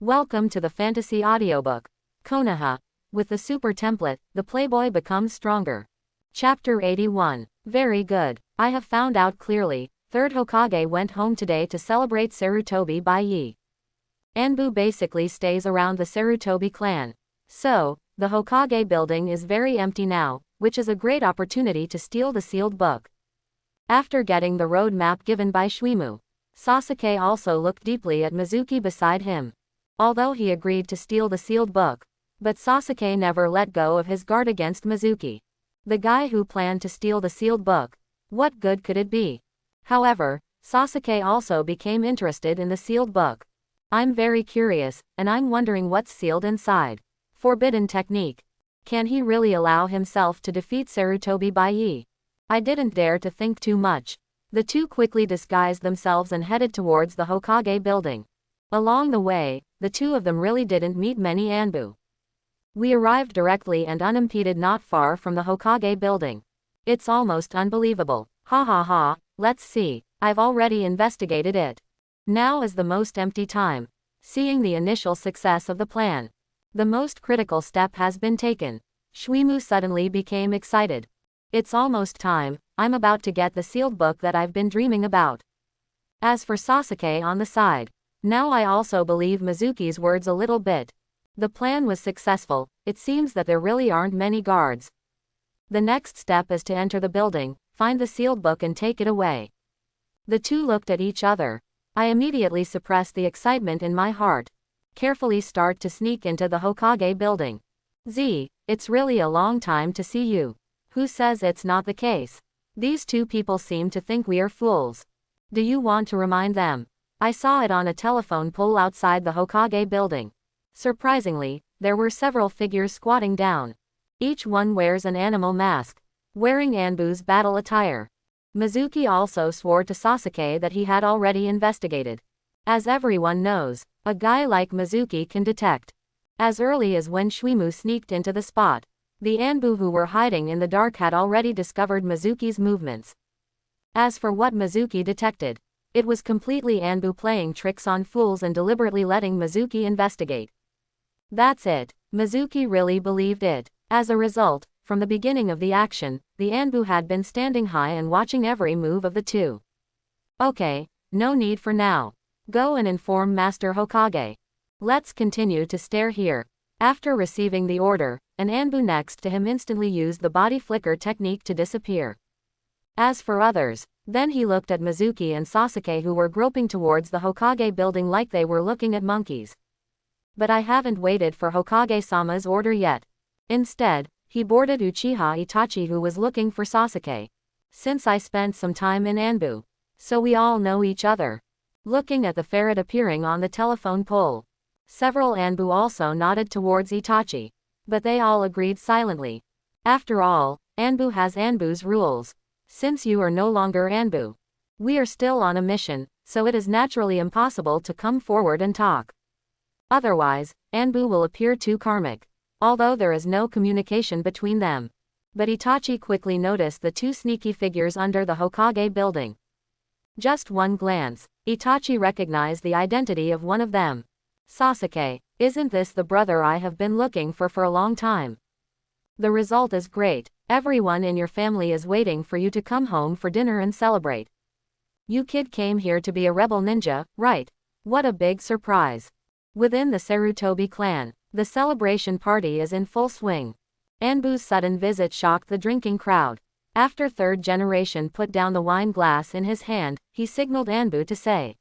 Welcome to the fantasy audiobook, Konoha. With the super template, the Playboy becomes stronger. Chapter 81. Very good. I have found out clearly. Third Hokage went home today to celebrate Sarutobi Baye. Anbu basically stays around the Sarutobi clan. So, the Hokage building is very empty now, which is a great opportunity to steal the sealed book. After getting the road map given by Shuimu, Sasuke also looked deeply at Mizuki beside him. Although he agreed to steal the sealed book, but Sasuke never let go of his guard against Mizuki, the guy who planned to steal the sealed book. What good could it be? However, Sasuke also became interested in the sealed book. I'm very curious, and I'm wondering what's sealed inside. Forbidden technique. Can he really allow himself to defeat Sarutobi Baye? I didn't dare to think too much. The two quickly disguised themselves and headed towards the Hokage building. Along the way, the two of them really didn't meet many Anbu. We arrived directly and unimpeded not far from the Hokage building. It's almost unbelievable. Ha ha ha, let's see, I've already investigated it. Now is the most empty time. Seeing the initial success of the plan, the most critical step has been taken. Shuimu suddenly became excited. It's almost time, I'm about to get the sealed book that I've been dreaming about. As for Sasuke on the side, now I also believe Mizuki's words a little bit. The plan was successful, it seems that there really aren't many guards. The next step is to enter the building, find the sealed book and take it away. The two looked at each other. I immediately suppressed the excitement in my heart. Carefully start to sneak into the Hokage building. It's really a long time to see you. Who says it's not the case? These two people seem to think we are fools. Do you want to remind them? I saw it on a telephone pole outside the Hokage building. Surprisingly, there were several figures squatting down. Each one wears an animal mask, wearing Anbu's battle attire. Mizuki also swore to Sasuke that he had already investigated. As everyone knows, a guy like Mizuki can detect. As early as when Shuimu sneaked into the spot, the Anbu who were hiding in the dark had already discovered Mizuki's movements. As for what Mizuki detected, it was completely Anbu playing tricks on fools and deliberately letting Mizuki investigate. That's it, Mizuki really believed it. As a result, from the beginning of the action, the Anbu had been standing high and watching every move of the two. Okay, no need for now. Go and inform Master Hokage. Let's continue to stare here. After receiving the order, an Anbu next to him instantly used the body flicker technique to disappear. As for others, then he looked at Mizuki and Sasuke who were groping towards the Hokage building like they were looking at monkeys. But I haven't waited for Hokage-sama's order yet. Instead, he boarded Uchiha Itachi who was looking for Sasuke. Since I spent some time in Anbu, so we all know each other. Looking at the ferret appearing on the telephone pole, several Anbu also nodded towards Itachi. But they all agreed silently. After all, Anbu has Anbu's rules. Since you are no longer Anbu, we are still on a mission, so it is naturally impossible to come forward and talk. Otherwise, Anbu will appear too karmic, although there is no communication between them. But Itachi quickly noticed the two sneaky figures under the Hokage building. Just one glance, Itachi recognized the identity of one of them. Sasuke, isn't this the brother I have been looking for a long time? The result is great. Everyone in your family is waiting for you to come home for dinner and celebrate. You kid came here to be a rebel ninja, right? What a big surprise. Within the Sarutobi clan, the celebration party is in full swing. Anbu's sudden visit shocked the drinking crowd. After third generation put down the wine glass in his hand, he signaled Anbu to say,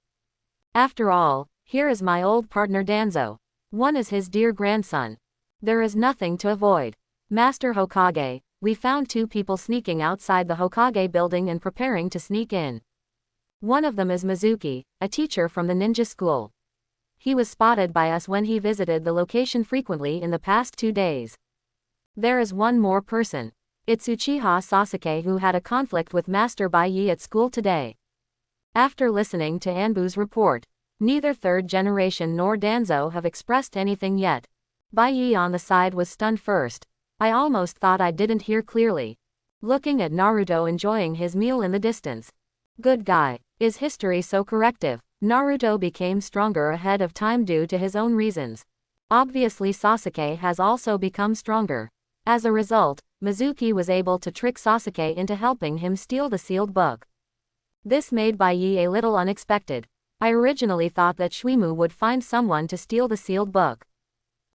"After all, here is my old partner Danzo. One is his dear grandson. There is nothing to avoid. Master Hokage, we found two people sneaking outside the Hokage building and preparing to sneak in. One of them is Mizuki, a teacher from the ninja school. He was spotted by us when he visited the location frequently in the past 2 days. There is one more person. It's Uchiha Sasuke who had a conflict with Master Baye at school today." After listening to Anbu's report, neither third generation nor Danzo have expressed anything yet. Baye on the side was stunned first. I almost thought I didn't hear clearly. Looking at Naruto enjoying his meal in the distance. Good guy. Is history so corrective? Naruto became stronger ahead of time due to his own reasons. Obviously Sasuke has also become stronger. As a result, Mizuki was able to trick Sasuke into helping him steal the sealed book. This made Baye a little unexpected. I originally thought that Shwemu would find someone to steal the sealed book.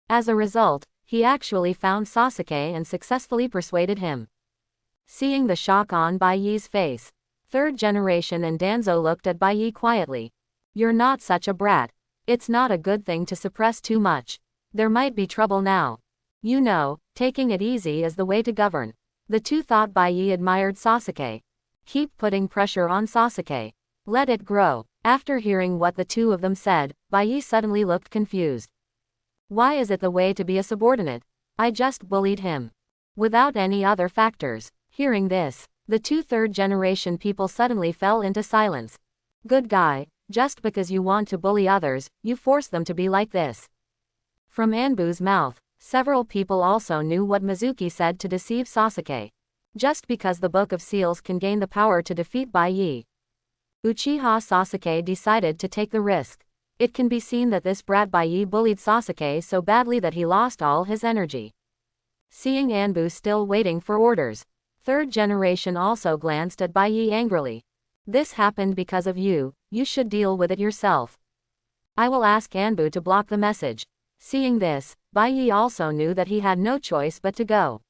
As a result, he actually found Sasuke and successfully persuaded him. Seeing the shock on Baye's face, third generation and Danzo looked at Baye quietly. You're not such a brat. It's not a good thing to suppress too much. There might be trouble now. You know, taking it easy is the way to govern. The two thought Baye admired Sasuke. Keep putting pressure on Sasuke. Let it grow. After hearing what the two of them said, Baye suddenly looked confused. Why is it the way to be a subordinate? I just bullied him. Without any other factors. Hearing this, the two third-generation people suddenly fell into silence. Good guy, just because you want to bully others, you force them to be like this. From Anbu's mouth, several people also knew what Mizuki said to deceive Sasuke. Just because the Book of Seals can gain the power to defeat Baye, Uchiha Sasuke decided to take the risk. It can be seen that this brat Baye bullied Sasuke so badly that he lost all his energy. Seeing Anbu still waiting for orders, third generation also glanced at Baye angrily. This happened because of you, you should deal with it yourself. I will ask Anbu to block the message. Seeing this, Baye also knew that he had no choice but to go.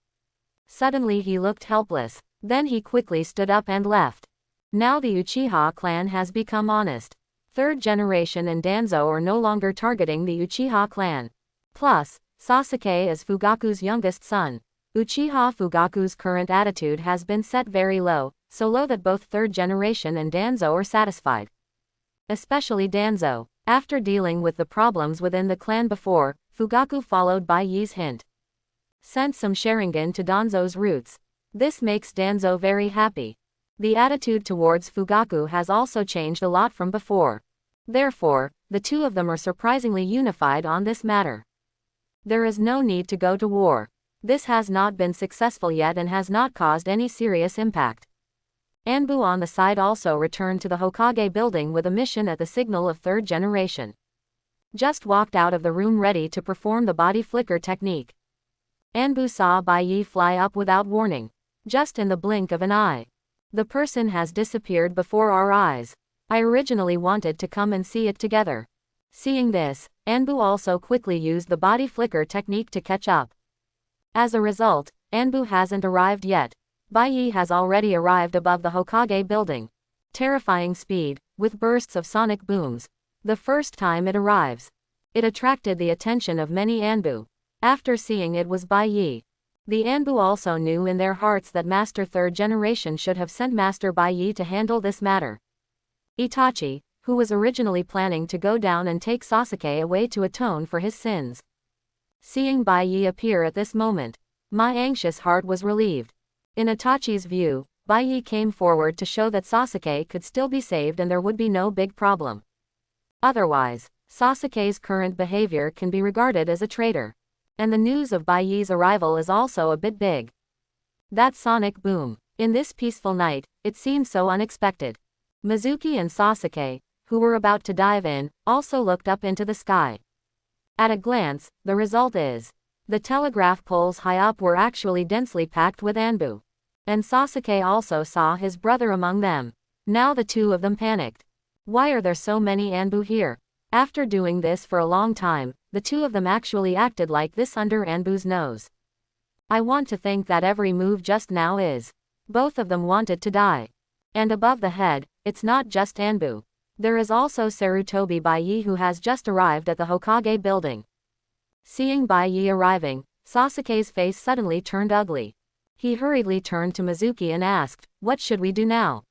Suddenly he looked helpless, then he quickly stood up and left. Now the Uchiha clan has become honest. Third generation and Danzo are no longer targeting the Uchiha clan. Plus, Sasuke is Fugaku's youngest son. Uchiha Fugaku's current attitude has been set very low, so low that both third generation and Danzo are satisfied. Especially Danzo. After dealing with the problems within the clan before, Fugaku followed Baye's hint. Sent some Sharingan to Danzo's roots. This makes Danzo very happy. The attitude towards Fugaku has also changed a lot from before. Therefore, the two of them are surprisingly unified on this matter. There is no need to go to war. This has not been successful yet and has not caused any serious impact. Anbu on the side also returned to the Hokage building with a mission at the signal of third generation. Just walked out of the room ready to perform the body flicker technique. Anbu saw Baye fly up without warning. Just in the blink of an eye. The person has disappeared before our eyes. I originally wanted to come and see it together. Seeing this, Anbu also quickly used the body flicker technique to catch up. As a result, Anbu hasn't arrived yet. Baye has already arrived above the Hokage building. Terrifying speed, with bursts of sonic booms. The first time it arrives, it attracted the attention of many Anbu. After seeing it was Baye. The Anbu also knew in their hearts that Master Third Generation should have sent Master Baye to handle this matter. Itachi, who was originally planning to go down and take Sasuke away to atone for his sins. Seeing Baye appear at this moment, my anxious heart was relieved. In Itachi's view, Baye came forward to show that Sasuke could still be saved and there would be no big problem. Otherwise, Sasuke's current behavior can be regarded as a traitor. And the news of Baye's arrival is also a bit big. That sonic boom. In this peaceful night, it seemed so unexpected. Mizuki and Sasuke, who were about to dive in, also looked up into the sky. At a glance, the result is, the telegraph poles high up were actually densely packed with Anbu. And Sasuke also saw his brother among them. Now the two of them panicked. Why are there so many Anbu here? After doing this for a long time, the two of them actually acted like this under Anbu's nose. I want to think that every move just now is. Both of them wanted to die. And above the head, it's not just Anbu. There is also Sarutobi Baye who has just arrived at the Hokage building. Seeing Baye arriving, Sasuke's face suddenly turned ugly. He hurriedly turned to Mizuki and asked, "What should we do now?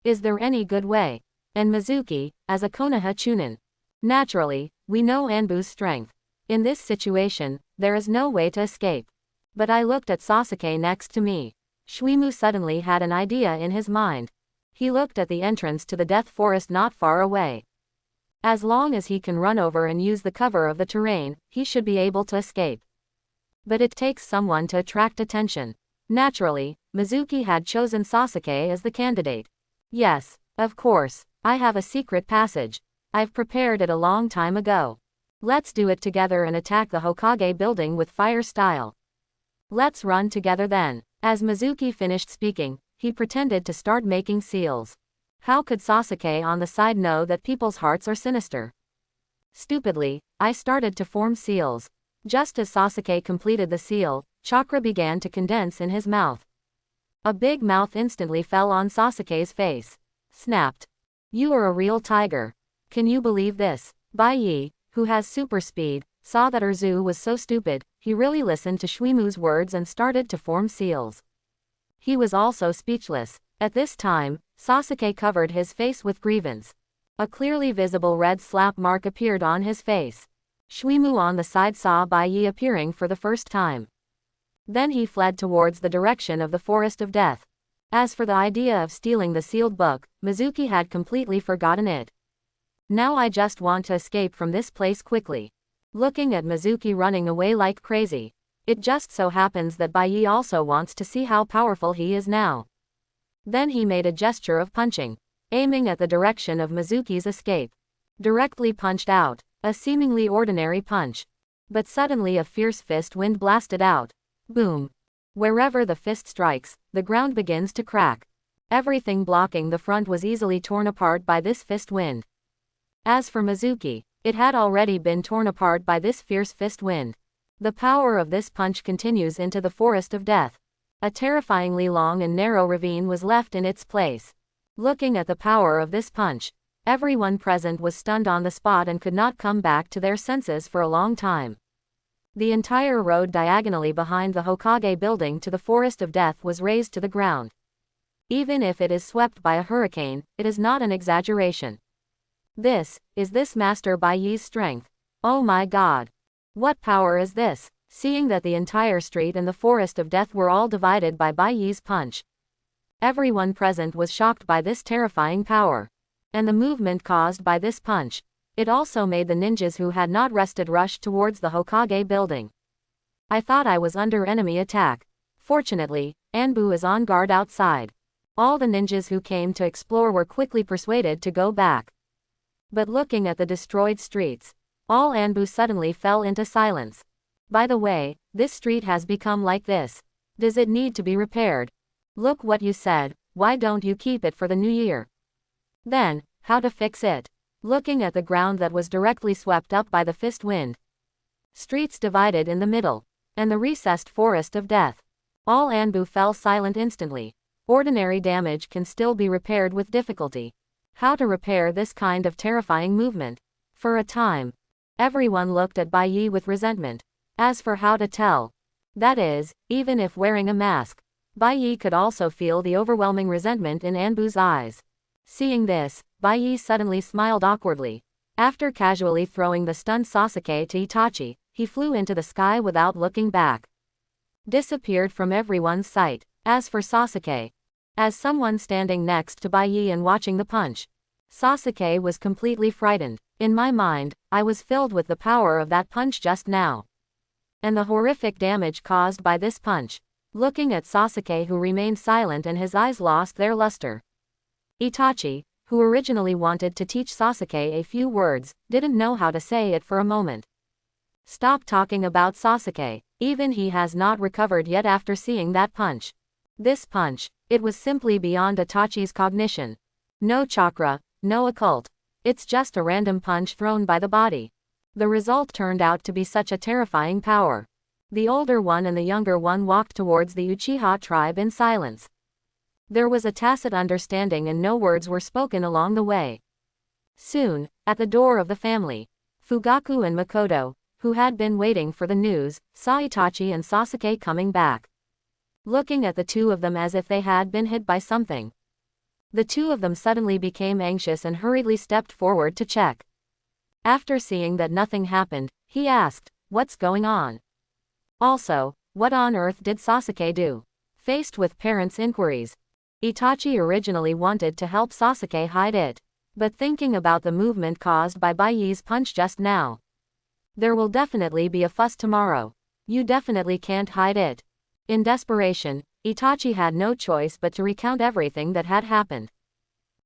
Is there any good way?" And Mizuki, as a Konoha Chunin. Naturally, we know Anbu's strength. In this situation, there is no way to escape. But I looked at Sasuke next to me. Shwemu suddenly had an idea in his mind. He looked at the entrance to the death forest not far away. As long as he can run over and use the cover of the terrain, he should be able to escape. But it takes someone to attract attention. Naturally, Mizuki had chosen Sasuke as the candidate. Yes, of course. I have a secret passage. I've prepared it a long time ago. Let's do it together and attack the Hokage building with fire style. Let's run together then. As Mizuki finished speaking, he pretended to start making seals. How could Sasuke on the side know that people's hearts are sinister? Stupidly, I started to form seals. Just as Sasuke completed the seal, chakra began to condense in his mouth. A big mouth instantly fell on Sasuke's face. Snapped. You are a real tiger. Can you believe this? Baye, who has super speed, saw that Erzu was so stupid, he really listened to Shuimu's words and started to form seals. He was also speechless. At this time, Sasuke covered his face with grievance. A clearly visible red slap mark appeared on his face. Shuimu on the side saw Baye appearing for the first time. Then he fled towards the direction of the Forest of Death. As for the idea of stealing the sealed book, Mizuki had completely forgotten it. Now I just want to escape from this place quickly. Looking at Mizuki running away like crazy. It just so happens that Baye also wants to see how powerful he is now. Then he made a gesture of punching, aiming at the direction of Mizuki's escape. Directly punched out, a seemingly ordinary punch. But suddenly a fierce fist wind blasted out. Boom. Wherever the fist strikes, the ground begins to crack. Everything blocking the front was easily torn apart by this fist wind. As for Mizuki, it had already been torn apart by this fierce fist wind. The power of this punch continues into the Forest of Death. A terrifyingly long and narrow ravine was left in its place. Looking at the power of this punch, everyone present was stunned on the spot and could not come back to their senses for a long time. The entire road diagonally behind the Hokage building to the Forest of Death was razed to the ground. Even if it is swept by a hurricane, it is not an exaggeration. This Master Baye's strength. Oh my god. What power is this? Seeing that the entire street and the Forest of Death were all divided by Baye's punch. Everyone present was shocked by this terrifying power. And the movement caused by this punch. It also made the ninjas who had not rested rush towards the Hokage building. I thought I was under enemy attack. Fortunately, Anbu is on guard outside. All the ninjas who came to explore were quickly persuaded to go back. But looking at the destroyed streets, all Anbu suddenly fell into silence. By the way, this street has become like this. Does it need to be repaired? Look what you said, why don't you keep it for the new year? Then, how to fix it? Looking at the ground that was directly swept up by the fist wind. Streets divided in the middle. And the recessed Forest of Death. All Anbu fell silent instantly. Ordinary damage can still be repaired with difficulty. How to repair this kind of terrifying movement? For a time, everyone looked at Baye with resentment. As for how to tell, that is, even if wearing a mask, Baye could also feel the overwhelming resentment in Anbu's eyes. Seeing this, Baye suddenly smiled awkwardly. After casually throwing the stunned Sasuke to Itachi, he flew into the sky without looking back. Disappeared from everyone's sight. As for Sasuke, as someone standing next to Baye and watching the punch, Sasuke was completely frightened. In my mind, I was filled with the power of that punch just now. And the horrific damage caused by this punch. Looking at Sasuke, who remained silent and his eyes lost their luster. Itachi, who originally wanted to teach Sasuke a few words, didn't know how to say it for a moment. Stop talking about Sasuke. Even he has not recovered yet after seeing that punch. This punch, it was simply beyond Itachi's cognition. No chakra, no occult. It's just a random punch thrown by the body. The result turned out to be such a terrifying power. The older one and the younger one walked towards the Uchiha tribe in silence. There was a tacit understanding and no words were spoken along the way. Soon, at the door of the family, Fugaku and Makoto, who had been waiting for the news, saw Itachi and Sasuke coming back. Looking at the two of them as if they had been hit by something. The two of them suddenly became anxious and hurriedly stepped forward to check. After seeing that nothing happened, he asked, "What's going on? Also, what on earth did Sasuke do?" Faced with parents' inquiries, Itachi originally wanted to help Sasuke hide it. But thinking about the movement caused by Baye's punch just now, there will definitely be a fuss tomorrow. You definitely can't hide it. In desperation, Itachi had no choice but to recount everything that had happened.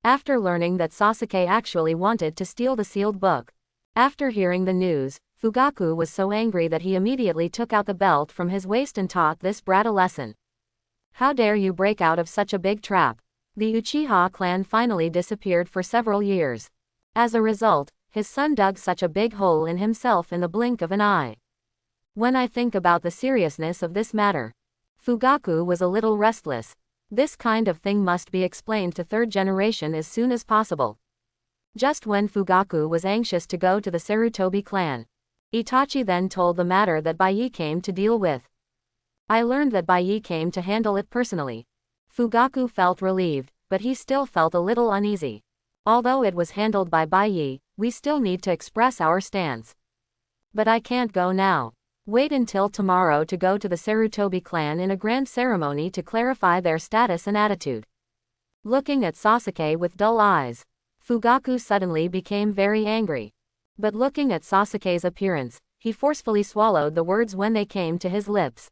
after learning that Sasuke actually wanted to steal the sealed book. After hearing the news, Fugaku was so angry that he immediately took out the belt from his waist and taught this brat a lesson. How dare you break out of such a big trap? The Uchiha clan finally disappeared for several years. As a result, his son dug such a big hole in himself in the blink of an eye. When I think about the seriousness of this matter, Fugaku was a little restless. This kind of thing must be explained to third generation as soon as possible. Just when Fugaku was anxious to go to the Sarutobi clan, Itachi then told the matter that Baye came to deal with. I learned that Baye came to handle it personally. Fugaku felt relieved, but he still felt a little uneasy. Although it was handled by Baye, we still need to express our stance. But I can't go now. Wait until tomorrow to go to the Sarutobi clan in a grand ceremony to clarify their status and attitude. Looking at Sasuke with dull eyes, Fugaku suddenly became very angry. But looking at Sasuke's appearance, he forcefully swallowed the words when they came to his lips.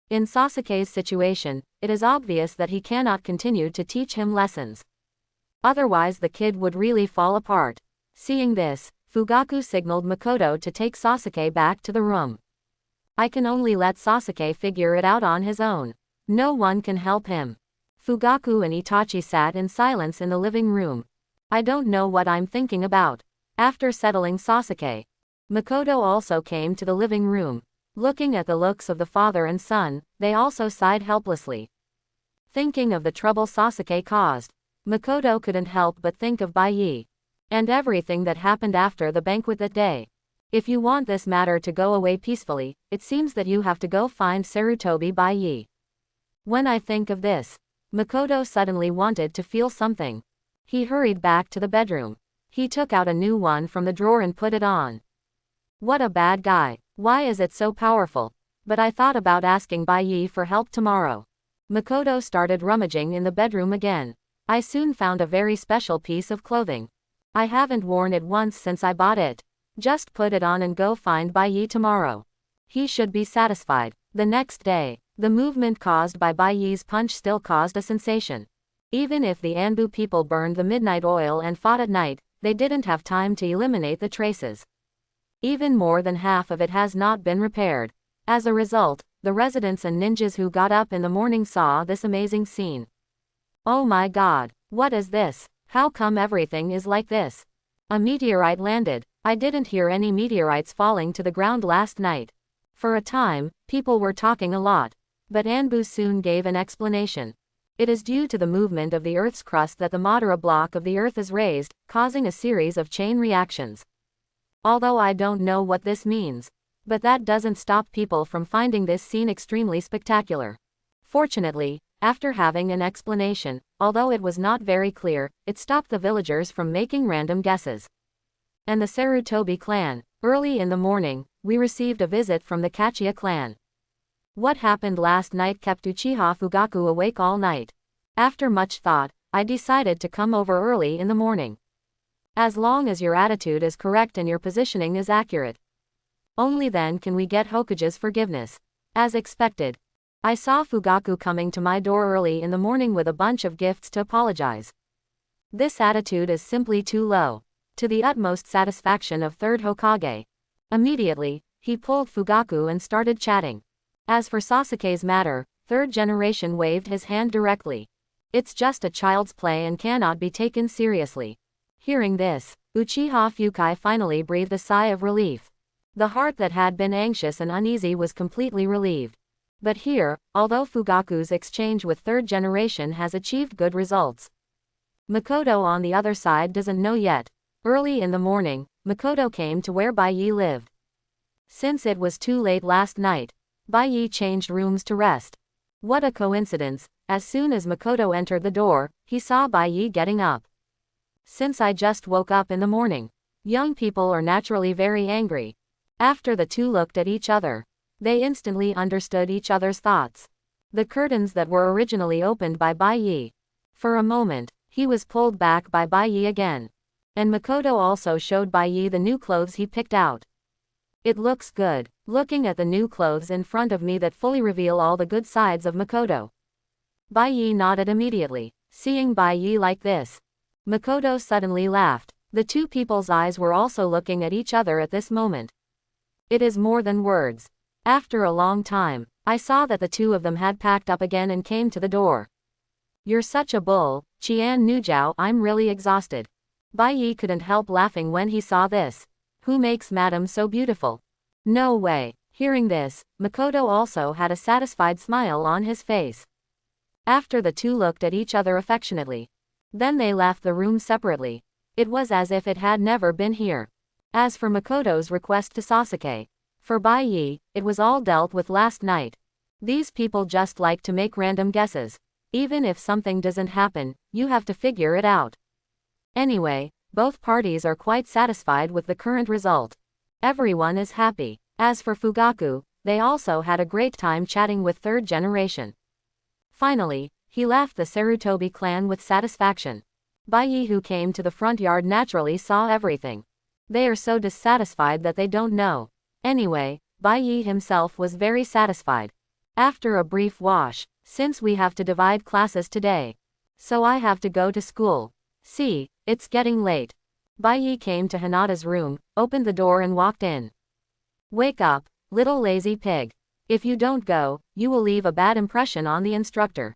In Sasuke's situation, it is obvious that he cannot continue to teach him lessons. Otherwise the kid would really fall apart. Seeing this, Fugaku signaled Makoto to take Sasuke back to the room. I can only let Sasuke figure it out on his own. No one can help him. Fugaku and Itachi sat in silence in the living room. I don't know what I'm thinking about. After settling Sasuke, Makoto also came to the living room. Looking at the looks of the father and son, they also sighed helplessly. Thinking of the trouble Sasuke caused, Makoto couldn't help but think of Baye. And everything that happened after the banquet that day. If you want this matter to go away peacefully, it seems that you have to go find Sarutobi Baye. When I think of this, Makoto suddenly wanted to feel something. He hurried back to the bedroom. He took out a new one from the drawer and put it on. What a bad guy. Why is it so powerful? But I thought about asking Baye for help tomorrow. Makoto started rummaging in the bedroom again. I soon found a very special piece of clothing. I haven't worn it once since I bought it. Just put it on and go find Baye tomorrow. He should be satisfied. The next day, the movement caused by Baye's punch still caused a sensation. Even if the Ambu people burned the midnight oil and fought at night, they didn't have time to eliminate the traces. Even more than half of it has not been repaired. As a result, the residents and ninjas who got up in the morning saw this amazing scene. Oh my god, what is this? How come everything is like this? A meteorite landed. I didn't hear any meteorites falling to the ground last night. For a time, people were talking a lot. But Anbu soon gave an explanation. It is due to the movement of the Earth's crust that the Madara block of the Earth is raised, causing a series of chain reactions. Although I don't know what this means. But that doesn't stop people from finding this scene extremely spectacular. Fortunately, after having an explanation, although it was not very clear, it stopped the villagers from making random guesses. And the Sarutobi clan. Early in the morning, we received a visit from the Kachia clan. What happened last night kept Uchiha Fugaku awake all night. After much thought, I decided to come over early in the morning. As long as your attitude is correct and your positioning is accurate. Only then can we get Hokage's forgiveness. As expected, I saw Fugaku coming to my door early in the morning with a bunch of gifts to apologize. This attitude is simply too low. To the utmost satisfaction of third Hokage. Immediately, he pulled Fugaku and started chatting. As for Sasuke's matter, third generation waved his hand directly. It's just a child's play and cannot be taken seriously. Hearing this, Uchiha Fukai finally breathed a sigh of relief. The heart that had been anxious and uneasy was completely relieved. But here, although Fugaku's exchange with third generation has achieved good results, Makoto on the other side doesn't know yet. Early in the morning, Makoto came to where Baye lived. Since it was too late last night, Baye changed rooms to rest. What a coincidence, as soon as Makoto entered the door, he saw Baye getting up. Since I just woke up in the morning. Young people are naturally very angry. After the two looked at each other, they instantly understood each other's thoughts. The curtains that were originally opened by Baye. For a moment, he was pulled back by Baye again. And Makoto also showed Baye the new clothes he picked out. It looks good. Looking at the new clothes in front of me that fully reveal all the good sides of Makoto. Baye nodded immediately. Seeing Baye like this, Makoto suddenly laughed. The two people's eyes were also looking at each other at this moment. It is more than words. After a long time, I saw that the two of them had packed up again and came to the door. You're such a bull, Qian Nujiao. I'm really exhausted. Baye couldn't help laughing when he saw this. Who makes Madam so beautiful? No way. Hearing this, Makoto also had a satisfied smile on his face. After the two looked at each other affectionately. Then they left the room separately. It was as if it had never been here. As for Makoto's request to Sasuke, for Baye, it was all dealt with last night. These people just like to make random guesses. Even if something doesn't happen, you have to figure it out. Anyway, both parties are quite satisfied with the current result. Everyone is happy. As for Fugaku, they also had a great time chatting with third generation. Finally, he left the Sarutobi clan with satisfaction. Baye, who came to the front yard, naturally saw everything. They are so dissatisfied that they don't know. Anyway, Baye himself was very satisfied. After a brief wash, since we have to divide classes today, so I have to go to school. See, it's getting late. Baye came to Hinata's room, opened the door and walked in. Wake up, little lazy pig. If you don't go, you will leave a bad impression on the instructor.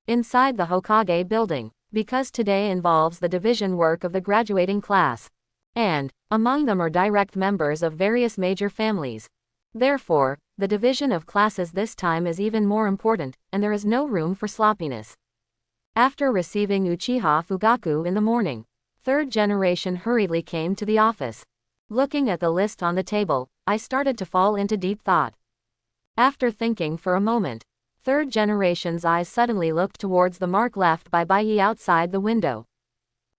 Inside the Hokage building, because today involves the division work of the graduating class. And, among them are direct members of various major families. Therefore, the division of classes this time is even more important, and there is no room for sloppiness. After receiving Uchiha Fugaku in the morning, third generation hurriedly came to the office. Looking at the list on the table, I started to fall into deep thought. After thinking for a moment, third generation's eyes suddenly looked towards the mark left by Baye outside the window.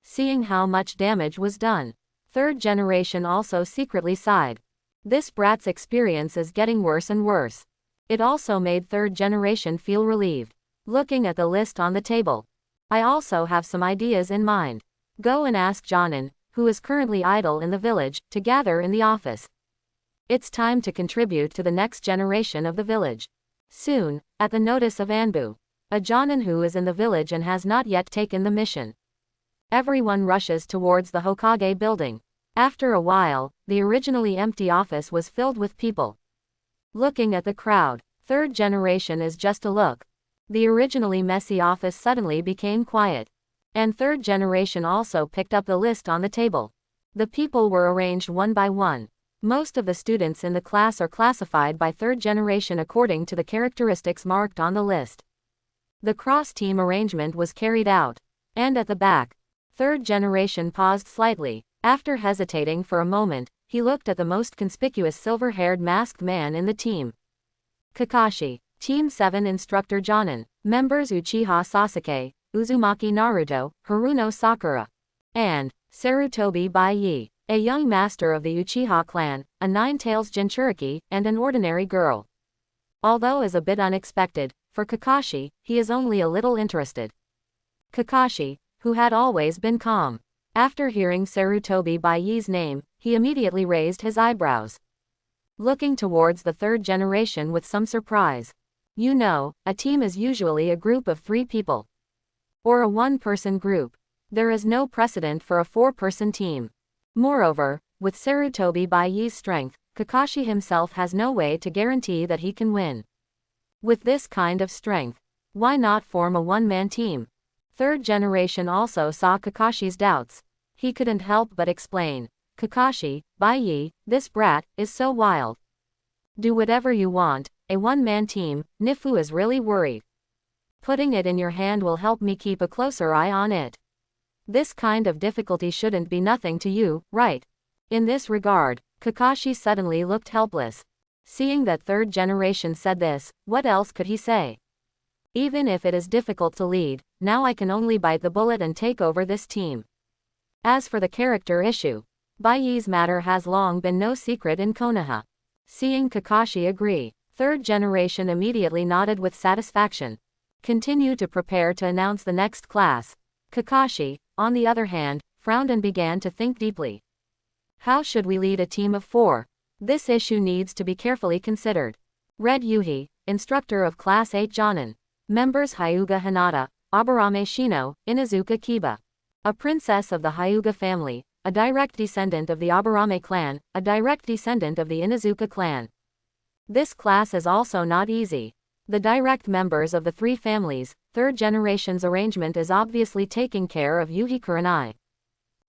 Seeing how much damage was done, third generation also secretly sighed. This brat's experience is getting worse and worse. It also made third generation feel relieved. Looking at the list on the table, I also have some ideas in mind. Go and ask Jonin, who is currently idle in the village, to gather in the office. It's time to contribute to the next generation of the village. Soon, at the notice of Anbu, a Jonin who is in the village and has not yet taken the mission. Everyone rushes towards the Hokage building. After a while, the originally empty office was filled with people. Looking at the crowd, third generation is just a look. The originally messy office suddenly became quiet. And third generation also picked up the list on the table. The people were arranged one by one. Most of the students in the class are classified by third generation according to the characteristics marked on the list. The cross-team arrangement was carried out. And at the back, third generation paused slightly. After hesitating for a moment, he looked at the most conspicuous silver-haired masked man in the team. Kakashi, Team 7 Instructor Jonin, members Uchiha Sasuke, Uzumaki Naruto, Haruno Sakura, and Sarutobi Baye, a young master of the Uchiha clan, a Nine-Tails Jinchuriki, and an ordinary girl. Although is a bit unexpected, for Kakashi, he is only a little interested. Kakashi, who had always been calm, after hearing Sarutobi Baye's name, he immediately raised his eyebrows, looking towards the third generation with some surprise. You know, a team is usually a group of 3 people. Or a one-person group. There is no precedent for a 4-person team. Moreover, with Sarutobi Baye's strength, Kakashi himself has no way to guarantee that he can win. With this kind of strength, why not form a one-man team? Third generation also saw Kakashi's doubts. He couldn't help but explain. Kakashi, Baye, this brat, is so wild. Do whatever you want, a one-man team, Nifu is really worried. Putting it in your hand will help me keep a closer eye on it. This kind of difficulty shouldn't be nothing to you, right? In this regard, Kakashi suddenly looked helpless. Seeing that third generation said this, what else could he say? Even if it is difficult to lead, now I can only bite the bullet and take over this team. As for the character issue, Baye's matter has long been no secret in Konoha. Seeing Kakashi agree, third generation immediately nodded with satisfaction. Continue to prepare to announce the next class. Kakashi, on the other hand, frowned and began to think deeply. How should we lead a team of 4? This issue needs to be carefully considered. Red Yuhi, instructor of Class 8 Jonin. Members Hyuga Hinata, Aburame Shino, Inazuka Kiba. A princess of the Hyuga family, a direct descendant of the Aburame clan, a direct descendant of the Inuzuka clan. This class is also not easy. The direct members of the three families, third generation's arrangement is obviously taking care of Yuhi Kurenai.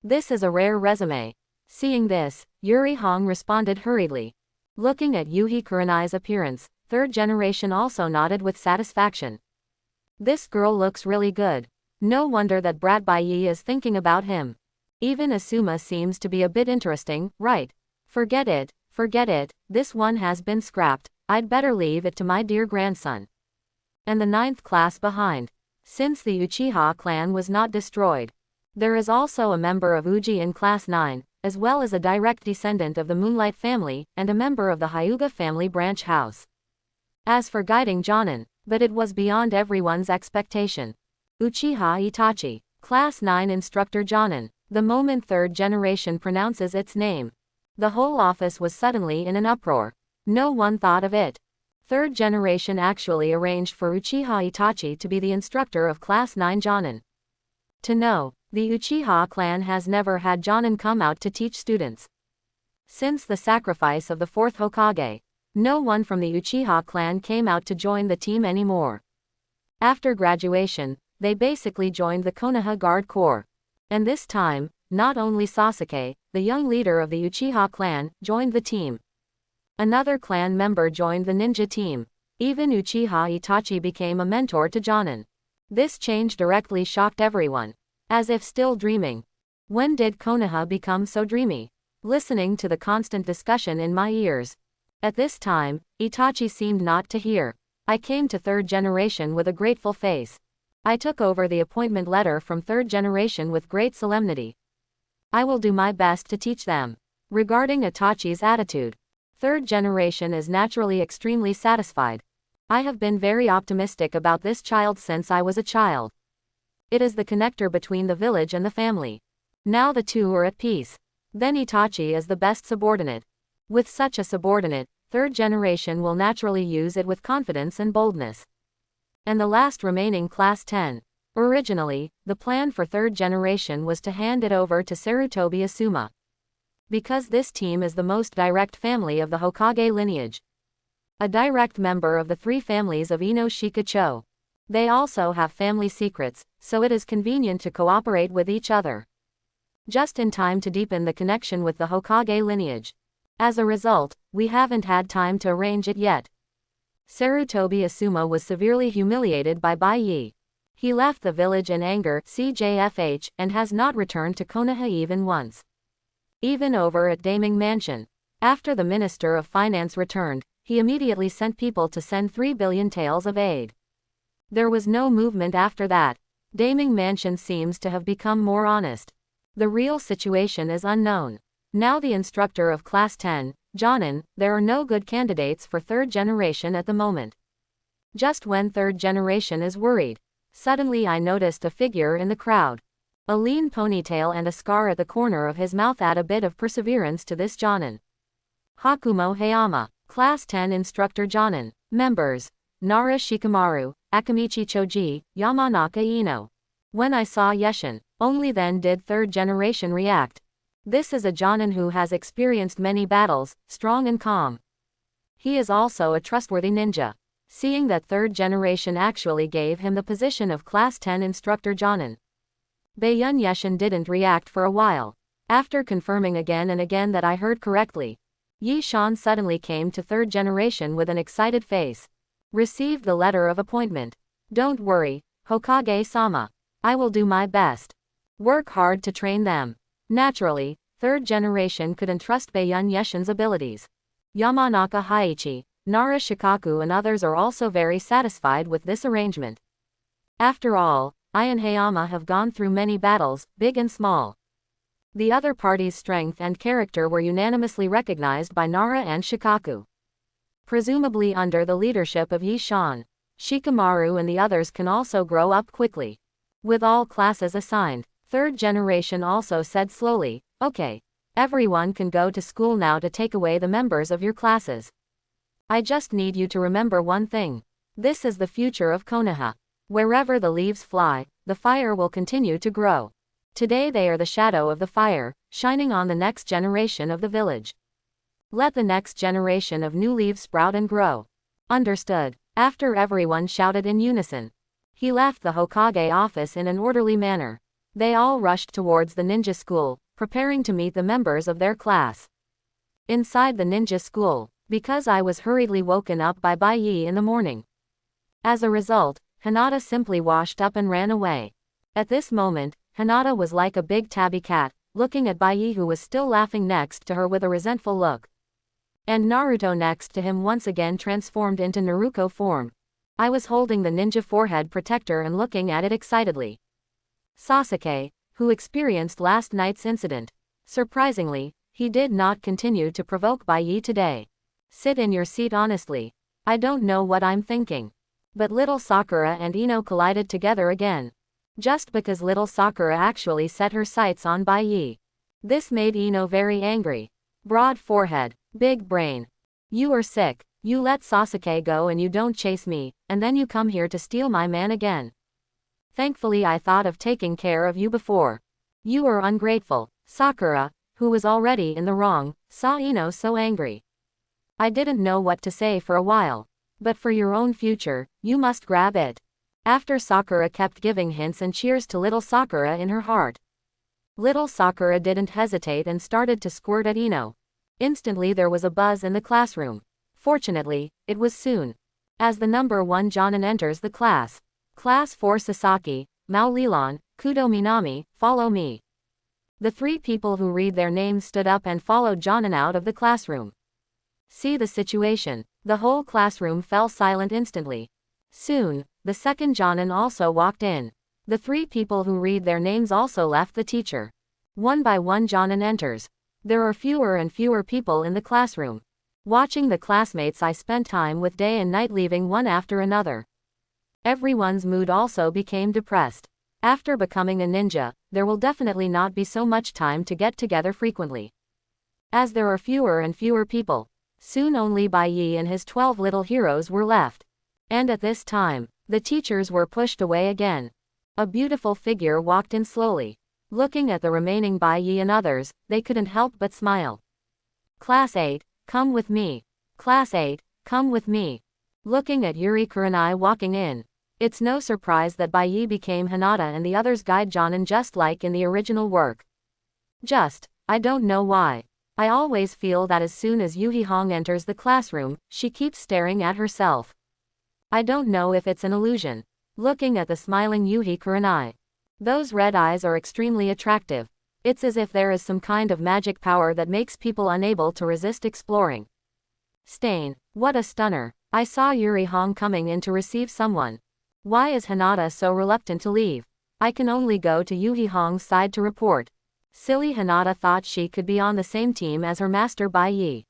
This is a rare resume. Seeing this, Yuri Hong responded hurriedly. Looking at Yuhi Kurenai's appearance, third generation also nodded with satisfaction. This girl looks really good. No wonder that Brat Baye is thinking about him. Even Asuma seems to be a bit interesting, right? Forget it, this one has been scrapped, I'd better leave it to my dear grandson. And the 9th class behind. Since the Uchiha clan was not destroyed, there is also a member of Uji in class 9, as well as a direct descendant of the Moonlight family, and a member of the Hyuga family branch house. As for guiding Jonin, but it was beyond everyone's expectation. Uchiha Itachi, class 9 instructor Jonin. The moment third generation pronounces its name, the whole office was suddenly in an uproar. No one thought of it. Third generation actually arranged for Uchiha Itachi to be the instructor of class 9 Jonin. To know, the Uchiha clan has never had Jonin come out to teach students. Since the sacrifice of the 4th Hokage, no one from the Uchiha clan came out to join the team anymore. After graduation, they basically joined the Konoha Guard Corps. And this time, not only Sasuke, the young leader of the Uchiha clan, joined the team. Another clan member joined the ninja team. Even Uchiha Itachi became a mentor to Jonin. This change directly shocked everyone. As if still dreaming. When did Konoha become so dreamy? Listening to the constant discussion in my ears. At this time, Itachi seemed not to hear. I came to third generation with a grateful face. I took over the appointment letter from third generation with great solemnity. I will do my best to teach them. Regarding Itachi's attitude, third generation is naturally extremely satisfied. I have been very optimistic about this child since I was a child. It is the connector between the village and the family. Now the two are at peace. Then Itachi is the best subordinate. With such a subordinate, third generation will naturally use it with confidence and boldness. And the last remaining class 10. Originally, the plan for third generation was to hand it over to Sarutobi Asuma. Because this team is the most direct family of the Hokage lineage. A direct member of the three families of Ino Shikacho. They also have family secrets, so it is convenient to cooperate with each other. Just in time to deepen the connection with the Hokage lineage. As a result, we haven't had time to arrange it yet. Sarutobi Asuma was severely humiliated by Baye. He left the village in anger, CJFH, and has not returned to Konoha even once. Even over at Daming Mansion. After the Minister of Finance returned, he immediately sent people to send 3 billion taels of aid. There was no movement after that. Daming Mansion seems to have become more honest. The real situation is unknown. Now the instructor of Class 10, Jonin, there are no good candidates for third generation at the moment. Just when third generation is worried, suddenly I noticed a figure in the crowd. A lean ponytail and a scar at the corner of his mouth add a bit of perseverance to this Jonin. Hakumo Hayama, Class 10 Instructor Jonin. Members: Nara Shikamaru, Akamichi Choji, Yamanaka Ino. When I saw Yeshin, only then did third generation react. This is a Jonin who has experienced many battles, strong and calm. He is also a trustworthy ninja. Seeing that third generation actually gave him the position of Class 10 Instructor Jonin. Baeyun Yeshin didn't react for a while. After confirming again and again that I heard correctly, Yi Shan suddenly came to third generation with an excited face. Received the letter of appointment. Don't worry, Hokage-sama. I will do my best. Work hard to train them. Naturally, third generation could entrust Baeyun Yeshin's abilities. Yamanaka Haichi, Nara Shikaku and others are also very satisfied with this arrangement. After all, I and Hayama have gone through many battles, big and small. The other party's strength and character were unanimously recognized by Nara and Shikaku. Presumably under the leadership of Yi Shan, Shikamaru and the others can also grow up quickly. With all classes assigned, third generation also said slowly, okay, everyone can go to school now to take away the members of your classes. I just need you to remember one thing. This is the future of Konoha. Wherever the leaves fly, the fire will continue to grow. Today they are the shadow of the fire, shining on the next generation of the village. Let the next generation of new leaves sprout and grow. Understood. After everyone shouted in unison, he left the Hokage office in an orderly manner. They all rushed towards the ninja school, preparing to meet the members of their class. Inside the ninja school, because I was hurriedly woken up by Baye in the morning. As a result, Hinata simply washed up and ran away. At this moment, Hinata was like a big tabby cat, looking at Baye who was still laughing next to her with a resentful look. And Naruto next to him once again transformed into Naruto form. I was holding the ninja forehead protector and looking at it excitedly. Sasuke, who experienced last night's incident. Surprisingly, he did not continue to provoke Baye today. Sit in your seat honestly. I don't know what I'm thinking. But little Sakura and Ino collided together again. Just because little Sakura actually set her sights on Baye. This made Ino very angry. Broad forehead, big brain. You are sick. You let Sasuke go and you don't chase me, and then you come here to steal my man again. Thankfully I thought of taking care of you before. You are ungrateful. Sakura, who was already in the wrong, saw Ino so angry. I didn't know what to say for a while. But for your own future, you must grab it. After Sakura kept giving hints and cheers to little Sakura in her heart. Little Sakura didn't hesitate and started to squirt at Ino. Instantly there was a buzz in the classroom. Fortunately, it was soon. As the number 1 Jonin enters the class. Class 4 Sasaki, Mao Lilan, Kudo Minami, follow me. The 3 people who read their names stood up and followed Jonin out of the classroom. See the situation. The whole classroom fell silent instantly. Soon, the second Jonin also walked in. The 3 people who read their names also left the teacher. One by one Jonin enters. There are fewer and fewer people in the classroom. Watching the classmates I spent time with day and night leaving one after another. Everyone's mood also became depressed. After becoming a ninja, there will definitely not be so much time to get together frequently. As there are fewer and fewer people, soon only Baye and his 12 little heroes were left. And at this time, the teachers were pushed away again. A beautiful figure walked in slowly. Looking at the remaining Baye and others, they couldn't help but smile. Class 8, come with me. Class 8, come with me. Looking at Yuri Kurenai walking in. It's no surprise that Baye became Hinata and the others guide Jonin just like in the original work. I don't know why. I always feel that as soon as Yuhi Hong enters the classroom, she keeps staring at herself. I don't know if it's an illusion. Looking at the smiling Yuhi Kurenai. Those red eyes are extremely attractive. It's as if there is some kind of magic power that makes people unable to resist exploring. Stain, what a stunner. I saw Yuri Hong coming in to receive someone. Why is Hinata so reluctant to leave? I can only go to Yuhi Hong's side to report. Silly Hinata thought she could be on the same team as her master Baye.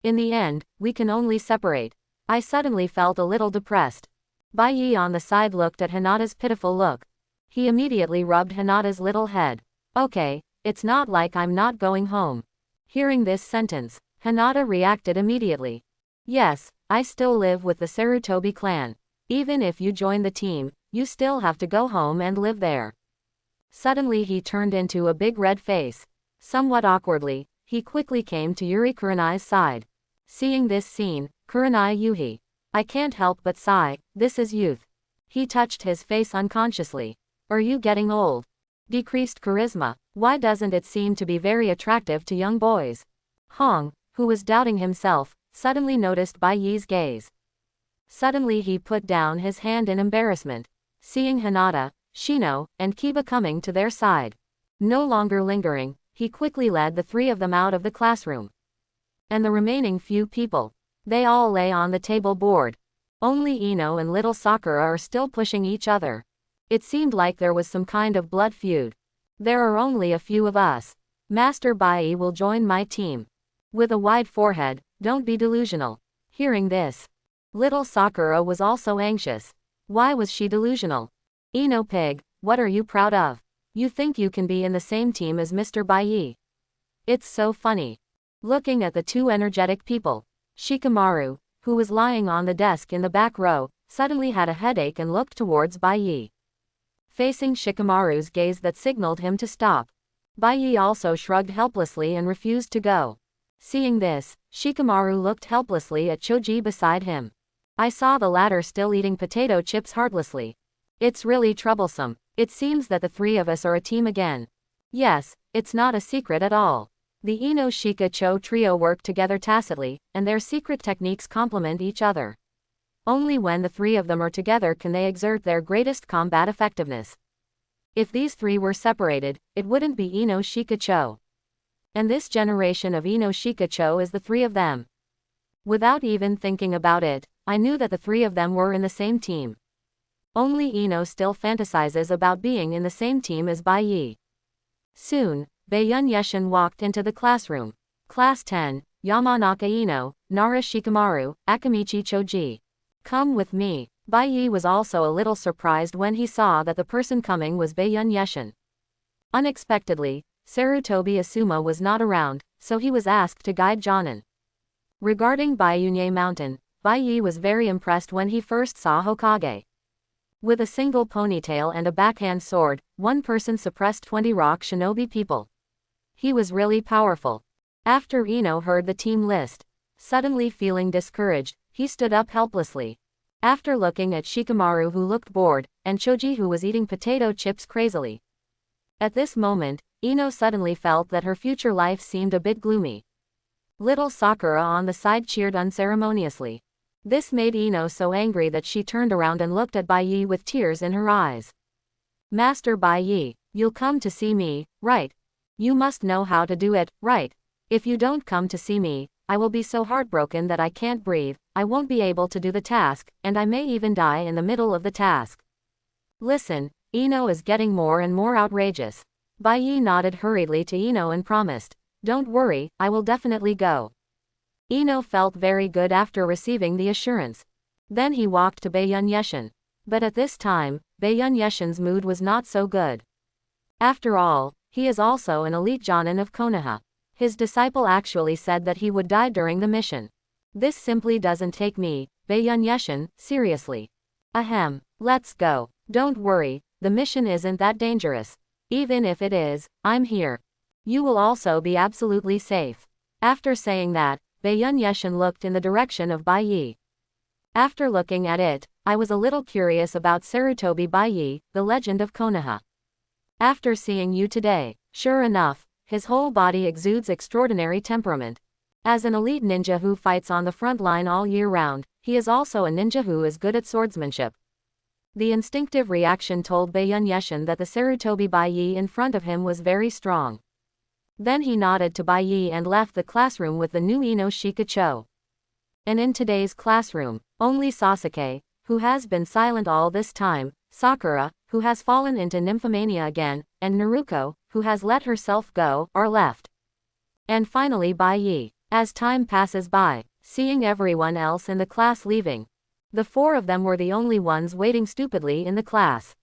In the end, we can only separate. I suddenly felt a little depressed. Baye on the side looked at Hinata's pitiful look. He immediately rubbed Hinata's little head. Okay, it's not like I'm not going home. Hearing this sentence, Hinata reacted immediately. Yes, I still live with the Sarutobi clan. Even if you join the team, you still have to go home and live there. Suddenly he turned into a big red face. Somewhat awkwardly, he quickly came to Yuri Kurenai's side. Seeing this scene, Kurenai Yuhi. I can't help but sigh, this is youth. He touched his face unconsciously. Are you getting old? Decreased charisma, why doesn't it seem to be very attractive to young boys? Hong, who was doubting himself, suddenly noticed Baye's gaze. Suddenly he put down his hand in embarrassment. Seeing Hinata, Shino, and Kiba coming to their side. No longer lingering, he quickly led the 3 of them out of the classroom. And the remaining few people. They all lay on the table bored. Only Ino and little Sakura are still pushing each other. It seemed like there was some kind of blood feud. There are only a few of us. Master Baye will join my team. With a wide forehead, don't be delusional. Hearing this, little Sakura was also anxious. Why was she delusional? Ino pig, what are you proud of? You think you can be in the same team as Mr. Baye? It's so funny. Looking at the 2 energetic people, Shikamaru, who was lying on the desk in the back row, suddenly had a headache and looked towards Baye. facing Shikamaru's gaze that signaled him to stop. Baye also shrugged helplessly and refused to go. Seeing this, Shikamaru looked helplessly at Choji beside him. I saw the latter still eating potato chips heartlessly. It's really troublesome. It seems that the three of us are a team again. Yes, it's not a secret at all. The Ino Shika-cho trio work together tacitly, and their secret techniques complement each other. Only when the three of them are together can they exert their greatest combat effectiveness. If these three were separated, it wouldn't be Ino Shika-cho. And this generation of Ino Shika-cho is the three of them. Without even thinking about it, I knew that the three of them were in the same team. Only Ino still fantasizes about being in the same team as Baye. Soon, Baeyun Yeshin walked into the classroom. Class 10, Yamanaka Ino, Nara Shikamaru, Akamichi Choji. Come with me. Baye was also a little surprised when he saw that the person coming was Baeyun Yeshin. Unexpectedly, Sarutobi Asuma was not around, so he was asked to guide Jonin. Regarding Bayunye Mountain, Baye was very impressed when he first saw Hokage. With a single ponytail and a backhand sword, one person suppressed 20 rock shinobi people. He was really powerful. After Ino heard the team list, suddenly feeling discouraged, he stood up helplessly. After looking at Shikamaru who looked bored, and Choji who was eating potato chips crazily. At this moment, Ino suddenly felt that her future life seemed a bit gloomy. Little Sakura on the side cheered unceremoniously. This made Ino so angry that she turned around and looked at Baye with tears in her eyes. Master Baye, you'll come to see me, right? You must know how to do it, right? If you don't come to see me, I will be so heartbroken that I can't breathe, I won't be able to do the task, and I may even die in the middle of the task. Listen, Ino is getting more and more outrageous. Baye nodded hurriedly to Ino and promised, don't worry, I will definitely go. Ino felt very good after receiving the assurance. Then he walked to Baeyun Yeshin. But at this time, Baeyun Yeshin's mood was not so good. After all, he is also an elite jonin of Konoha. His disciple actually said that he would die during the mission. This simply doesn't take me, Baeyun Yeshin, seriously. Ahem, let's go. Don't worry, the mission isn't that dangerous. Even if it is, I'm here. You will also be absolutely safe. After saying that, Baeyun Yeshin looked in the direction of Baye. After looking at it, I was a little curious about Sarutobi Baye, the legend of Konoha. After seeing you today, sure enough, his whole body exudes extraordinary temperament. As an elite ninja who fights on the front line all year round, he is also a ninja who is good at swordsmanship. The instinctive reaction told Baeyun Yeshin that the Sarutobi Baye in front of him was very strong. Then he nodded to Baye and left the classroom with the new Ino Shika-cho. And in today's classroom, only Sasuke, who has been silent all this time, Sakura, who has fallen into nymphomania again, and Naruto, who has let herself go, are left. And finally Baye. As time passes by, seeing everyone else in the class leaving, the four of them were the only ones waiting stupidly in the class.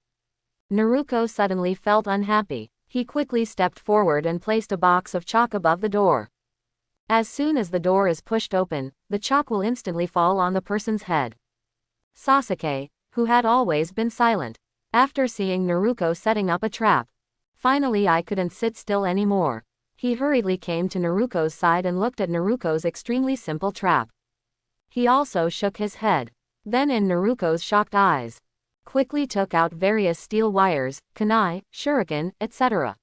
Naruto suddenly felt unhappy. He quickly stepped forward and placed a box of chalk above the door. As soon as the door is pushed open, the chalk will instantly fall on the person's head. Sasuke, who had always been silent, after seeing Naruto setting up a trap. Finally I couldn't sit still anymore. He hurriedly came to Naruto's side and looked at Naruto's extremely simple trap. He also shook his head. Then in Naruto's shocked eyes, quickly took out various steel wires, kunai, shuriken, etc.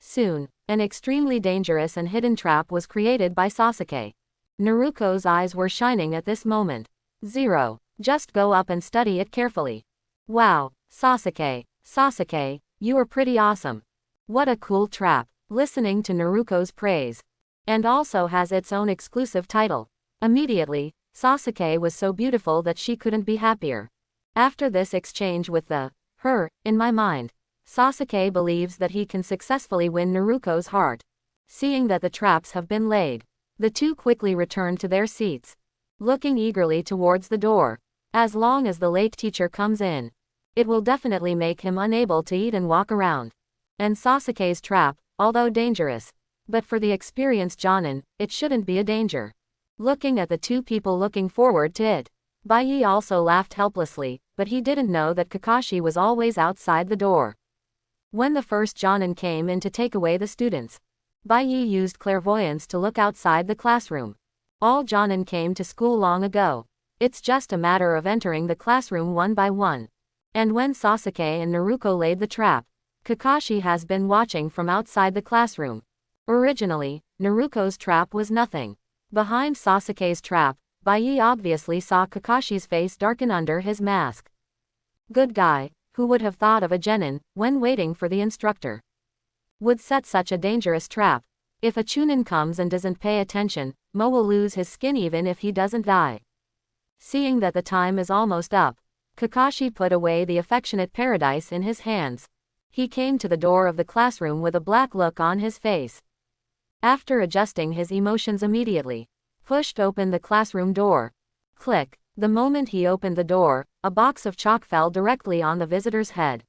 Soon, an extremely dangerous and hidden trap was created by Sasuke. Naruto's eyes were shining at this moment. Zero. Just go up and study it carefully. Wow, Sasuke, you are pretty awesome. What a cool trap. Listening to Naruto's praise. And also has its own exclusive title. Immediately, Sasuke was so beautiful that she couldn't be happier. After this exchange with her, in my mind, Sasuke believes that he can successfully win Naruto's heart. Seeing that the traps have been laid, the two quickly returned to their seats, looking eagerly towards the door. As long as the late teacher comes in, it will definitely make him unable to eat and walk around. And Sasuke's trap, although dangerous, but for the experienced jonin, it shouldn't be a danger. Looking at the two people looking forward to it, Baye also laughed helplessly, but he didn't know that Kakashi was always outside the door. When the first Jonin came in to take away the students, Baye used clairvoyance to look outside the classroom. All Jonin came to school long ago. It's just a matter of entering the classroom one by one. And when Sasuke and Naruto laid the trap, Kakashi has been watching from outside the classroom. Originally, Naruto's trap was nothing. Behind Sasuke's trap, Baye obviously saw Kakashi's face darken under his mask. Good guy, who would have thought of a genin, when waiting for the instructor, would set such a dangerous trap. If a chunin comes and doesn't pay attention, Mo will lose his skin even if he doesn't die. Seeing that the time is almost up, Kakashi put away the affectionate paradise in his hands. He came to the door of the classroom with a black look on his face. After adjusting his emotions immediately, pushed open the classroom door. Click. The moment he opened the door, a box of chalk fell directly on the visitor's head.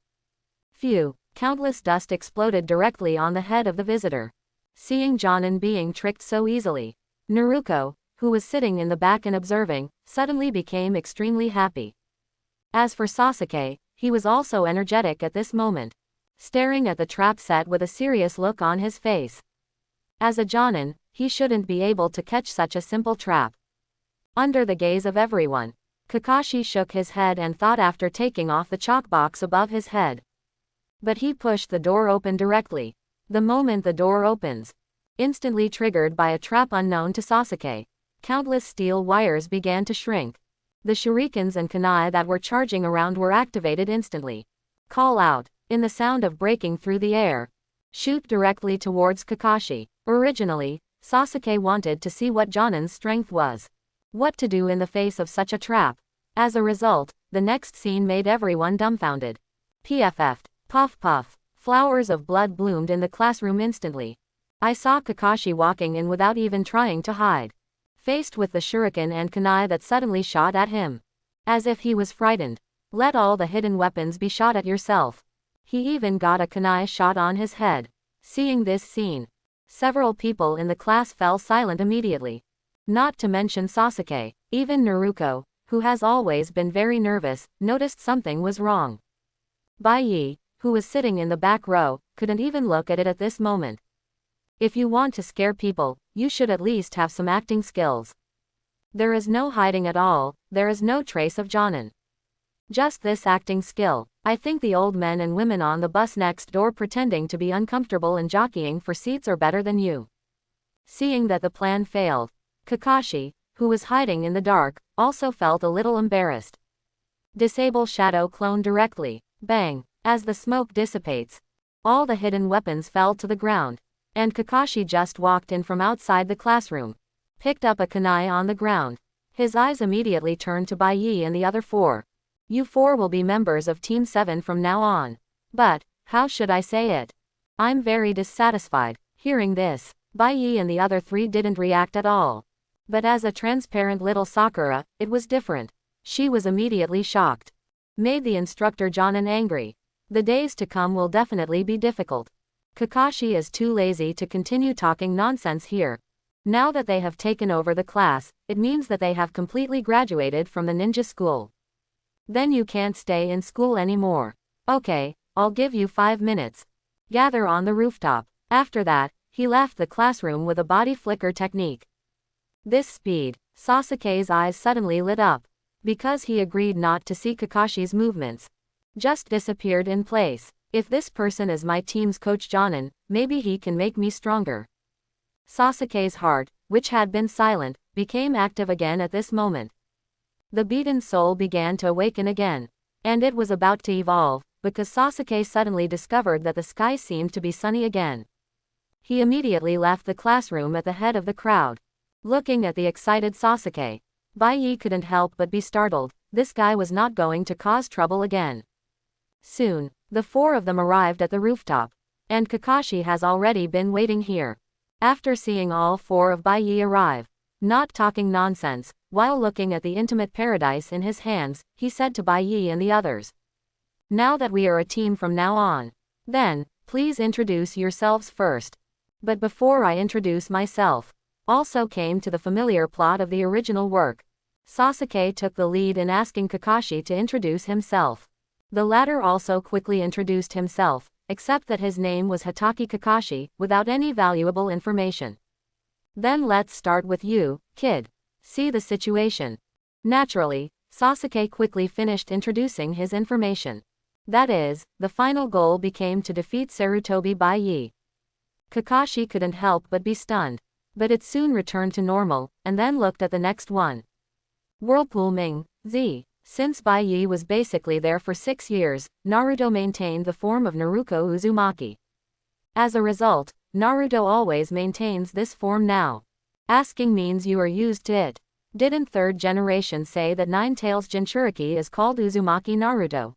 Phew, countless dust exploded directly on the head of the visitor. Seeing Jonin being tricked so easily, Naruto, who was sitting in the back and observing, suddenly became extremely happy. As for Sasuke, he was also energetic at this moment, staring at the trap set with a serious look on his face. As a Jonin, he shouldn't be able to catch such a simple trap. Under the gaze of everyone, Kakashi shook his head and thought after taking off the chalk box above his head. But he pushed the door open directly. The moment the door opens, instantly triggered by a trap unknown to Sasuke, countless steel wires began to shrink. The shurikens and kunai that were charging around were activated instantly. Call out, in the sound of breaking through the air. Shoot directly towards Kakashi. Originally, Sasuke wanted to see what Jonin's strength was. What to do in the face of such a trap. As a result, the next scene made everyone dumbfounded. PFF'd. Puff puff. Flowers of blood bloomed in the classroom instantly. I saw Kakashi walking in without even trying to hide, faced with the shuriken and kunai that suddenly shot at him. As if he was frightened. Let all the hidden weapons be shot at yourself. He even got a kunai shot on his head. Seeing this scene, several people in the class fell silent immediately. Not to mention Sasuke, even Naruto, who has always been very nervous, noticed something was wrong. Baye, who was sitting in the back row, couldn't even look at it at this moment. If you want to scare people, you should at least have some acting skills. There is no hiding at all, there is no trace of Jonin. Just this acting skill. I think the old men and women on the bus next door pretending to be uncomfortable and jockeying for seats are better than you. Seeing that the plan failed, Kakashi, who was hiding in the dark, also felt a little embarrassed. Disable shadow clone directly. Bang. As the smoke dissipates, all the hidden weapons fell to the ground, and Kakashi just walked in from outside the classroom, picked up a kunai on the ground. His eyes immediately turned to Baye and the other four. You four will be members of Team 7 from now on. But, how should I say it? I'm very dissatisfied. Hearing this, Baye and the other three didn't react at all. But as a transparent little Sakura, it was different. She was immediately shocked. Made the instructor Jonin angry. The days to come will definitely be difficult. Kakashi is too lazy to continue talking nonsense here. Now that they have taken over the class, it means that they have completely graduated from the ninja school. Then you can't stay in school anymore. Okay, I'll give you 5 minutes. Gather on the rooftop. After that, he left the classroom with a body flicker technique. This speed, Sasuke's eyes suddenly lit up. Because he agreed not to see Kakashi's movements. Just disappeared in place. If this person is my team's coach Jonin, maybe he can make me stronger. Sasuke's heart, which had been silent, became active again at this moment. The beaten soul began to awaken again. And it was about to evolve, because Sasuke suddenly discovered that the sky seemed to be sunny again. He immediately left the classroom at the head of the crowd. Looking at the excited Sasuke, Baye couldn't help but be startled. This guy was not going to cause trouble again. Soon, the four of them arrived at the rooftop. And Kakashi has already been waiting here. After seeing all four of Baye arrive, not talking nonsense, while looking at the intimate paradise in his hands, he said to Baye and the others. Now that we are a team from now on, then, please introduce yourselves first. But before I introduce myself, also came to the familiar plot of the original work. Sasuke took the lead in asking Kakashi to introduce himself. The latter also quickly introduced himself, except that his name was Hatake Kakashi, without any valuable information. Then let's start with you, kid. See the situation. Naturally, Sasuke quickly finished introducing his information. That is, the final goal became to defeat Sarutobi Baye. Kakashi couldn't help but be stunned. But it soon returned to normal, and then looked at the next one. Whirlpool Ming, Z. Since Baye was basically there for 6 years, Naruto maintained the form of Naruto Uzumaki. As a result, Naruto always maintains this form now. Asking means you are used to it. Didn't third generation say that Nine Tails Jinchuriki is called Uzumaki Naruto?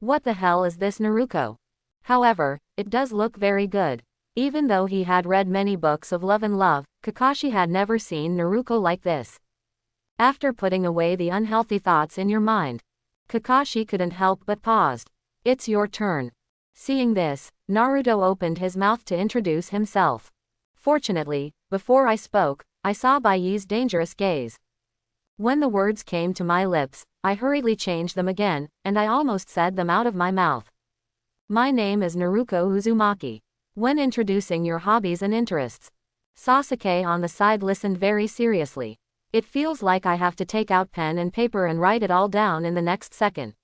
What the hell is this Naruto? However, it does look very good. Even though he had read many books of love and love, Kakashi had never seen Naruto like this. After putting away the unhealthy thoughts in your mind, Kakashi couldn't help but paused. It's your turn. Seeing this, Naruto opened his mouth to introduce himself. Fortunately, before I spoke, I saw Baye's dangerous gaze. When the words came to my lips, I hurriedly changed them again, and I almost said them out of my mouth. My name is Naruto Uzumaki. When introducing your hobbies and interests. Sasuke on the side listened very seriously. It feels like I have to take out pen and paper and write it all down in the next second.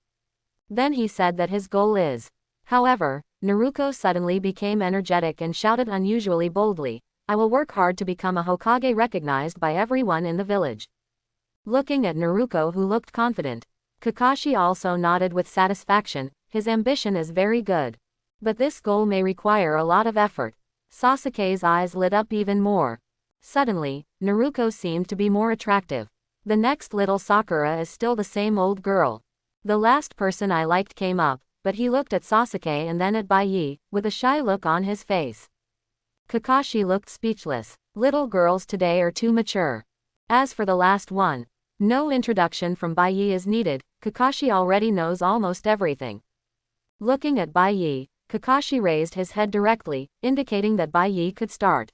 Then he said that his goal is. However, Naruto suddenly became energetic and shouted unusually boldly, I will work hard to become a Hokage recognized by everyone in the village. Looking at Naruto, who looked confident, Kakashi also nodded with satisfaction. His ambition is very good. But this goal may require a lot of effort. Sasuke's eyes lit up even more. Suddenly, Naruto seemed to be more attractive. The next little Sakura is still the same old girl. The last person I liked came up, but he looked at Sasuke and then at Baye, with a shy look on his face. Kakashi looked speechless. Little girls today are too mature. As for the last one, no introduction from Baye is needed, Kakashi already knows almost everything. Looking at Baye, Kakashi raised his head directly, indicating that Baye could start.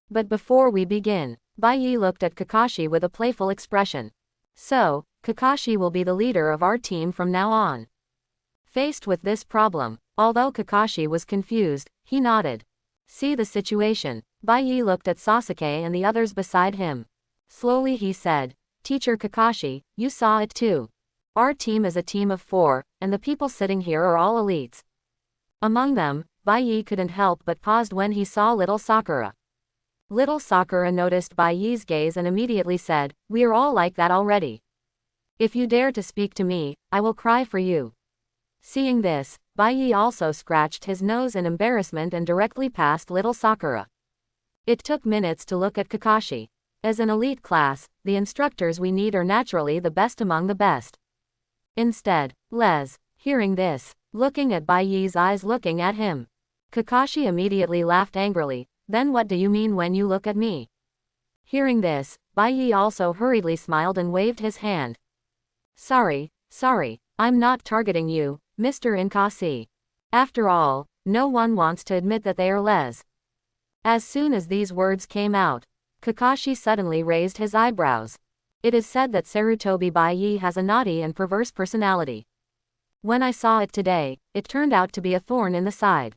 But before we begin, Baye looked at Kakashi with a playful expression. So, Kakashi will be the leader of our team from now on. Faced with this problem, although Kakashi was confused, he nodded. See the situation. Baye looked at Sasuke and the others beside him. Slowly he said, Teacher Kakashi, you saw it too. Our team is a team of 4, and the people sitting here are all elites. Among them, Baye couldn't help but paused when he saw little Sakura. Little Sakura noticed Baye's gaze and immediately said, we are all like that already. If you dare to speak to me, I will cry for you. Seeing this, Baye also scratched his nose in embarrassment and directly passed little Sakura. It took minutes to look at Kakashi. As an elite class, the instructors we need are naturally the best among the best. Instead, hearing this, looking at Baye's eyes looking at him. Kakashi immediately laughed angrily, then what do you mean when you look at me? Hearing this, Baye also hurriedly smiled and waved his hand. Sorry, I'm not targeting you, Mr. Inkasi. After all, no one wants to admit that they are les. As soon as these words came out, Kakashi suddenly raised his eyebrows. It is said that Sarutobi Baye has a naughty and perverse personality. When I saw it today, it turned out to be a thorn in the side.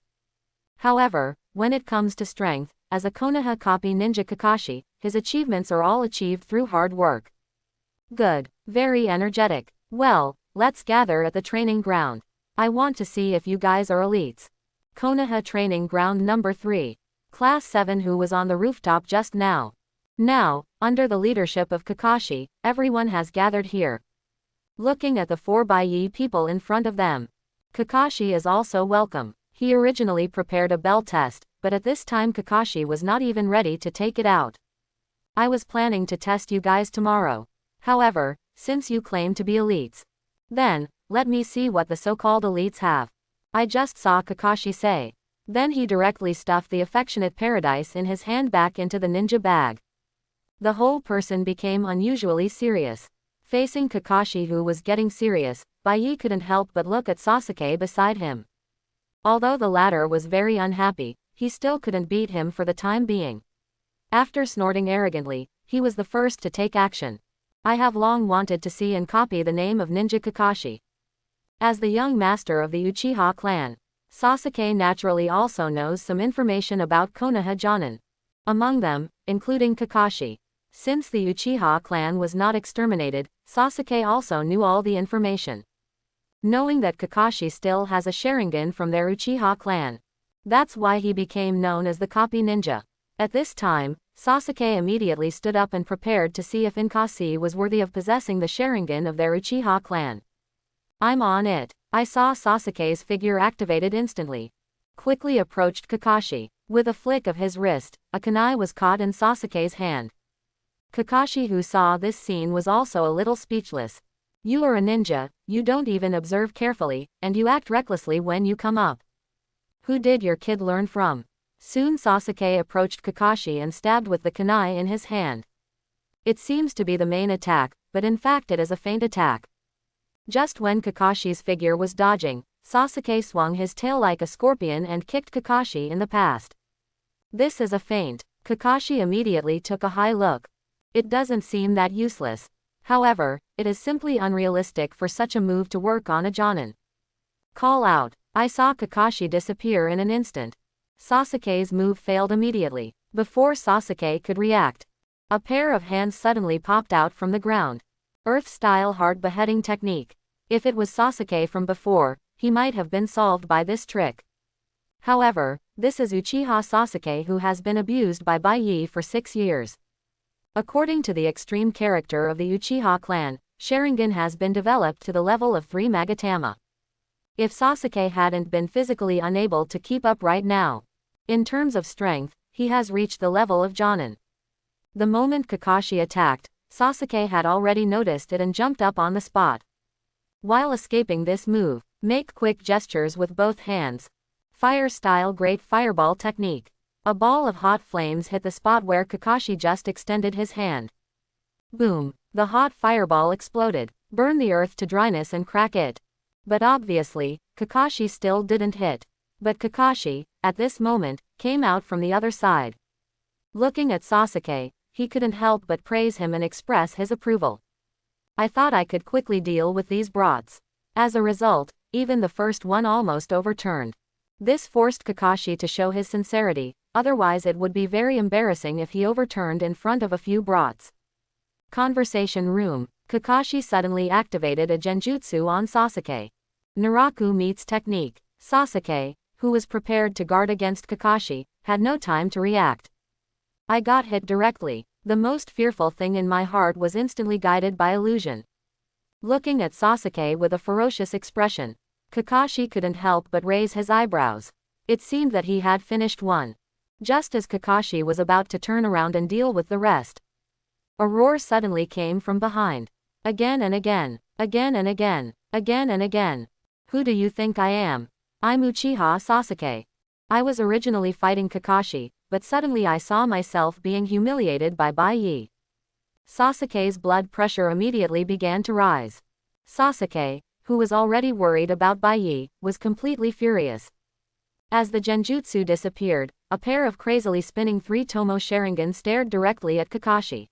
However, when it comes to strength, as a Konoha copy ninja Kakashi, his achievements are all achieved through hard work. Good, very energetic. Well, let's gather at the training ground. I want to see if you guys are elites. Konoha Training Ground number 3. Class 7 who was on the rooftop just now. Now, under the leadership of Kakashi, everyone has gathered here. Looking at the 4 Baye people in front of them. Kakashi is also welcome. He originally prepared a bell test, but at this time Kakashi was not even ready to take it out. I was planning to test you guys tomorrow. However, since you claim to be elites, then, let me see what the so-called elites have. I just saw Kakashi say. Then he directly stuffed the affectionate paradise in his hand back into the ninja bag. The whole person became unusually serious. Facing Kakashi who was getting serious, Baye couldn't help but look at Sasuke beside him. Although the latter was very unhappy, he still couldn't beat him for the time being. After snorting arrogantly, he was the first to take action. I have long wanted to see and copy the name of Ninja Kakashi. As the young master of the Uchiha clan, Sasuke naturally also knows some information about Konoha Jonin. Among them, including Kakashi. Since the Uchiha clan was not exterminated, Sasuke also knew all the information. Knowing that Kakashi still has a Sharingan from their Uchiha clan. That's why he became known as the Copy Ninja. At this time, Sasuke immediately stood up and prepared to see if Kakashi was worthy of possessing the Sharingan of their Uchiha clan. I'm on it. I saw Sasuke's figure activated instantly. Quickly approached Kakashi. With a flick of his wrist, a kunai was caught in Sasuke's hand. Kakashi, who saw this scene, was also a little speechless. You are a ninja, you don't even observe carefully, and you act recklessly when you come up. Who did your kid learn from? Soon Sasuke approached Kakashi and stabbed with the kunai in his hand. It seems to be the main attack, but in fact it is a feint attack. Just when Kakashi's figure was dodging, Sasuke swung his tail like a scorpion and kicked Kakashi in the past. This is a feint. Kakashi immediately took a high look. It doesn't seem that useless. However, it is simply unrealistic for such a move to work on a Jonin. Call out. I saw Kakashi disappear in an instant. Sasuke's move failed immediately. Before Sasuke could react, a pair of hands suddenly popped out from the ground. Earth-style hard beheading technique. If it was Sasuke from before, he might have been solved by this trick. However, this is Uchiha Sasuke, who has been abused by Baye for 6 years. According to the extreme character of the Uchiha clan, Sharingan has been developed to the level of 3 Magatama. If Sasuke hadn't been physically unable to keep up right now, in terms of strength, he has reached the level of Jonin. The moment Kakashi attacked, Sasuke had already noticed it and jumped up on the spot. While escaping this move, make quick gestures with both hands. Fire-style great fireball technique. A ball of hot flames hit the spot where Kakashi just extended his hand. Boom! The hot fireball exploded, burned the earth to dryness and crack it. But obviously, Kakashi still didn't hit. But Kakashi, at this moment, came out from the other side. Looking at Sasuke, he couldn't help but praise him and express his approval. I thought I could quickly deal with these brats. As a result, even the first one almost overturned. This forced Kakashi to show his sincerity, otherwise it would be very embarrassing if he overturned in front of a few brats. Conversation room. Kakashi suddenly activated a genjutsu on Sasuke. Naraku meets technique. Sasuke, who was prepared to guard against Kakashi, had no time to react. I got hit directly. The most fearful thing in my heart was instantly guided by illusion. Looking at Sasuke with a ferocious expression, Kakashi couldn't help but raise his eyebrows. It seemed that he had finished one. Just as Kakashi was about to turn around and deal with the rest, a roar suddenly came from behind. Again and again, again and again, again and again. Who do you think I am? I'm Uchiha Sasuke. I was originally fighting Kakashi, but suddenly I saw myself being humiliated by Baye. Sasuke's blood pressure immediately began to rise. Sasuke, who was already worried about Baye, was completely furious. As the genjutsu disappeared, a pair of crazily spinning 3-tomo Sharingan stared directly at Kakashi.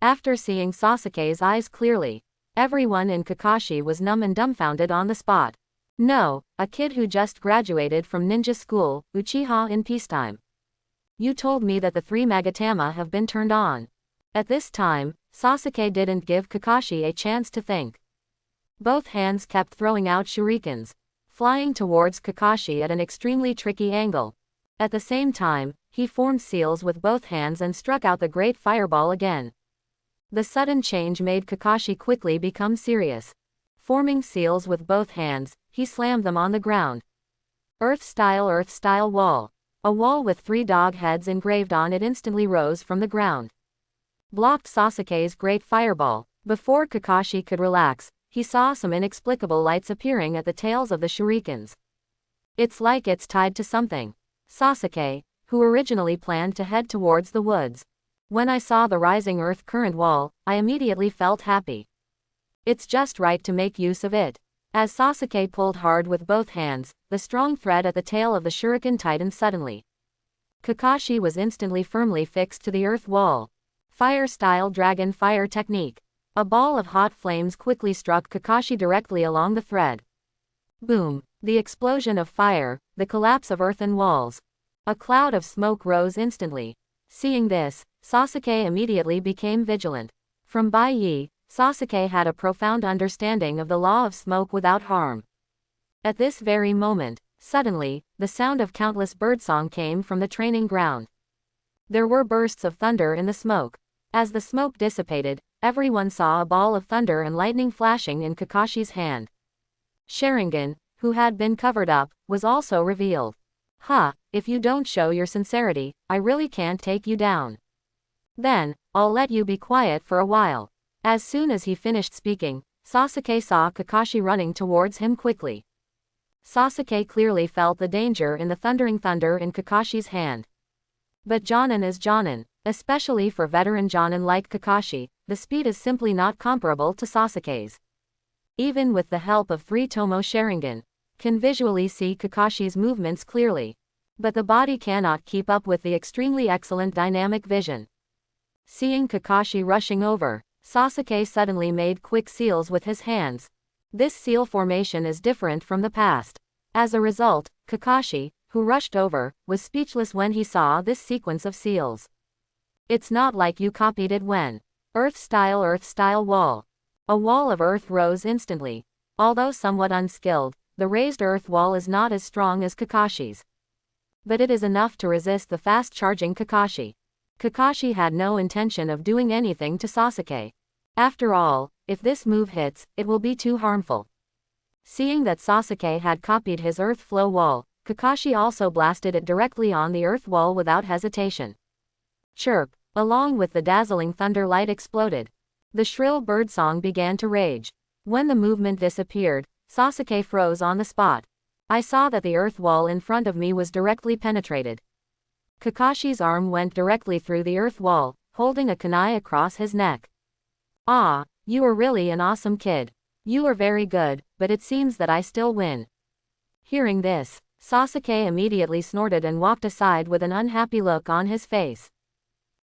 After seeing Sasuke's eyes clearly, everyone in Kakashi was numb and dumbfounded on the spot. No, a kid who just graduated from ninja school, Uchiha in peacetime. You told me that the 3 Magatama have been turned on. At this time, Sasuke didn't give Kakashi a chance to think. Both hands kept throwing out shurikens, flying towards Kakashi at an extremely tricky angle. At the same time, he formed seals with both hands and struck out the great fireball again. The sudden change made Kakashi quickly become serious. Forming seals with both hands, he slammed them on the ground. Earth-style wall. A wall with 3 dog heads engraved on it instantly rose from the ground. Blocked Sasuke's great fireball. Before Kakashi could relax, he saw some inexplicable lights appearing at the tails of the shurikens. It's like it's tied to something. Sasuke, who originally planned to head towards the woods. When I saw the rising earth current wall, I immediately felt happy. It's just right to make use of it. As Sasuke pulled hard with both hands, the strong thread at the tail of the shuriken tightened suddenly. Kakashi was instantly firmly fixed to the earth wall. Fire-style dragon fire technique. A ball of hot flames quickly struck Kakashi directly along the thread. Boom! The explosion of fire, the collapse of earthen walls. A cloud of smoke rose instantly. Seeing this, Sasuke immediately became vigilant. From Baye, Sasuke had a profound understanding of the law of smoke without harm. At this very moment, suddenly, the sound of countless birdsong came from the training ground. There were bursts of thunder in the smoke. As the smoke dissipated, everyone saw a ball of thunder and lightning flashing in Kakashi's hand. Sharingan, who had been covered up, was also revealed. "Ha, if you don't show your sincerity, I really can't take you down. Then, I'll let you be quiet for a while." As soon as he finished speaking, Sasuke saw Kakashi running towards him quickly. Sasuke clearly felt the danger in the thundering thunder in Kakashi's hand. But Jonin is Jonin, especially for veteran Jonin like Kakashi, the speed is simply not comparable to Sasuke's. Even with the help of 3 Tomo Sharingan, can visually see Kakashi's movements clearly. But the body cannot keep up with the extremely excellent dynamic vision. Seeing Kakashi rushing over, Sasuke suddenly made quick seals with his hands. This seal formation is different from the past. As a result, Kakashi, who rushed over, was speechless when he saw this sequence of seals. It's not like you copied it when. Earth style wall. A wall of earth rose instantly. Although somewhat unskilled, the raised earth wall is not as strong as Kakashi's. But it is enough to resist the fast-charging Kakashi. Kakashi had no intention of doing anything to Sasuke. After all, if this move hits, it will be too harmful. Seeing that Sasuke had copied his earth flow wall, Kakashi also blasted it directly on the earth wall without hesitation. Chirp! Along with the dazzling thunder light exploded. The shrill birdsong began to rage. When the movement disappeared, Sasuke froze on the spot. I saw that the earth wall in front of me was directly penetrated. Kakashi's arm went directly through the earth wall, holding a kunai across his neck. "Ah, you are really an awesome kid. You are very good, but it seems that I still win." Hearing this, Sasuke immediately snorted and walked aside with an unhappy look on his face.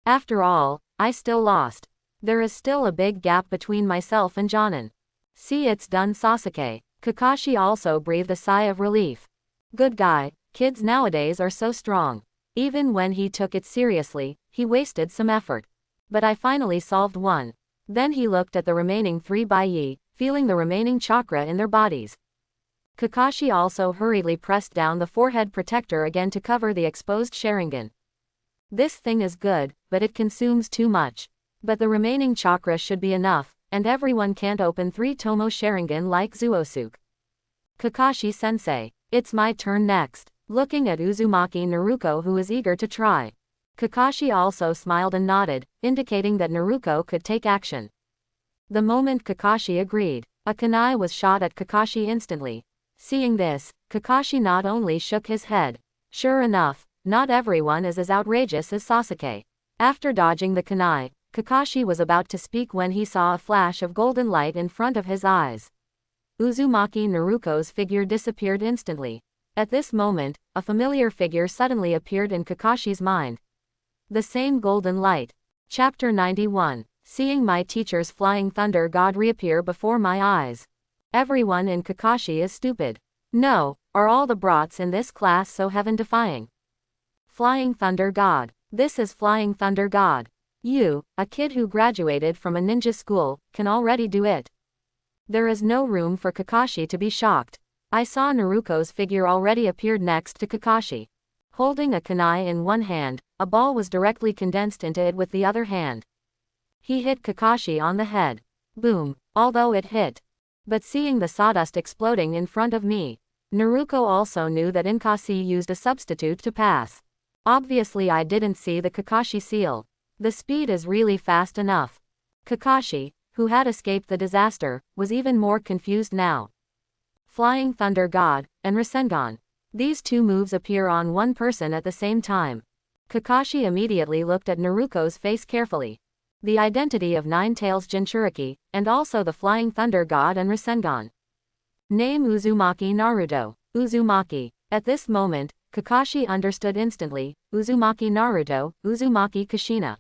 "After all, I still lost. There is still a big gap between myself and Jonin." "See, it's done, Sasuke." Kakashi also breathed a sigh of relief. Good guy, kids nowadays are so strong. Even when he took it seriously, he wasted some effort. But I finally solved one. Then he looked at the remaining 3 Baye, feeling the remaining chakra in their bodies. Kakashi also hurriedly pressed down the forehead protector again to cover the exposed Sharingan. This thing is good, but it consumes too much. But the remaining chakra should be enough, and everyone can't open 3 Tomo Sharingan like Zuosuke. Kakashi-sensei, it's my turn next. Looking at Uzumaki Naruto, who is eager to try. Kakashi also smiled and nodded, indicating that Naruto could take action. The moment Kakashi agreed, a kunai was shot at Kakashi instantly. Seeing this, Kakashi not only shook his head. Sure enough, not everyone is as outrageous as Sasuke. After dodging the kunai, Kakashi was about to speak when he saw a flash of golden light in front of his eyes. Uzumaki Naruto's figure disappeared instantly. At this moment, a familiar figure suddenly appeared in Kakashi's mind. The same golden light. Chapter 91. Seeing my teacher's flying thunder god reappear before my eyes. Everyone in Kakashi is stupid. No, are all the brats in this class so heaven-defying? Flying thunder god. This is flying thunder god. You, a kid who graduated from a ninja school, can already do it. There is no room for Kakashi to be shocked. I saw Naruto's figure already appeared next to Kakashi. Holding a kunai in one hand, a ball was directly condensed into it with the other hand. He hit Kakashi on the head. Boom, although it hit. But seeing the sawdust exploding in front of me, Naruto also knew that Inkashi used a substitute to pass. Obviously I didn't see the Kakashi seal. The speed is really fast enough. Kakashi, who had escaped the disaster, was even more confused now. Flying Thunder God, and Rasengan. These two moves appear on one person at the same time. Kakashi immediately looked at Naruto's face carefully. The identity of Nine-Tails Jinchuriki, and also the Flying Thunder God and Rasengan. Name Uzumaki Naruto. Uzumaki. At this moment, Kakashi understood instantly, Uzumaki Naruto, Uzumaki Kushina.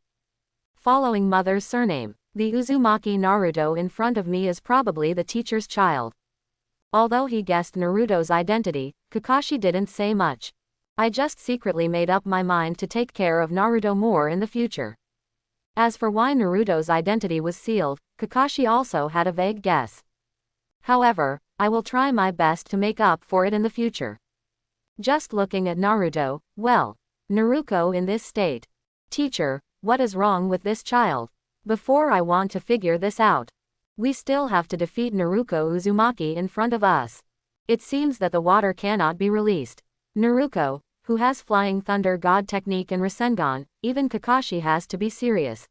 Following mother's surname. The Uzumaki Naruto in front of me is probably the teacher's child. Although he guessed Naruto's identity, Kakashi didn't say much. I just secretly made up my mind to take care of Naruto more in the future. As for why Naruto's identity was sealed, Kakashi also had a vague guess. However, I will try my best to make up for it in the future. Just looking at Naruto, well, Naruto in this state. Teacher, what is wrong with this child? Before I want to figure this out. We still have to defeat Naruto Uzumaki in front of us. It seems that the water cannot be released. Naruto, who has Flying Thunder God technique and Rasengan, even Kakashi has to be serious.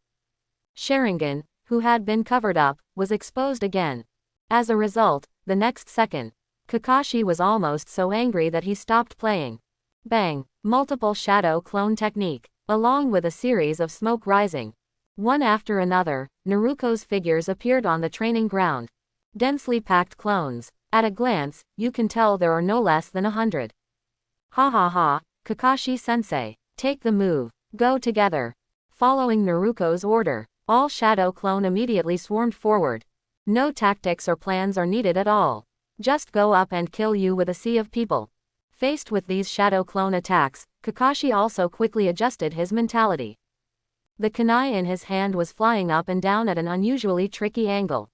Sharingan, who had been covered up, was exposed again. As a result, the next second, Kakashi was almost so angry that he stopped playing. Bang! Multiple shadow clone technique, along with a series of smoke rising. One after another, Naruto's figures appeared on the training ground. Densely packed clones. At a glance, you can tell there are no less than 100. Ha ha ha, Kakashi-sensei, take the move, go together. Following Naruto's order, all shadow clone immediately swarmed forward. No tactics or plans are needed at all. Just go up and kill you with a sea of people. Faced with these shadow clone attacks, Kakashi also quickly adjusted his mentality. The kunai in his hand was flying up and down at an unusually tricky angle.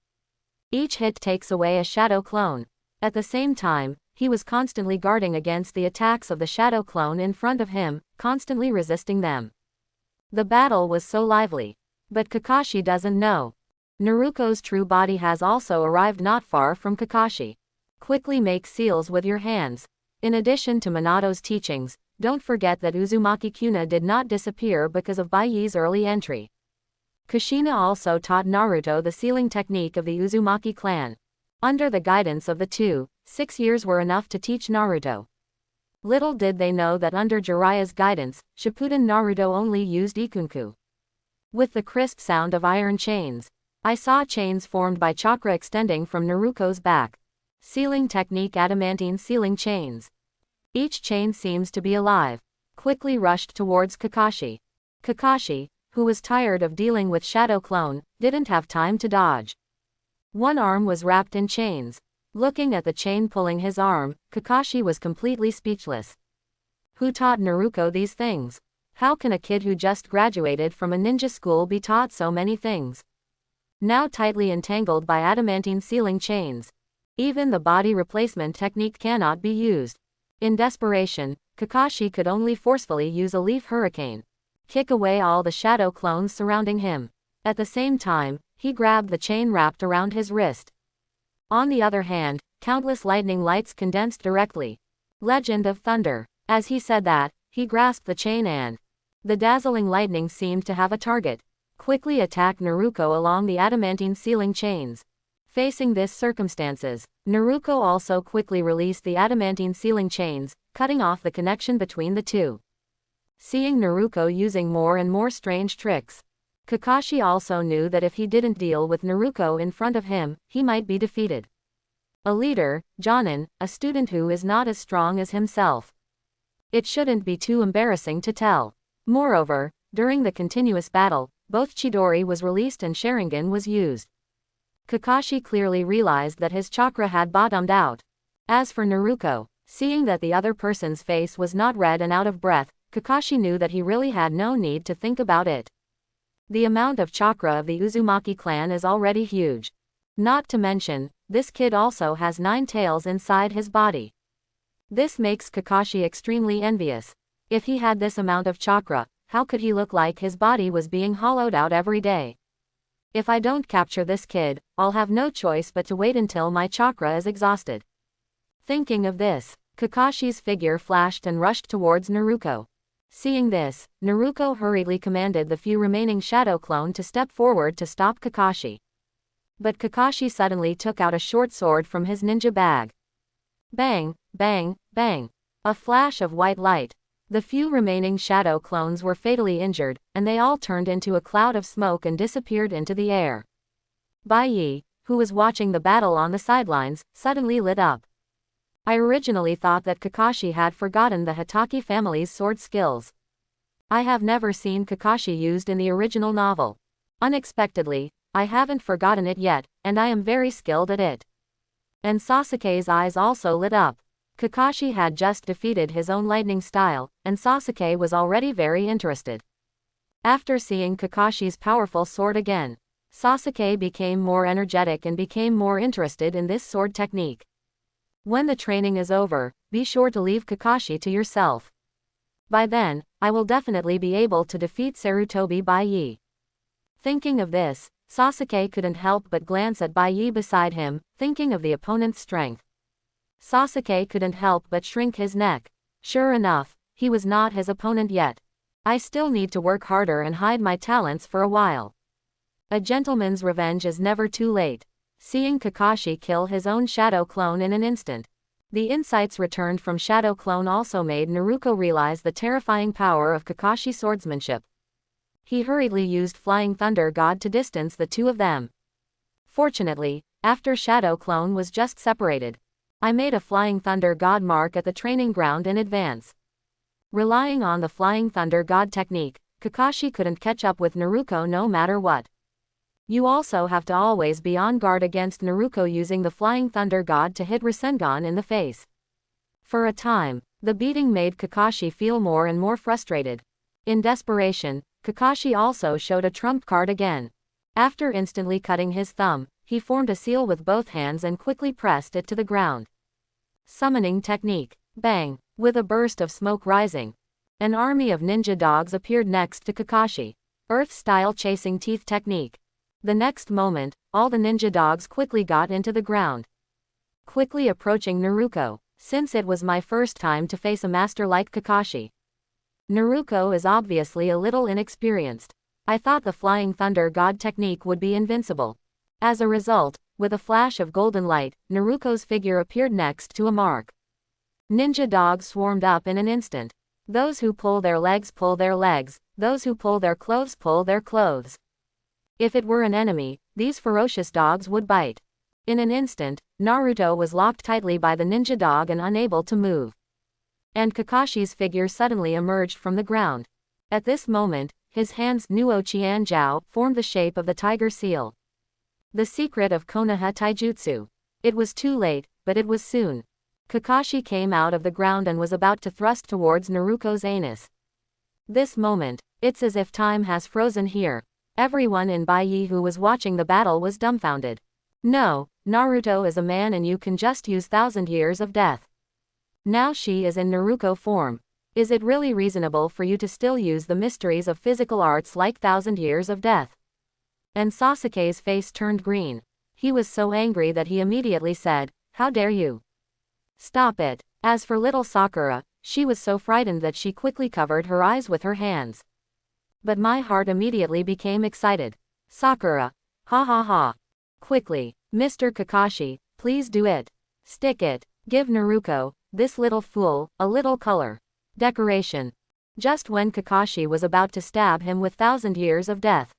Each hit takes away a shadow clone. At the same time, he was constantly guarding against the attacks of the shadow clone in front of him, constantly resisting them. The battle was so lively. But Kakashi doesn't know. Naruto's true body has also arrived not far from Kakashi. Quickly make seals with your hands. In addition to Minato's teachings, don't forget that Uzumaki Kuna did not disappear because of Baye's early entry. Kushina also taught Naruto the sealing technique of the Uzumaki clan. Under the guidance of the two, 6 years were enough to teach Naruto. Little did they know that under Jiraiya's guidance, Shippuden Naruto only used Ikunku. With the crisp sound of iron chains, I saw chains formed by chakra extending from Naruto's back. Sealing technique adamantine sealing chains. Each chain seems to be alive. Quickly rushed towards Kakashi. Kakashi, who was tired of dealing with Shadow Clone, didn't have time to dodge. One arm was wrapped in chains. Looking at the chain pulling his arm, Kakashi was completely speechless. Who taught Naruto these things? How can a kid who just graduated from a ninja school be taught so many things? Now tightly entangled by adamantine sealing chains. Even the body replacement technique cannot be used. In desperation, Kakashi could only forcefully use a leaf hurricane. Kick away all the shadow clones surrounding him. At the same time, he grabbed the chain wrapped around his wrist. On the other hand, countless lightning lights condensed directly. Legend of Thunder. As he said that, he grasped the chain and the dazzling lightning seemed to have a target. Quickly attacked Naruto along the adamantine sealing chains. Facing this circumstances, Naruto also quickly released the adamantine sealing chains, cutting off the connection between the two. Seeing Naruto using more and more strange tricks, Kakashi also knew that if he didn't deal with Naruto in front of him, he might be defeated. A leader, Jonin, a student who is not as strong as himself. It shouldn't be too embarrassing to tell. Moreover, during the continuous battle, both Chidori was released and Sharingan was used. Kakashi clearly realized that his chakra had bottomed out. As for Naruto, seeing that the other person's face was not red and out of breath, Kakashi knew that he really had no need to think about it. The amount of chakra of the Uzumaki clan is already huge. Not to mention, this kid also has 9 tails inside his body. This makes Kakashi extremely envious. If he had this amount of chakra, how could he look like his body was being hollowed out every day? If I don't capture this kid, I'll have no choice but to wait until my chakra is exhausted. Thinking of this, Kakashi's figure flashed and rushed towards Naruto. Seeing this, Naruto hurriedly commanded the few remaining shadow clone to step forward to stop Kakashi. But Kakashi suddenly took out a short sword from his ninja bag. Bang, bang, bang. A flash of white light. The few remaining shadow clones were fatally injured, and they all turned into a cloud of smoke and disappeared into the air. Baye, who was watching the battle on the sidelines, suddenly lit up. I originally thought that Kakashi had forgotten the Hitaki family's sword skills. I have never seen Kakashi used in the original novel. Unexpectedly, I haven't forgotten it yet, and I am very skilled at it. And Sasuke's eyes also lit up. Kakashi had just defeated his own lightning style, and Sasuke was already very interested. After seeing Kakashi's powerful sword again, Sasuke became more energetic and became more interested in this sword technique. When the training is over, be sure to leave Kakashi to yourself. By then, I will definitely be able to defeat Sarutobi Baye. Thinking of this, Sasuke couldn't help but glance at Baye beside him, thinking of the opponent's strength. Sasuke couldn't help but shrink his neck. Sure enough, he was not his opponent yet. I still need to work harder and hide my talents for a while. A gentleman's revenge is never too late. Seeing Kakashi kill his own shadow clone in an instant, the insights returned from shadow clone also made Naruto realize the terrifying power of Kakashi's swordsmanship. He hurriedly used Flying Thunder God to distance the two of them. Fortunately, after shadow clone was just separated, I made a Flying Thunder God mark at the training ground in advance. Relying on the Flying Thunder God technique, Kakashi couldn't catch up with Naruto no matter what. You also have to always be on guard against Naruto using the Flying Thunder God to hit Rasengan in the face. For a time, the beating made Kakashi feel more and more frustrated. In desperation, Kakashi also showed a trump card again. After instantly cutting his thumb, he formed a seal with both hands and quickly pressed it to the ground. Summoning technique. Bang! With a burst of smoke rising, an army of ninja dogs appeared next to Kakashi. Earth-style chasing teeth technique. The next moment, all the ninja dogs quickly got into the ground, quickly approaching Naruto, since it was my first time to face a master like Kakashi. Naruto is obviously a little inexperienced. I thought the Flying Thunder God technique would be invincible. As a result, with a flash of golden light, Naruto's figure appeared next to a mark. Ninja dogs swarmed up in an instant. Those who pull their legs pull their legs, those who pull their clothes pull their clothes. If it were an enemy, these ferocious dogs would bite. In an instant, Naruto was locked tightly by the ninja dog and unable to move. And Kakashi's figure suddenly emerged from the ground. At this moment, his hands Nuo Qianjiao formed the shape of the tiger seal. The secret of Konoha taijutsu. It was too late, but it was soon. Kakashi came out of the ground and was about to thrust towards Naruto's anus. This moment, it's as if time has frozen here. Everyone in Baye who was watching the battle was dumbfounded. No, Naruto is a man and you can just use 1,000 years of death. Now she is in Naruto form. Is it really reasonable for you to still use the mysteries of physical arts like 1,000 years of death? And Sasuke's face turned green. He was so angry that he immediately said, "How dare you? Stop it." As for little Sakura, she was so frightened that she quickly covered her eyes with her hands. But my heart immediately became excited. Sakura. Ha ha ha. Quickly, Mr. Kakashi, please do it. Stick it. Give Naruto, this little fool, a little color. Decoration. Just when Kakashi was about to stab him with 1,000 years of death.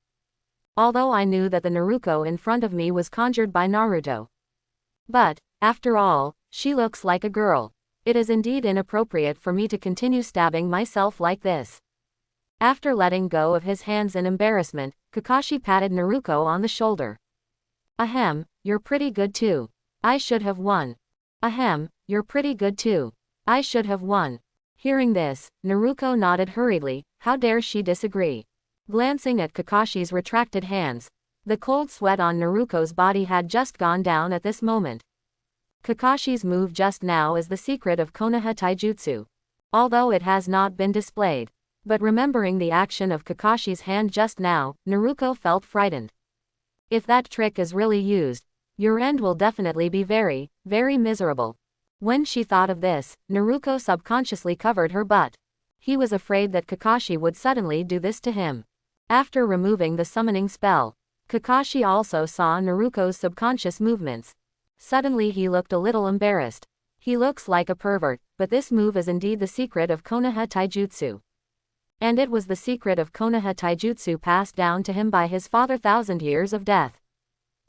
Although I knew that the Naruto in front of me was conjured by Naruto. But, after all, she looks like a girl. It is indeed inappropriate for me to continue stabbing myself like this. After letting go of his hands in embarrassment, Kakashi patted Naruto on the shoulder. Ahem, you're pretty good too. I should have won. Ahem, you're pretty good too. I should have won. Hearing this, Naruto nodded hurriedly. How dare she disagree? Glancing at Kakashi's retracted hands, the cold sweat on Naruto's body had just gone down at this moment. Kakashi's move just now is the secret of Konoha taijutsu. Although it has not been displayed. But remembering the action of Kakashi's hand just now, Naruto felt frightened. If that trick is really used, your end will definitely be very, very miserable. When she thought of this, Naruto subconsciously covered her butt. He was afraid that Kakashi would suddenly do this to him. After removing the summoning spell, Kakashi also saw Naruto's subconscious movements. Suddenly he looked a little embarrassed. He looks like a pervert, but this move is indeed the secret of Konoha taijutsu. And it was the secret of Konoha taijutsu passed down to him by his father 1,000 years of death.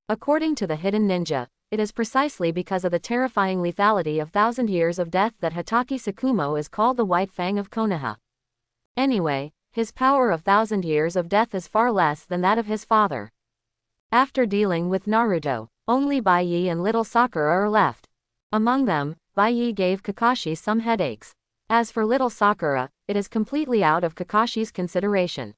According to the hidden ninja, it is precisely because of the terrifying lethality of 1,000 years of death that Hatake Tsukumo is called the White Fang of Konoha. Anyway, his power of 1,000 years of death is far less than that of his father. After dealing with Naruto, only Baye and little Sakura are left. Among them, Baye gave Kakashi some headaches. As for little Sakura, it is completely out of Kakashi's consideration.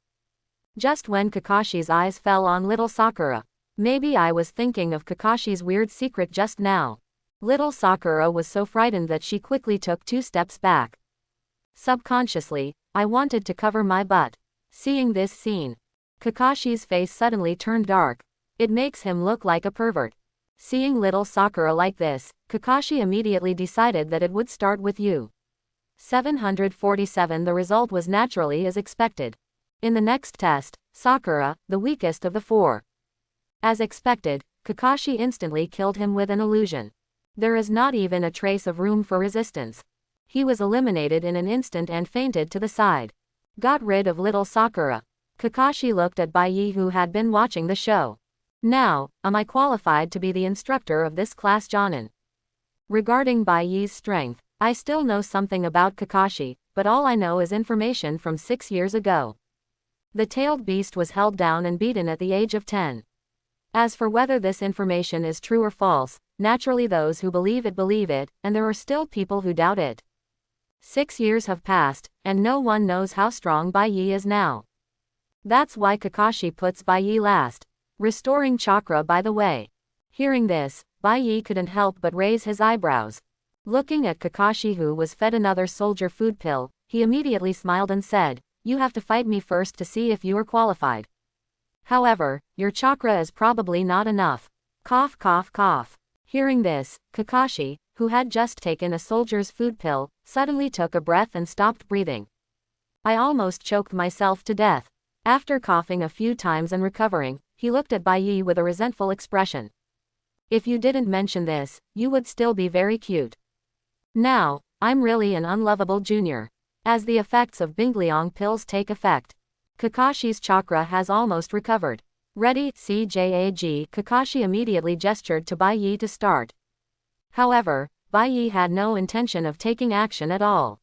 Just when Kakashi's eyes fell on little Sakura. Maybe I was thinking of Kakashi's weird secret just now. Little Sakura was so frightened that she quickly took 2 steps back. Subconsciously, I wanted to cover my butt. Seeing this scene, Kakashi's face suddenly turned dark. It makes him look like a pervert. Seeing little Sakura like this, Kakashi immediately decided that it would start with you. 747. The result was naturally as expected. In the next test, Sakura, the weakest of the 4. As expected, Kakashi instantly killed him with an illusion. There is not even a trace of room for resistance. He was eliminated in an instant and fainted to the side. Got rid of little Sakura. Kakashi looked at Baye, who had been watching the show. Now, am I qualified to be the instructor of this class Jonin? Regarding Baye's strength, I still know something about Kakashi, but all I know is information from 6 years ago. The tailed beast was held down and beaten at the age of 10. As for whether this information is true or false, naturally those who believe it, and there are still people who doubt it. 6 years have passed, and no one knows how strong Baye is now. That's why Kakashi puts Baye last. Restoring chakra, by the way. Hearing this, Baye couldn't help but raise his eyebrows. Looking at Kakashi, who was fed another soldier food pill, he immediately smiled and said, "You have to fight me first to see if you are qualified. However, your chakra is probably not enough." Cough, cough, cough. Hearing this, Kakashi, who had just taken a soldier's food pill, suddenly took a breath and stopped breathing. I almost choked myself to death. After coughing a few times and recovering, he looked at Baye with a resentful expression. "If you didn't mention this, you would still be very cute. Now, I'm really an unlovable junior." As the effects of Bingliong pills take effect, Kakashi's chakra has almost recovered. Ready, CJAG. Kakashi immediately gestured to Baye to start. However, Baye had no intention of taking action at all.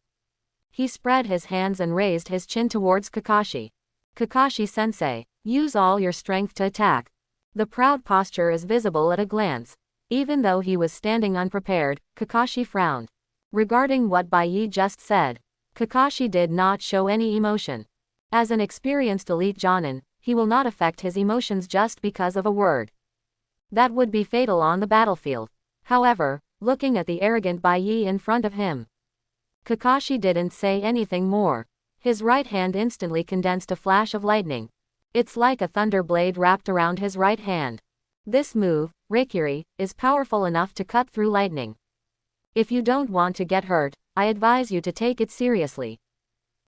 He spread his hands and raised his chin towards Kakashi. "Kakashi-sensei, use all your strength to attack." The proud posture is visible at a glance. Even though he was standing unprepared, Kakashi frowned. Regarding what Baye just said, Kakashi did not show any emotion. As an experienced elite Jonin, he will not affect his emotions just because of a word. That would be fatal on the battlefield. However, looking at the arrogant Baye in front of him, Kakashi didn't say anything more. His right hand instantly condensed a flash of lightning. It's like a thunder blade wrapped around his right hand. This move, Reikiri, is powerful enough to cut through lightning. If you don't want to get hurt, I advise you to take it seriously.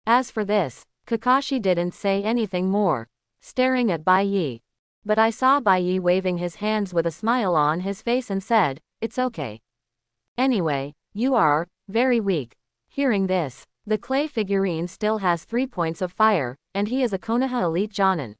As for this, Kakashi didn't say anything more, staring at Baye. But I saw Baye waving his hands with a smile on his face and said, "It's okay. Anyway, you are very weak." Hearing this, the clay figurine still has 3 points of fire, and he is a Konoha elite Jonin.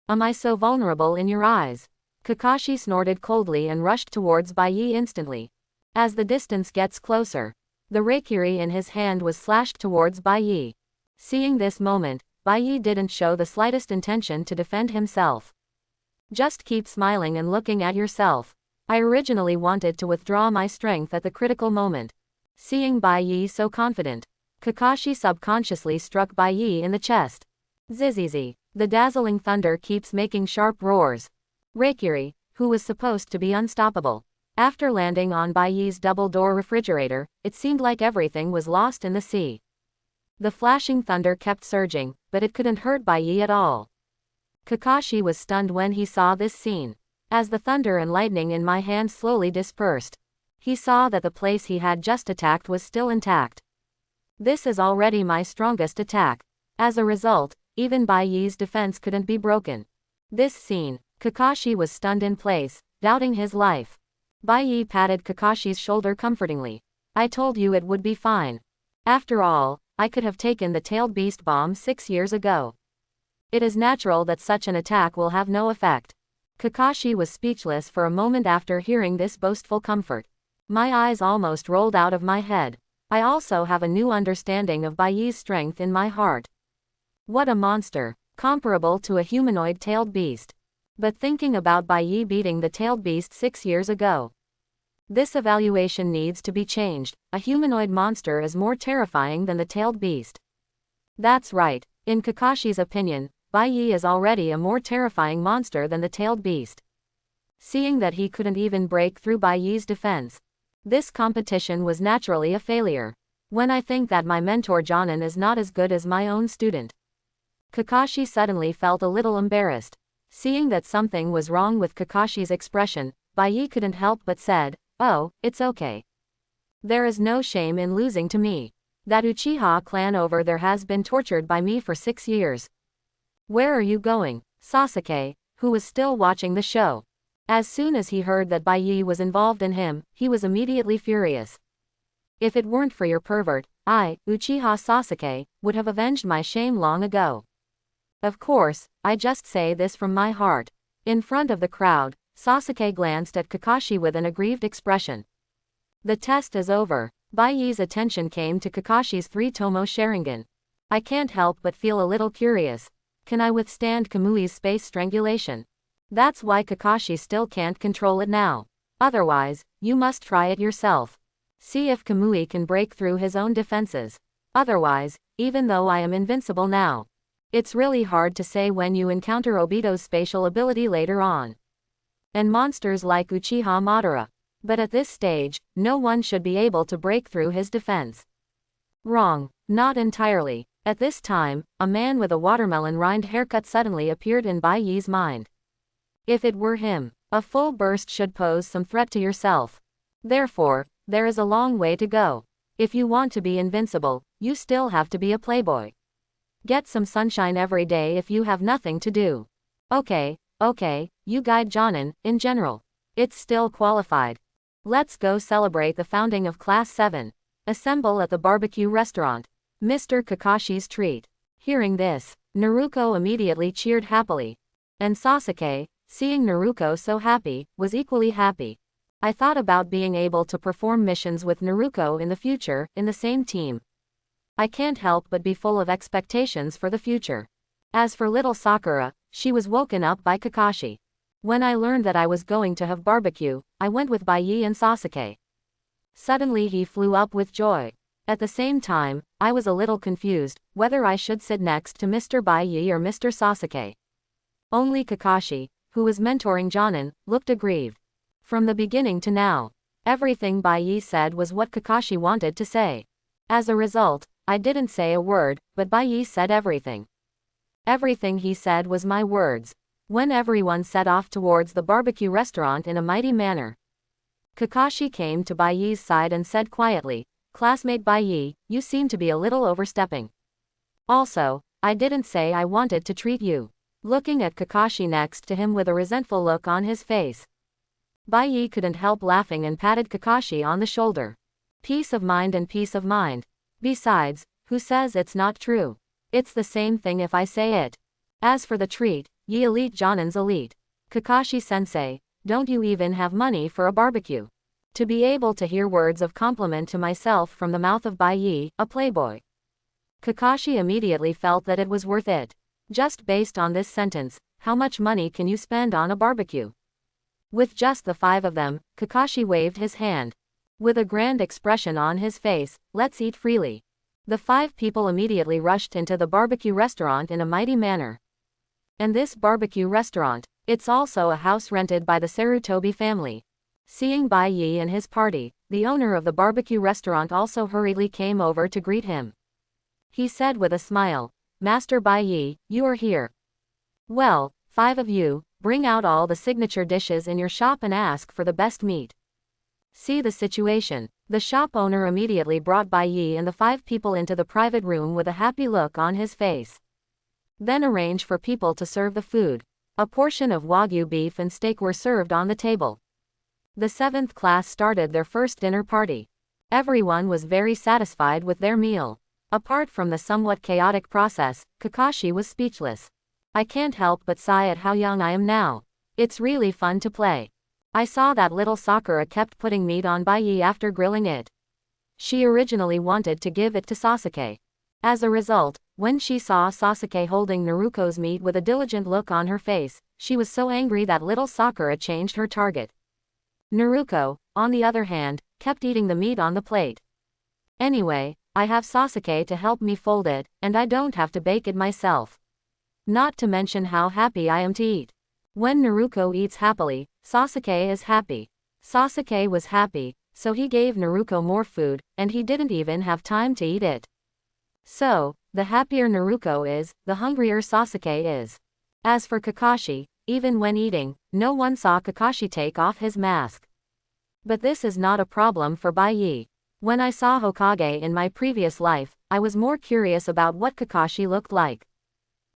"Am I so vulnerable in your eyes?" Kakashi snorted coldly and rushed towards Baye instantly. As the distance gets closer, the Reikiri in his hand was slashed towards Baye. Seeing this moment, Baye didn't show the slightest intention to defend himself. "Just keep smiling and looking at yourself. I originally wanted to withdraw my strength at the critical moment." Seeing Baye so confident, Kakashi subconsciously struck Baye in the chest. Zizizi. The dazzling thunder keeps making sharp roars. Reikiri, who was supposed to be unstoppable, after landing on Baye's double-door refrigerator, it seemed like everything was lost in the sea. The flashing thunder kept surging, but it couldn't hurt Baye at all. Kakashi was stunned when he saw this scene. As the thunder and lightning in my hand slowly dispersed, he saw that the place he had just attacked was still intact. This is already my strongest attack. As a result, even Baye's defense couldn't be broken. This scene, Kakashi was stunned in place, doubting his life. Baye patted Kakashi's shoulder comfortingly. "I told you it would be fine. After all, I could have taken the tailed beast bomb 6 years ago. It is natural that such an attack will have no effect." Kakashi was speechless for a moment after hearing this boastful comfort. My eyes almost rolled out of my head. I also have a new understanding of Baye's strength in my heart. What a monster, comparable to a humanoid tailed beast. But thinking about Baye beating the tailed beast 6 years ago. This evaluation needs to be changed. A humanoid monster is more terrifying than the tailed beast. That's right. In Kakashi's opinion, Baye is already a more terrifying monster than the tailed beast. Seeing that he couldn't even break through Baye's defense, this competition was naturally a failure. When I think that my mentor Jonin is not as good as my own student. Kakashi suddenly felt a little embarrassed. Seeing that something was wrong with Kakashi's expression, Baye couldn't help but said, "Oh, it's okay. There is no shame in losing to me. That Uchiha clan over there has been tortured by me for 6 years. Where are you going?" Sasuke, who was still watching the show. As soon as he heard that Baye was involved in him, he was immediately furious. If it weren't for your pervert, I, Uchiha Sasuke, would have avenged my shame long ago. Of course, I just say this from my heart. In front of the crowd, Sasuke glanced at Kakashi with an aggrieved expression. The test is over. Baye's attention came to Kakashi's 3-tomo Sharingan. I can't help but feel a little curious. Can I withstand Kamui's space strangulation? That's why Kakashi still can't control it now. Otherwise, you must try it yourself. See if Kamui can break through his own defenses. Otherwise, even though I am invincible now, it's really hard to say when you encounter Obito's spatial ability later on. And monsters like Uchiha Madara. But at this stage, no one should be able to break through his defense. Wrong. Not entirely. At this time, a man with a watermelon rind haircut suddenly appeared in Baye's mind. If it were him, a full burst should pose some threat to yourself. Therefore, there is a long way to go. If you want to be invincible, you still have to be a playboy. Get some sunshine every day if you have nothing to do. Okay, you guide Jonin, in general. It's still qualified. Let's go celebrate the founding of Class 7. Assemble at the barbecue restaurant. Mr. Kakashi's treat. Hearing this, Naruto immediately cheered happily. And Sasuke, seeing Naruto so happy, was equally happy. I thought about being able to perform missions with Naruto in the future, in the same team. I can't help but be full of expectations for the future. As for little Sakura, she was woken up by Kakashi. When I learned that I was going to have barbecue, I went with Baye and Sasuke. Suddenly he flew up with joy. At the same time, I was a little confused, whether I should sit next to Mr. Baye or Mr. Sasuke. Only Kakashi, who was mentoring Jonin, looked aggrieved. From the beginning to now, everything Baye said was what Kakashi wanted to say. As a result, I didn't say a word, but Baye said everything. Everything he said was my words. When everyone set off towards the barbecue restaurant in a mighty manner, Kakashi came to Baye's side and said quietly, "Classmate Baye, you seem to be a little overstepping. Also, I didn't say I wanted to treat you." Looking at Kakashi next to him with a resentful look on his face, Baye couldn't help laughing and patted Kakashi on the shoulder. Peace of mind and peace of mind. Besides, who says it's not true? It's the same thing if I say it. As for the treat, ye elite Jonin's elite. Kakashi-sensei, don't you even have money for a barbecue? To be able to hear words of compliment to myself from the mouth of Baye, a playboy. Kakashi immediately felt that it was worth it. Just based on this sentence, how much money can you spend on a barbecue? With just the 5 of them, Kakashi waved his hand. With a grand expression on his face, "Let's eat freely." The 5 people immediately rushed into the barbecue restaurant in a mighty manner. And this barbecue restaurant, it's also a house rented by the Sarutobi family. Seeing Baye and his party, the owner of the barbecue restaurant also hurriedly came over to greet him. He said with a smile, "Master Baye, you are here. Well, 5 of you, bring out all the signature dishes in your shop and ask for the best meat." See the situation. The shop owner immediately brought Baye and the 5 people into the private room with a happy look on his face. Then arranged for people to serve the food. A portion of Wagyu beef and steak were served on the table. The 7th class started their first dinner party. Everyone was very satisfied with their meal. Apart from the somewhat chaotic process, Kakashi was speechless. I can't help but sigh at how young I am now. It's really fun to play. I saw that little Sakura kept putting meat on Baye after grilling it. She originally wanted to give it to Sasuke. As a result, when she saw Sasuke holding Naruto's meat with a diligent look on her face, she was so angry that little Sakura changed her target. Naruto, on the other hand, kept eating the meat on the plate. Anyway, I have Sasuke to help me fold it, and I don't have to bake it myself. Not to mention how happy I am to eat. When Naruto eats happily, Sasuke is happy. Sasuke was happy, so he gave Naruto more food, and he didn't even have time to eat it. So, the happier Naruto is, the hungrier Sasuke is. As for Kakashi, even when eating, no one saw Kakashi take off his mask. But this is not a problem for Baye. When I saw Hokage in my previous life, I was more curious about what Kakashi looked like.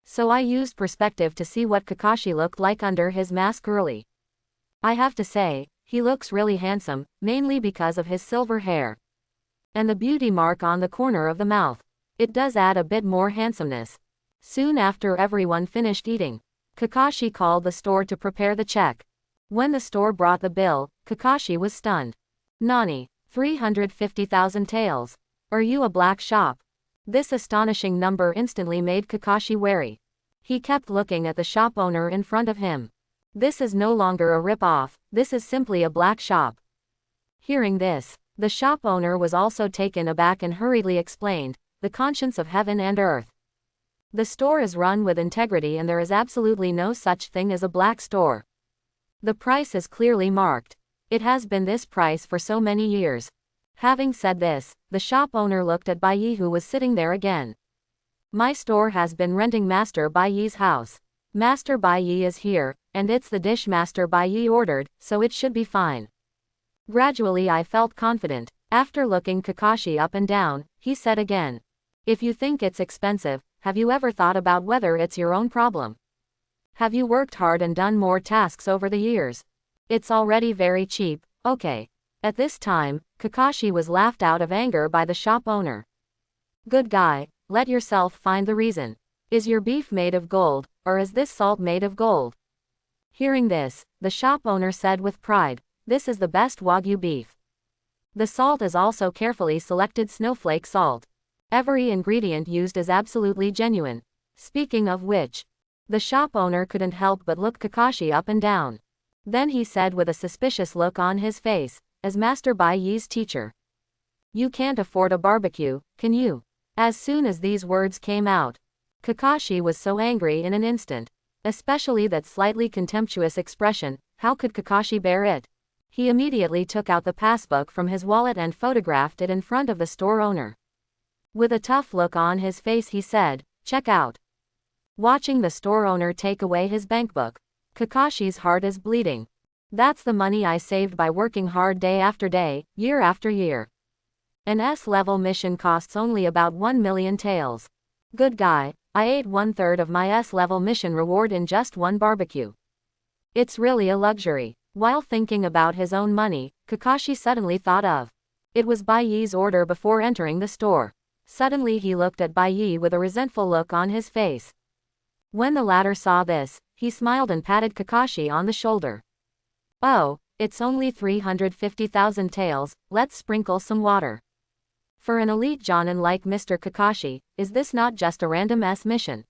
So I used perspective to see what Kakashi looked like under his mask early. I have to say, he looks really handsome, mainly because of his silver hair. And the beauty mark on the corner of the mouth. It does add a bit more handsomeness. Soon after everyone finished eating, Kakashi called the store to prepare the check. When the store brought the bill, Kakashi was stunned. Nani, 350,000 taels. Are you a black shop? This astonishing number instantly made Kakashi wary. He kept looking at the shop owner in front of him. This is no longer a rip-off, this is simply a black shop. Hearing this, the shop owner was also taken aback and hurriedly explained, the conscience of heaven and earth. The store is run with integrity and there is absolutely no such thing as a black store. The price is clearly marked. It has been this price for so many years. Having said this, the shop owner looked at Baye who was sitting there again. My store has been renting Master Baye's house. Master Baye is here, and it's the dish Master Baye ordered, so it should be fine. Gradually I felt confident. After looking Kakashi up and down, he said again. If you think it's expensive, have you ever thought about whether it's your own problem? Have you worked hard and done more tasks over the years? It's already very cheap, okay. At this time, Kakashi was laughed out of anger by the shop owner. Good guy, let yourself find the reason. Is your beef made of gold, or is this salt made of gold? Hearing this, the shop owner said with pride, this is the best Wagyu beef. The salt is also carefully selected snowflake salt. Every ingredient used is absolutely genuine. Speaking of which, the shop owner couldn't help but look Kakashi up and down. Then he said with a suspicious look on his face, as Master Baye's teacher. You can't afford a barbecue, can you? As soon as these words came out, Kakashi was so angry in an instant. Especially that slightly contemptuous expression, how could Kakashi bear it? He immediately took out the passbook from his wallet and photographed it in front of the store owner. With a tough look on his face he said, check out. Watching the store owner take away his bankbook, Kakashi's heart is bleeding. That's the money I saved by working hard day after day, year after year. An S-level mission costs only about 1 million taels. Good guy, I ate 1/3 of my S-level mission reward in just one barbecue. It's really a luxury. While thinking about his own money, Kakashi suddenly thought of. It was Baye's order before entering the store. Suddenly he looked at Baye with a resentful look on his face. When the latter saw this, he smiled and patted Kakashi on the shoulder. Oh, it's only 350,000 taels, let's sprinkle some water. For an elite jonin like Mr. Kakashi, is this not just a random S mission?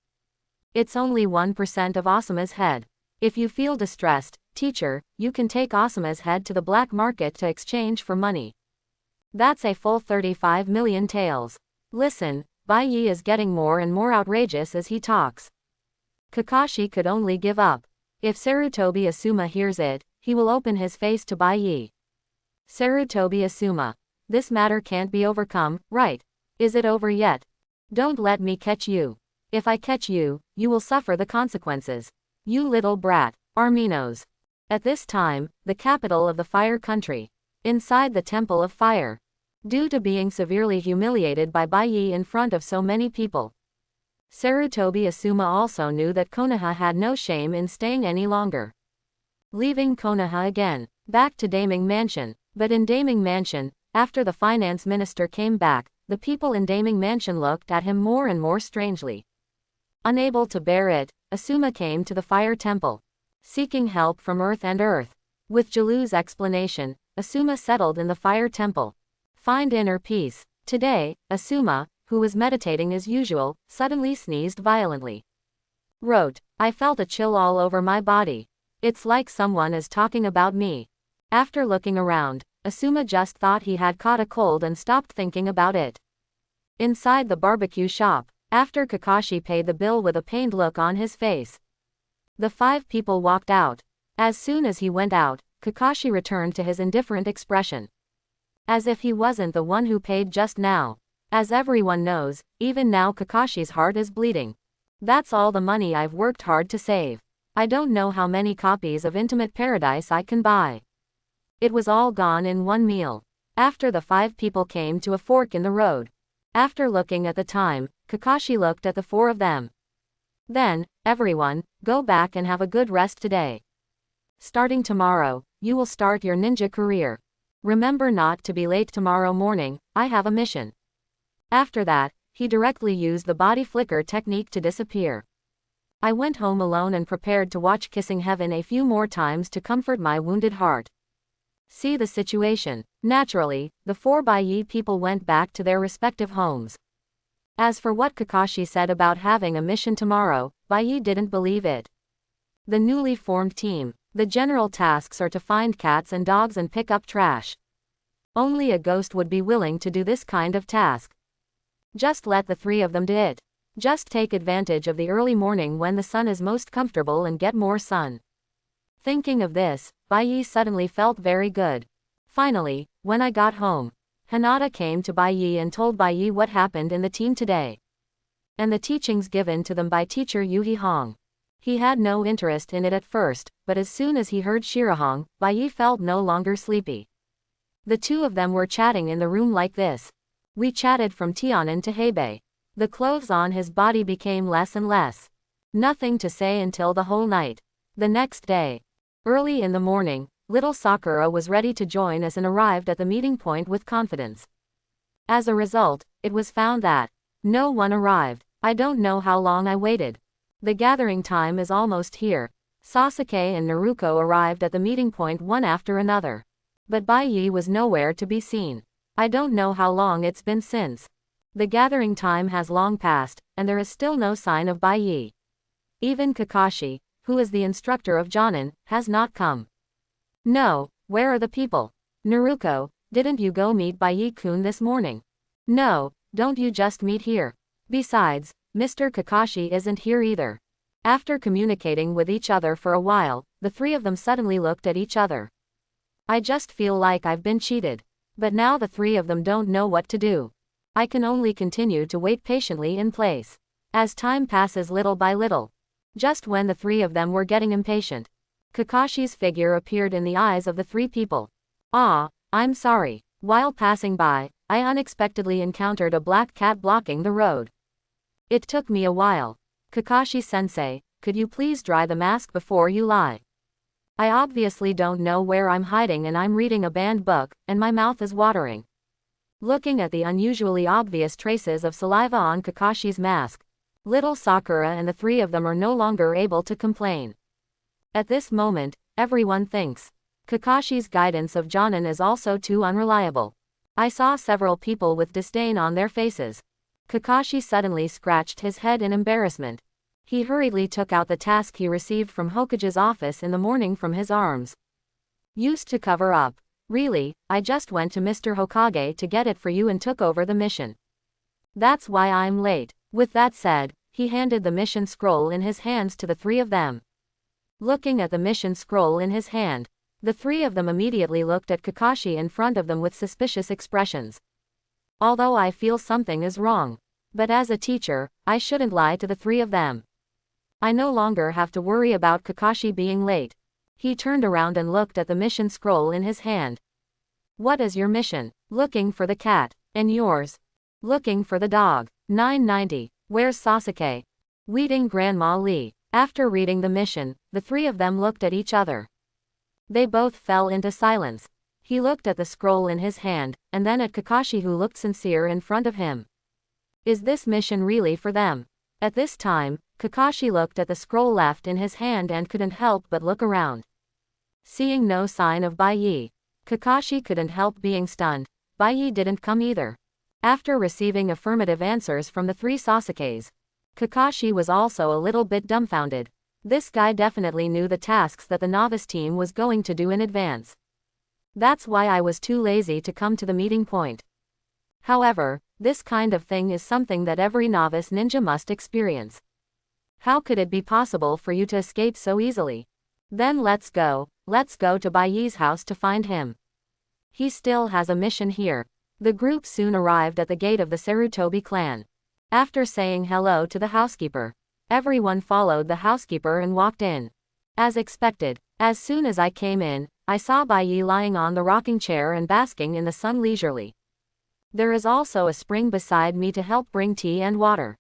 It's only 1% of Asuma's head. If you feel distressed, teacher, you can take Asuma's head to the black market to exchange for money. That's a full 35 million taels. Listen, Baye is getting more and more outrageous as he talks. Kakashi could only give up. If Sarutobi Asuma hears it, he will open his face to Baye. Sarutobi Asuma. This matter can't be overcome, right? Is it over yet? Don't let me catch you. If I catch you, you will suffer the consequences. You little brat, Arminos. At this time, the capital of the Fire Country. Inside the Temple of Fire. Due to being severely humiliated by Baye in front of so many people, Sarutobi Asuma also knew that Konoha had no shame in staying any longer. Leaving Konoha again, back to Daming Mansion. But in Daming Mansion, after the finance minister came back, the people in Daming Mansion looked at him more and more strangely. Unable to bear it, Asuma came to the Fire Temple, seeking help from Earth and Earth. With Jalu's explanation, Asuma settled in the Fire Temple. Find inner peace. Today, Asuma, who was meditating as usual, suddenly sneezed violently. Wrote, I felt a chill all over my body. It's like someone is talking about me. After looking around, Asuma just thought he had caught a cold and stopped thinking about it. Inside the barbecue shop, after Kakashi paid the bill with a pained look on his face, the 5 people walked out. As soon as he went out, Kakashi returned to his indifferent expression. As if he wasn't the one who paid just now. As everyone knows, even now Kakashi's heart is bleeding. That's all the money I've worked hard to save. I don't know how many copies of Intimate Paradise I can buy. It was all gone in one meal. After the 5 people came to a fork in the road. After looking at the time, Kakashi looked at the 4 of them. Then, everyone, go back and have a good rest today. Starting tomorrow, you will start your ninja career. Remember not to be late tomorrow morning, I have a mission. After that, he directly used the body flicker technique to disappear. I went home alone and prepared to watch Kissing Heaven a few more times to comfort my wounded heart. See the situation. Naturally, the 4 Baye people went back to their respective homes. As for what Kakashi said about having a mission tomorrow, Baye didn't believe it. The newly formed team, the general tasks are to find cats and dogs and pick up trash. Only a ghost would be willing to do this kind of task. Just let the 3 of them do it. Just take advantage of the early morning when the sun is most comfortable and get more sun. Thinking of this, Baye suddenly felt very good. Finally, when I got home, Hinata came to Baye and told Baye what happened in the team today. And the teachings given to them by teacher Yuhi Hong. He had no interest in it at first, but as soon as he heard Shirahong, Baye felt no longer sleepy. The 2 of them were chatting in the room like this. We chatted from Tianan to Hebei. The clothes on his body became less and less. Nothing to say until the whole night. The next day, early in the morning, little Sakura was ready to join us and arrived at the meeting point with confidence. As a result, it was found that no one arrived. I don't know how long I waited. The gathering time is almost here. Sasuke and Naruto arrived at the meeting point one after another. But Baye was nowhere to be seen. I don't know how long it's been since. The gathering time has long passed, and there is still no sign of Baye. Even Kakashi, who is the instructor of Jonin, has not come. No, where are the people? Naruto, didn't you go meet Baye-kun this morning? No, don't you just meet here? Besides, Mr. Kakashi isn't here either. After communicating with each other for a while, the 3 of them suddenly looked at each other. I just feel like I've been cheated. But now the 3 of them don't know what to do. I can only continue to wait patiently in place. As time passes little by little. Just when the 3 of them were getting impatient, Kakashi's figure appeared in the eyes of the 3 people. Ah, I'm sorry. While passing by, I unexpectedly encountered a black cat blocking the road. It took me a while. Kakashi-sensei, could you please dry the mask before you lie? I obviously don't know where I'm hiding and I'm reading a banned book, and my mouth is watering. Looking at the unusually obvious traces of saliva on Kakashi's mask, little Sakura and the 3 of them are no longer able to complain. At this moment, everyone thinks Kakashi's guidance of Jonin is also too unreliable. I saw several people with disdain on their faces. Kakashi suddenly scratched his head in embarrassment. He hurriedly took out the task he received from Hokage's office in the morning from his arms. Used to cover up. Really, I just went to Mr. Hokage to get it for you and took over the mission. That's why I'm late. With that said, he handed the mission scroll in his hands to the 3 of them. Looking at the mission scroll in his hand, the 3 of them immediately looked at Kakashi in front of them with suspicious expressions. Although I feel something is wrong. But as a teacher, I shouldn't lie to the 3 of them. I no longer have to worry about Kakashi being late. He turned around and looked at the mission scroll in his hand. What is your mission? Looking for the cat. And yours? Looking for the dog. 990. Where's Sasuke? Weeding Grandma Lee. After reading the mission, the 3 of them looked at each other. They both fell into silence. He looked at the scroll in his hand, and then at Kakashi who looked sincere in front of him. Is this mission really for them? At this time, Kakashi looked at the scroll left in his hand and couldn't help but look around. Seeing no sign of Baye, Kakashi couldn't help being stunned. Baye didn't come either. After receiving affirmative answers from the 3 Sasukes, Kakashi was also a little bit dumbfounded. This guy definitely knew the tasks that the novice team was going to do in advance. That's why I was too lazy to come to the meeting point. However, this kind of thing is something that every novice ninja must experience. How could it be possible for you to escape so easily? Then let's go to Baye's house to find him. He still has a mission here. The group soon arrived at the gate of the Sarutobi clan. After saying hello to the housekeeper, everyone followed the housekeeper and walked in. As expected, as soon as I came in, I saw Baye lying on the rocking chair and basking in the sun leisurely. There is also a spring beside me to help bring tea and water.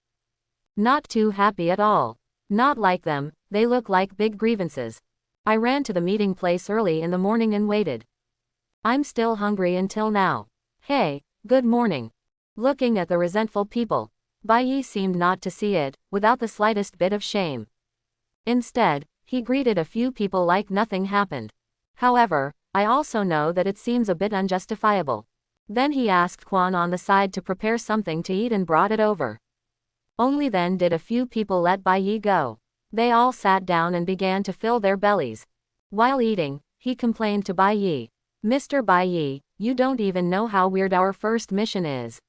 Not too happy at all. Not like them, they look like big grievances. I ran to the meeting place early in the morning and waited. I'm still hungry until now. Hey, good morning. Looking at the resentful people, Baye seemed not to see it, without the slightest bit of shame. Instead, he greeted a few people like nothing happened. However, I also know that it seems a bit unjustifiable. Then he asked Quan on the side to prepare something to eat and brought it over. Only then did a few people let Baye go. They all sat down and began to fill their bellies. While eating, he complained to Baye, "Mr. Baye, you don't even know how weird our first mission is.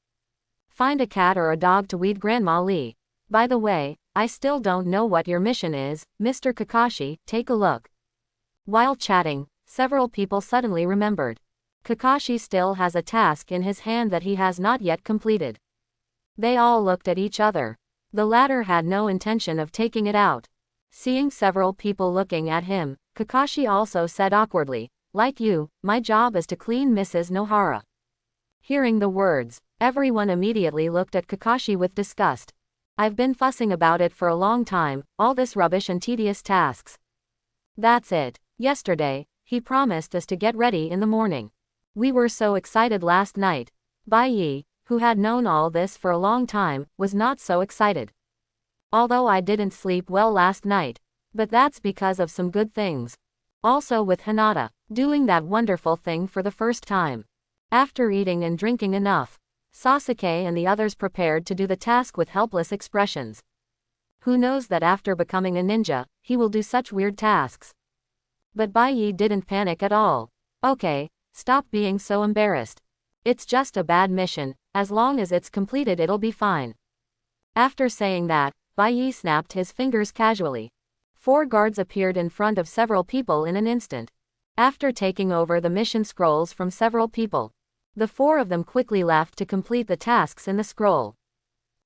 Find a cat or a dog to weed Grandma Lee. By the way, I still don't know what your mission is, Mr. Kakashi, take a look." While chatting, several people suddenly remembered. Kakashi still has a task in his hand that he has not yet completed. They all looked at each other. The latter had no intention of taking it out. Seeing several people looking at him, Kakashi also said awkwardly, "Like you, my job is to clean Mrs. Nohara." Hearing the words, everyone immediately looked at Kakashi with disgust. "I've been fussing about it for a long time, all this rubbish and tedious tasks." "That's it. Yesterday, he promised us to get ready in the morning. We were so excited last night." Baye, who had known all this for a long time, was not so excited. "Although I didn't sleep well last night. But that's because of some good things. Also with Hinata, doing that wonderful thing for the first time. After eating and drinking enough, Sasuke and the others prepared to do the task with helpless expressions. Who knows that after becoming a ninja, he will do such weird tasks. But Baye didn't panic at all. "Okay, stop being so embarrassed. It's just a bad mission, as long as it's completed it'll be fine." After saying that, Baye snapped his fingers casually. 4 guards appeared in front of several people in an instant. After taking over the mission scrolls from several people, the 4 of them quickly left to complete the tasks in the scroll.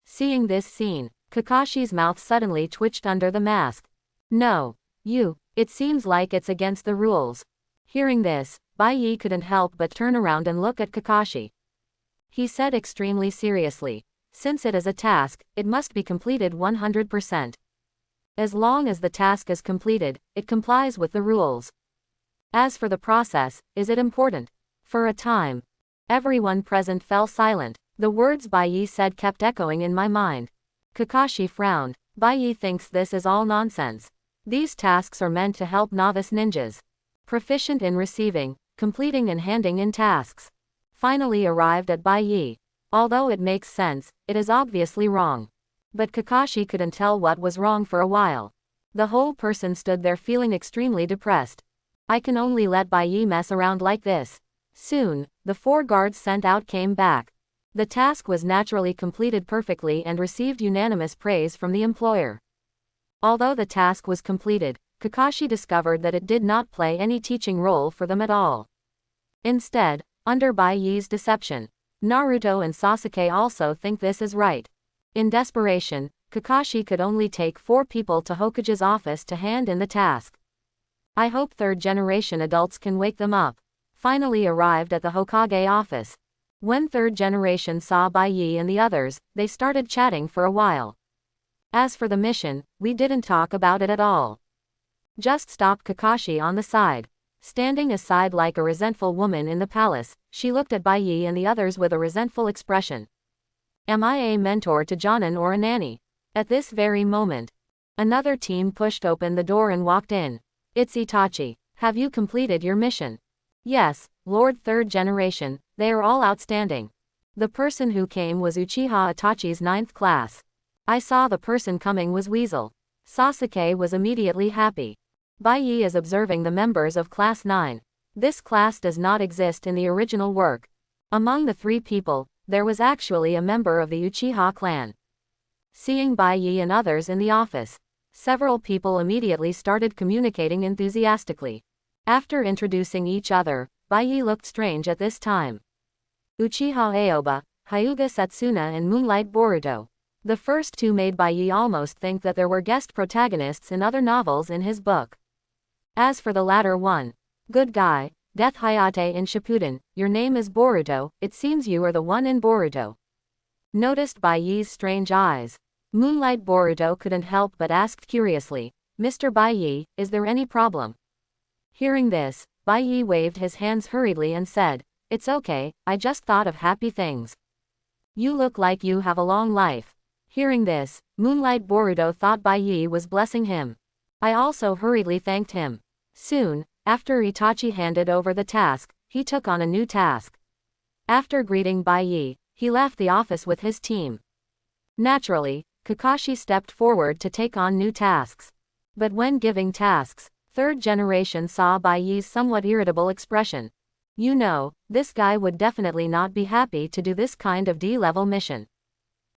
Seeing this scene, Kakashi's mouth suddenly twitched under the mask. "No. It seems like it's against the rules." Hearing this, Baye couldn't help but turn around and look at Kakashi. He said extremely seriously, "Since it is a task, it must be completed 100%. As long as the task is completed, it complies with the rules. As for the process, is it important?" For a time, everyone present fell silent. The words Baye said kept echoing in my mind. Kakashi frowned. Baye thinks this is all nonsense. These tasks are meant to help novice ninjas. Proficient in receiving, completing and handing in tasks. Finally arrived at Baye. Although it makes sense, it is obviously wrong. But Kakashi couldn't tell what was wrong for a while. The whole person stood there feeling extremely depressed. I can only let Baye mess around like this. Soon, the 4 guards sent out came back. The task was naturally completed perfectly and received unanimous praise from the employer. Although the task was completed, Kakashi discovered that it did not play any teaching role for them at all. Instead, under Baye's deception, Naruto and Sasuke also think this is right. In desperation, Kakashi could only take 4 people to Hokage's office to hand in the task. I hope 3rd generation adults can wake them up. Finally arrived at the Hokage office. When 3rd generation saw Baye and the others, they started chatting for a while. As for the mission, we didn't talk about it at all. Just stopped Kakashi on the side. Standing aside like a resentful woman in the palace, she looked at Baye and the others with a resentful expression. Am I a mentor to Jonin or a nanny? At this very moment, another team pushed open the door and walked in. It's Itachi. Have you completed your mission? Yes, Lord 3rd generation, they are all outstanding. The person who came was Uchiha Itachi's 9th class. I saw the person coming was Weasel. Sasuke was immediately happy. Baye is observing the members of Class 9. This class does not exist in the original work. Among the 3 people, there was actually a member of the Uchiha clan. Seeing Baye and others in the office, several people immediately started communicating enthusiastically. After introducing each other, Baye looked strange at this time. Uchiha Aoba, Hyuga Setsuna and Moonlight Boruto. The first 2 made Baye almost think that there were guest protagonists in other novels in his book. As for the latter one, good guy, Death Hayate in Shippuden, your name is Boruto, it seems you are the one in Boruto. Noticed Baye's strange eyes. Moonlight Boruto couldn't help but asked curiously, Mr. Baye, is there any problem? Hearing this, Baye waved his hands hurriedly and said, it's okay, I just thought of happy things. You look like you have a long life. Hearing this, Moonlight Boruto thought Baye was blessing him. I also hurriedly thanked him. Soon, after Itachi handed over the task, he took on a new task. After greeting Baye, he left the office with his team. Naturally, Kakashi stepped forward to take on new tasks. But when giving tasks, 3rd generation saw Baye's somewhat irritable expression. You know, this guy would definitely not be happy to do this kind of D-level mission.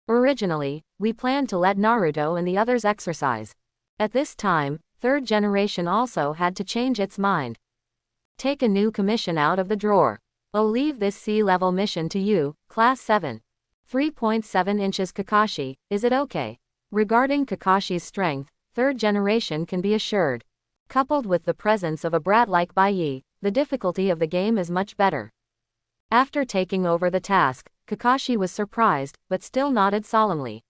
Originally, we planned to let Naruto and the others exercise. At this time, 3rd generation also had to change its mind. Take a new commission out of the drawer. I'll leave this C-level mission to you, Class 7. 3.7 inches Kakashi, is it okay? Regarding Kakashi's strength, 3rd generation can be assured. Coupled with the presence of a brat like Baye, the difficulty of the game is much better. After taking over the task, Kakashi was surprised, but still nodded solemnly.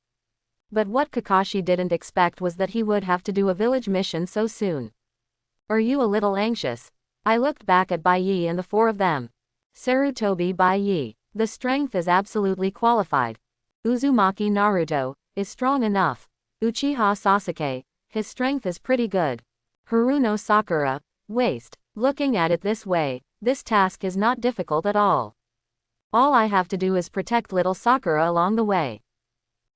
But what Kakashi didn't expect was that he would have to do a village mission so soon. Are you a little anxious? I looked back at Baye and the 4 of them. Sarutobi Baye, the strength is absolutely qualified. Uzumaki Naruto, is strong enough. Uchiha Sasuke, his strength is pretty good. Haruno Sakura, waste. Looking at it this way, this task is not difficult at all. All I have to do is protect little Sakura along the way.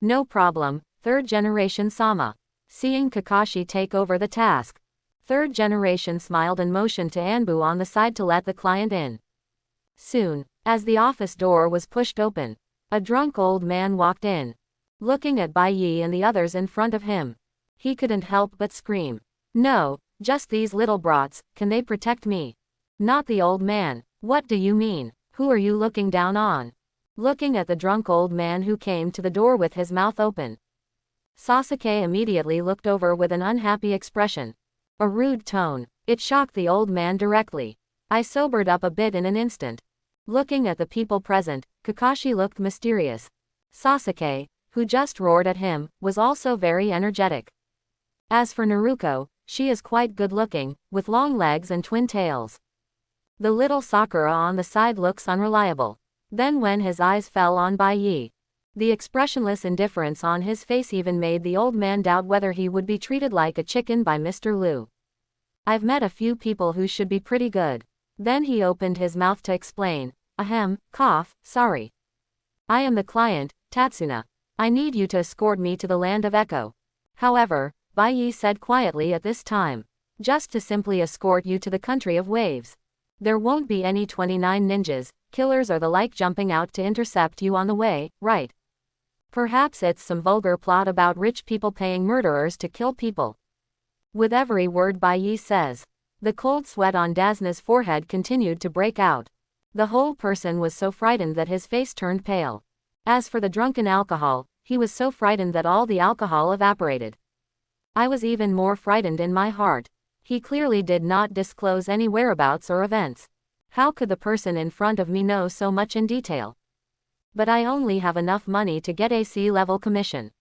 No problem, 3rd generation Sama. Seeing Kakashi take over the task, 3rd generation smiled and motioned to Anbu on the side to let the client in. Soon, as the office door was pushed open, a drunk old man walked in. Looking at Baye and the others in front of him, he couldn't help but scream. No, just these little brats, can they protect me? Not the old man. What do you mean? Who are you looking down on? Looking at the drunk old man who came to the door with his mouth open, Sasuke immediately looked over with an unhappy expression. A rude tone. It shocked the old man directly. I sobered up a bit in an instant. Looking at the people present, Kakashi looked mysterious. Sasuke, who just roared at him, was also very energetic. As for Naruto, she is quite good-looking, with long legs and twin tails. The little Sakura on the side looks unreliable. Then when his eyes fell on Baye, the expressionless indifference on his face even made the old man doubt whether he would be treated like a chicken by Mr. Liu. I've met a few people who should be pretty good. Then he opened his mouth to explain. Ahem, cough, sorry. I am the client, Tatsuna. I need you to escort me to the land of Echo. However, Baye said quietly at this time. Just to simply escort you to the country of waves. There won't be any 29 ninjas, killers or the like jumping out to intercept you on the way, right? Perhaps it's some vulgar plot about rich people paying murderers to kill people. With every word Baye says, the cold sweat on Dazna's forehead continued to break out. The whole person was so frightened that his face turned pale. As for the drunken alcohol, he was so frightened that all the alcohol evaporated. I was even more frightened in my heart. He clearly did not disclose any whereabouts or events. How could the person in front of me know so much in detail? But I only have enough money to get a C-level commission.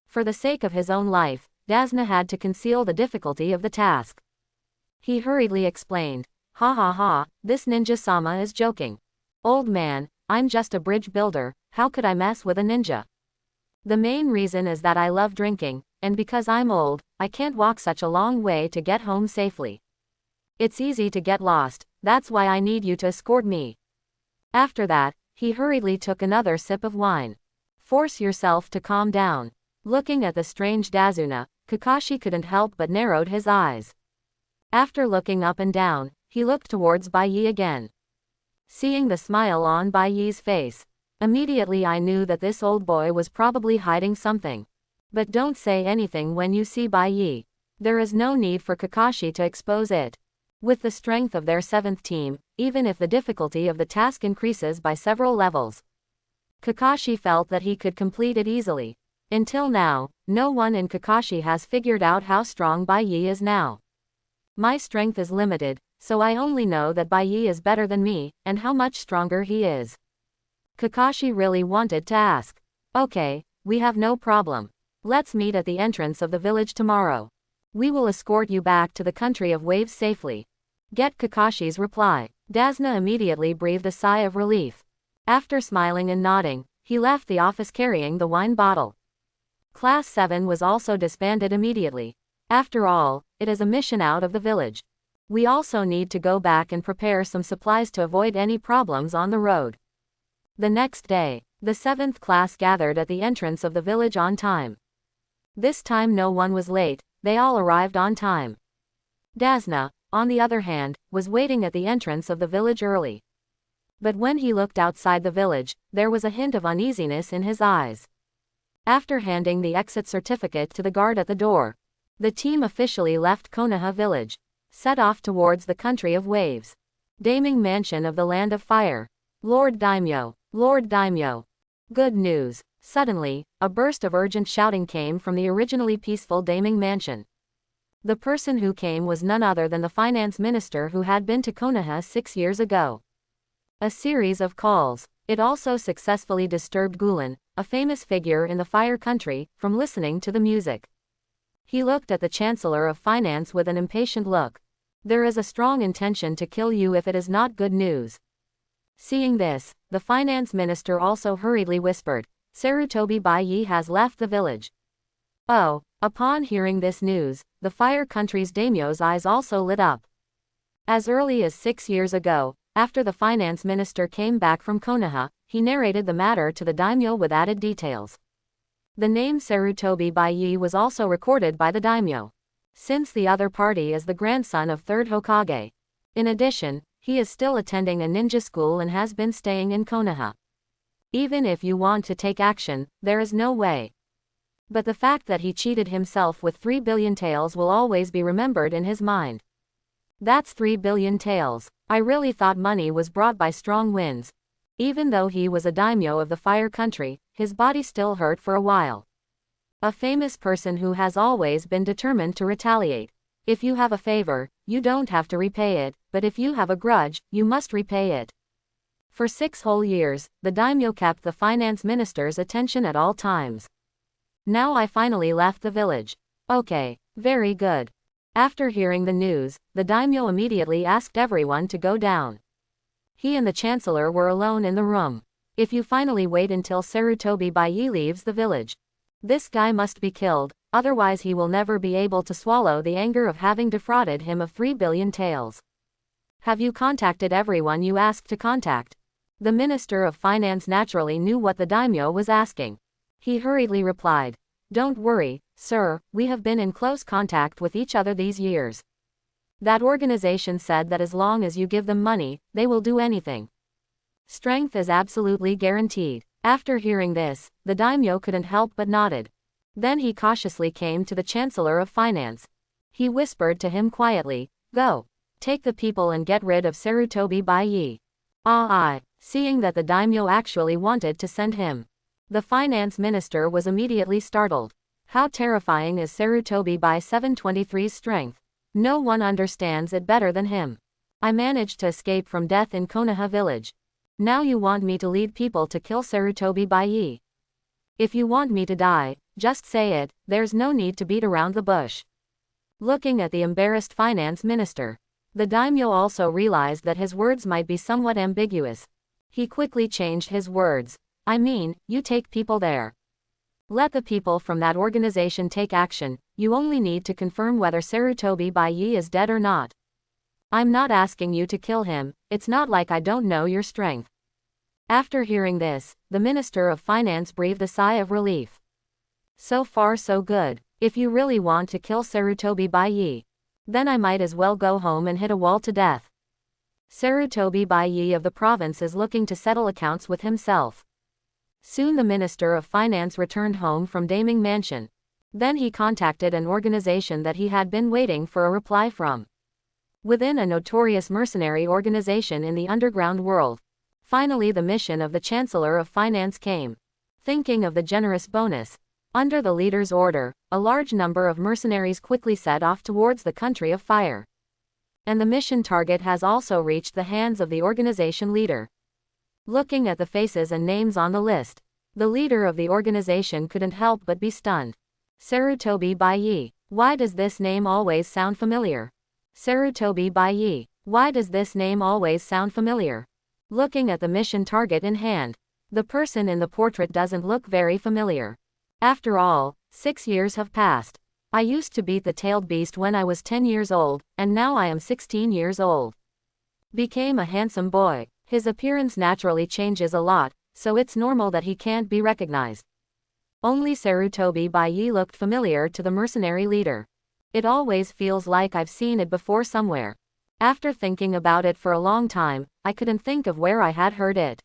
For the sake of his own life, Dazna had to conceal the difficulty of the task. He hurriedly explained, ha ha ha, this ninja-sama is joking. Old man, I'm just a bridge builder, how could I mess with a ninja? The main reason is that I love drinking, and because I'm old, I can't walk such a long way to get home safely. It's easy to get lost, that's why I need you to escort me. After that, He hurriedly took another sip of wine. Force yourself to calm down. Looking at the strange Dazuna, Kakashi couldn't help but narrowed his eyes. After looking up and down, he looked towards Baye again. Seeing the smile on Baye's face, immediately I knew that this old boy was probably hiding something. But don't say anything when you see Baye. There is no need for Kakashi to expose it. With the strength of their 7th team, even if the difficulty of the task increases by several levels, Kakashi felt that he could complete it easily. Until now, no one in Kakashi has figured out how strong Baye is now. My strength is limited, so I only know that Baye is better than me, and how much stronger he is. Kakashi really wanted to ask. Okay, we have no problem. Let's meet at the entrance of the village tomorrow. We will escort you back to the country of waves safely. Get Kakashi's reply. Dazna immediately breathed a sigh of relief. After smiling and nodding, he left the office carrying the wine bottle. Class 7 was also disbanded immediately. After all, it is a mission out of the village. We also need to go back and prepare some supplies to avoid any problems on the road. The next day, the 7th class gathered at the entrance of the village on time. This time no one was late, they all arrived on time. Dazna, on the other hand, was waiting at the entrance of the village early. But when he looked outside the village, there was a hint of uneasiness in his eyes. After handing the exit certificate to the guard at the door, the team officially left Konoha village, set off towards the country of waves. Daming mansion of the land of fire. Lord Daimyo, Lord Daimyo. Good news. Suddenly, a burst of urgent shouting came from the originally peaceful Daming mansion. The person who came was none other than the finance minister who had been to Konoha 6 years ago. A series of calls. It also successfully disturbed Gulen, a famous figure in the fire country, from listening to the music. He looked at the Chancellor of Finance with an impatient look. There is a strong intention to kill you if it is not good news. Seeing this, the finance minister also hurriedly whispered, Sarutobi Baye has left the village. Oh, upon hearing this news, the fire country's daimyo's eyes also lit up. As early as 6 years ago, after the finance minister came back from Konoha, he narrated the matter to the daimyo with added details. The name Sarutobi Baye was also recorded by the daimyo, since the other party is the grandson of 3rd Hokage. In addition, he is still attending a ninja school and has been staying in Konoha. Even if you want to take action, there is no way. But the fact that he cheated himself with 3 billion taels will always be remembered in his mind. That's 3 billion taels. I really thought money was brought by strong winds. Even though he was a daimyo of the fire country, his body still hurt for a while. A famous person who has always been determined to retaliate. If you have a favor, you don't have to repay it, but if you have a grudge, you must repay it. For 6 whole years, the daimyo kept the finance minister's attention at all times. Now I finally left the village. Okay, very good. After hearing the news, the daimyo immediately asked everyone to go down. He and the chancellor were alone in the room. If you finally wait until Sarutobi Baye leaves the village, this guy must be killed, otherwise he will never be able to swallow the anger of having defrauded him of 3 billion taels. Have you contacted everyone you asked to contact? The Minister of Finance naturally knew what the daimyo was asking. He hurriedly replied, Don't worry, sir, we have been in close contact with each other these years. That organization said that as long as you give them money, they will do anything. Strength is absolutely guaranteed. After hearing this, the daimyo couldn't help but nodded. Then he cautiously came to the Chancellor of Finance. He whispered to him quietly, Go. Take the people and get rid of Sarutobi Baye. Seeing that the daimyo actually wanted to send him, the finance minister was immediately startled. How terrifying is Sarutobi Baye 723's strength? No one understands it better than him. I managed to escape from death in Konoha village. Now you want me to lead people to kill Sarutobi Baye. If you want me to die, just say it, there's no need to beat around the bush. Looking at the embarrassed finance minister, the daimyo also realized that his words might be somewhat ambiguous. He quickly changed his words. I mean, you take people there. Let the people from that organization take action, you only need to confirm whether Sarutobi Baye is dead or not. I'm not asking you to kill him, it's not like I don't know your strength. After hearing this, the Minister of Finance breathed a sigh of relief. So far so good. If you really want to kill Sarutobi Baye, then I might as well go home and hit a wall to death. Sarutobi Baye of the province is looking to settle accounts with himself. Soon the Minister of Finance returned home from Daming Mansion. Then he contacted an organization that he had been waiting for a reply from. Within a notorious mercenary organization in the underground world. Finally the mission of the Chancellor of Finance came. Thinking of the generous bonus. Under the leader's order, a large number of mercenaries quickly set off towards the country of fire. And the mission target has also reached the hands of the organization leader. Looking at the faces and names on the list, the leader of the organization couldn't help but be stunned. Sarutobi Baye. Why does this name always sound familiar? Sarutobi Baye. Why does this name always sound familiar? Looking at the mission target in hand, the person in the portrait doesn't look very familiar. After all, 6 years have passed. I used to beat the tailed beast when I was 10 years old, and now I am 16 years old. Became a handsome boy. His appearance naturally changes a lot, so it's normal that he can't be recognized. Only Sarutobi Baye looked familiar to the mercenary leader. It always feels like I've seen it before somewhere. After thinking about it for a long time, I couldn't think of where I had heard it.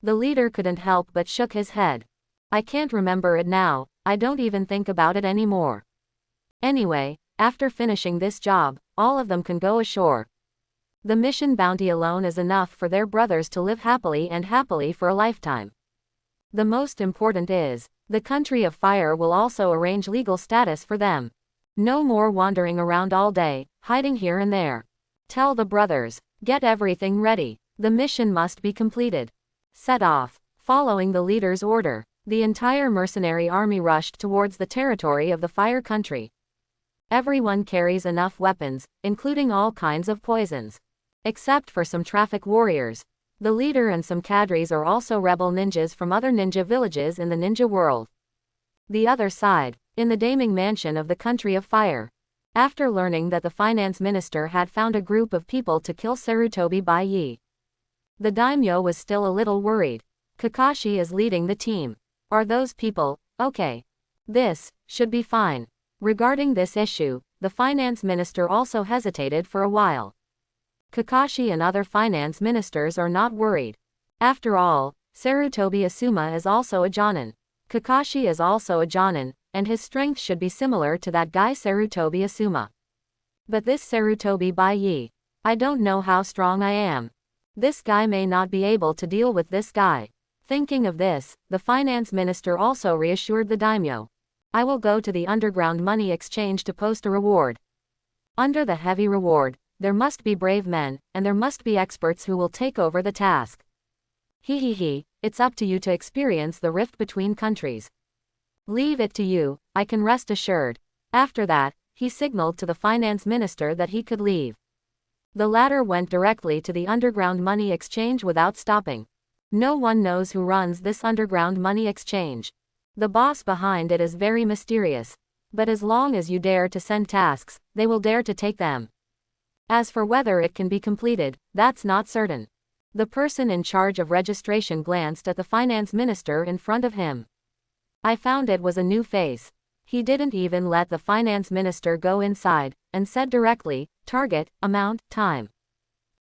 The leader couldn't help but shook his head. I can't remember it now, I don't even think about it anymore. Anyway, after finishing this job, all of them can go ashore. The mission bounty alone is enough for their brothers to live happily and happily for a lifetime. The most important is, the country of fire will also arrange legal status for them. No more wandering around all day, hiding here and there. Tell the brothers, get everything ready. The mission must be completed. Set off. Following the leader's order, the entire mercenary army rushed towards the territory of the fire country. Everyone carries enough weapons, including all kinds of poisons. Except for some traffic warriors. The leader and some cadres are also rebel ninjas from other ninja villages in the ninja world. The other side, in the Daming Mansion of the country of fire. After learning that the finance minister had found a group of people to kill Sarutobi Baye, the daimyo was still a little worried. Kakashi is leading the team. Are those people okay? This should be fine. Regarding this issue, the finance minister also hesitated for a while. Kakashi and other finance ministers are not worried. After all, Sarutobi Asuma is also a jonin. Kakashi is also a jonin, and his strength should be similar to that guy Sarutobi Asuma. But this Sarutobi Baye, I don't know how strong I am. This guy may not be able to deal with this guy. Thinking of this, the finance minister also reassured the daimyo. I will go to the underground money exchange to post a reward. Under the heavy reward, there must be brave men, and there must be experts who will take over the task. It's up to you to experience the rift between countries. Leave it to you, I can rest assured. After that, he signaled to the finance minister that he could leave. The latter went directly to the underground money exchange without stopping. No one knows who runs this underground money exchange. The boss behind it is very mysterious. But as long as you dare to send tasks, they will dare to take them. As for whether it can be completed, that's not certain. The person in charge of registration glanced at the finance minister in front of him. I found it was a new face. He didn't even let the finance minister go inside, and said directly, target, amount, time.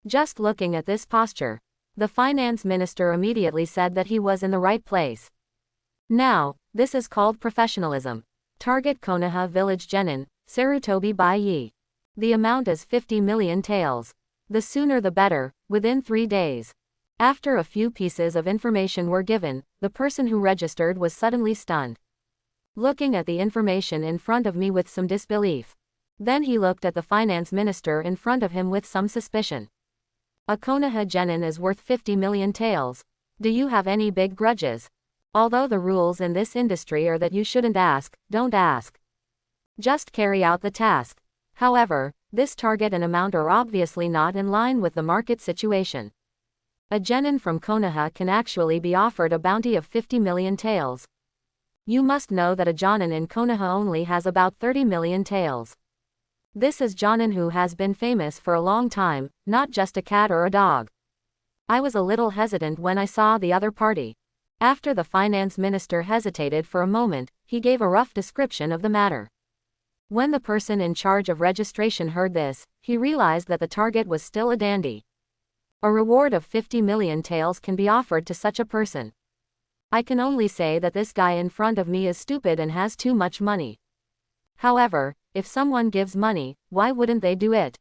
Just looking at this posture, the finance minister immediately said that he was in the right place. Now, this is called professionalism. Target Konoha Village Genin, Sarutobi Baye. The amount is 50 million taels. The sooner the better, within 3 days. After a few pieces of information were given, the person who registered was suddenly stunned. Looking at the information in front of me with some disbelief. Then he looked at the finance minister in front of him with some suspicion. A Konoha Genin is worth 50 million taels. Do you have any big grudges? Although the rules in this industry are that you shouldn't ask, don't ask. Just carry out the task. However, this target and amount are obviously not in line with the market situation. A genin from Konoha can actually be offered a bounty of 50 million taels. You must know that a jonin in Konoha only has about 30 million taels. This is jonin who has been famous for a long time, not just a cat or a dog. I was a little hesitant when I saw the other party. After the finance minister hesitated for a moment, he gave a rough description of the matter. When the person in charge of registration heard this, he realized that the target was still a dandy. A reward of 50 million taels can be offered to such a person. I can only say that this guy in front of me is stupid and has too much money. However, if someone gives money, why wouldn't they do it?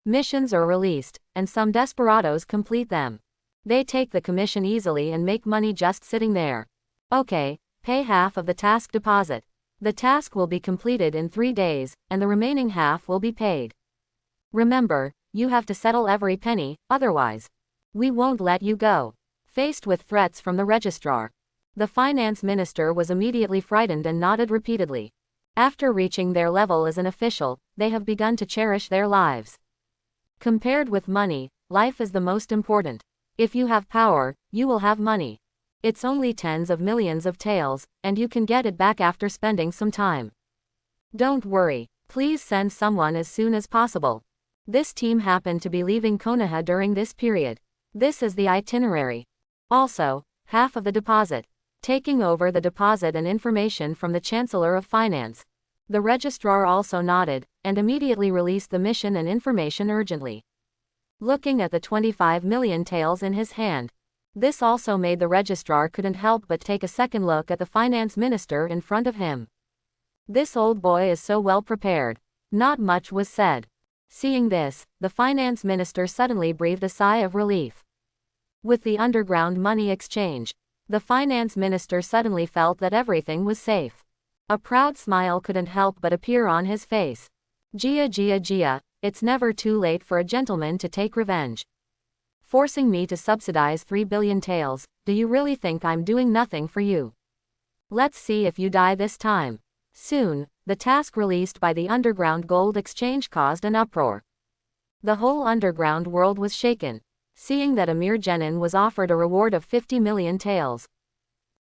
Missions are released, and some desperados complete them. They take the commission easily and make money just sitting there. Okay, pay half of the task deposit. The task will be completed in 3 days, and the remaining half will be paid. Remember, you have to settle every penny, otherwise, we won't let you go. Faced with threats from the registrar, the finance minister was immediately frightened and nodded repeatedly. After reaching their level as an official, they have begun to cherish their lives. Compared with money, life is the most important. If you have power, you will have money. It's only tens of millions of taels, and you can get it back after spending some time. Don't worry, please send someone as soon as possible. This team happened to be leaving Konoha during this period. This is the itinerary. Also, half of the deposit. Taking over the deposit and information from the Chancellor of Finance. The registrar also nodded, and immediately released the mission and information urgently. Looking at the 25 million taels in his hand. This also made the registrar couldn't help but take a second look at the finance minister in front of him. This old boy is so well prepared. Not much was said. Seeing this, the finance minister suddenly breathed a sigh of relief. With the underground money exchange, the finance minister suddenly felt that everything was safe. A proud smile couldn't help but appear on his face. Gia, it's never too late for a gentleman to take revenge. Forcing me to subsidize 3 billion taels, do you really think I'm doing nothing for you? Let's see if you die this time. Soon, the task released by the underground gold exchange caused an uproar. The whole underground world was shaken, seeing that Amir Genin was offered a reward of 50 million taels.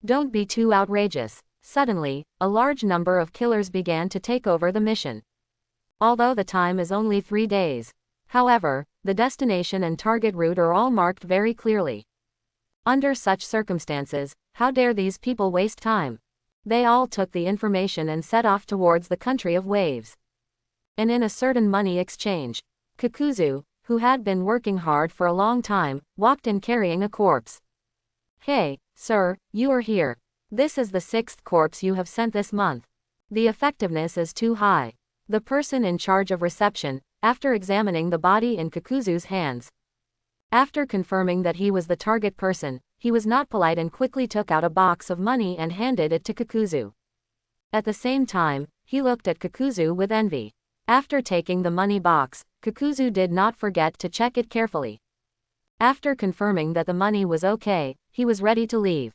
Don't be too outrageous. Suddenly, a large number of killers began to take over the mission. Although the time is only 3 days. However, the destination and target route are all marked very clearly. Under such circumstances, how dare these people waste time? They all took the information and set off towards the country of waves. And in a certain money exchange, Kakuzu, who had been working hard for a long time, walked in carrying a corpse. Hey, sir, you are here. This is the 6th corpse you have sent this month. The effectiveness is too high. The person in charge of reception, after examining the body in Kakuzu's hands, after confirming that he was the target person, he was not polite and quickly took out a box of money and handed it to Kakuzu. At the same time, he looked at Kakuzu with envy. After taking the money box, Kakuzu did not forget to check it carefully. After confirming that the money was okay, he was ready to leave.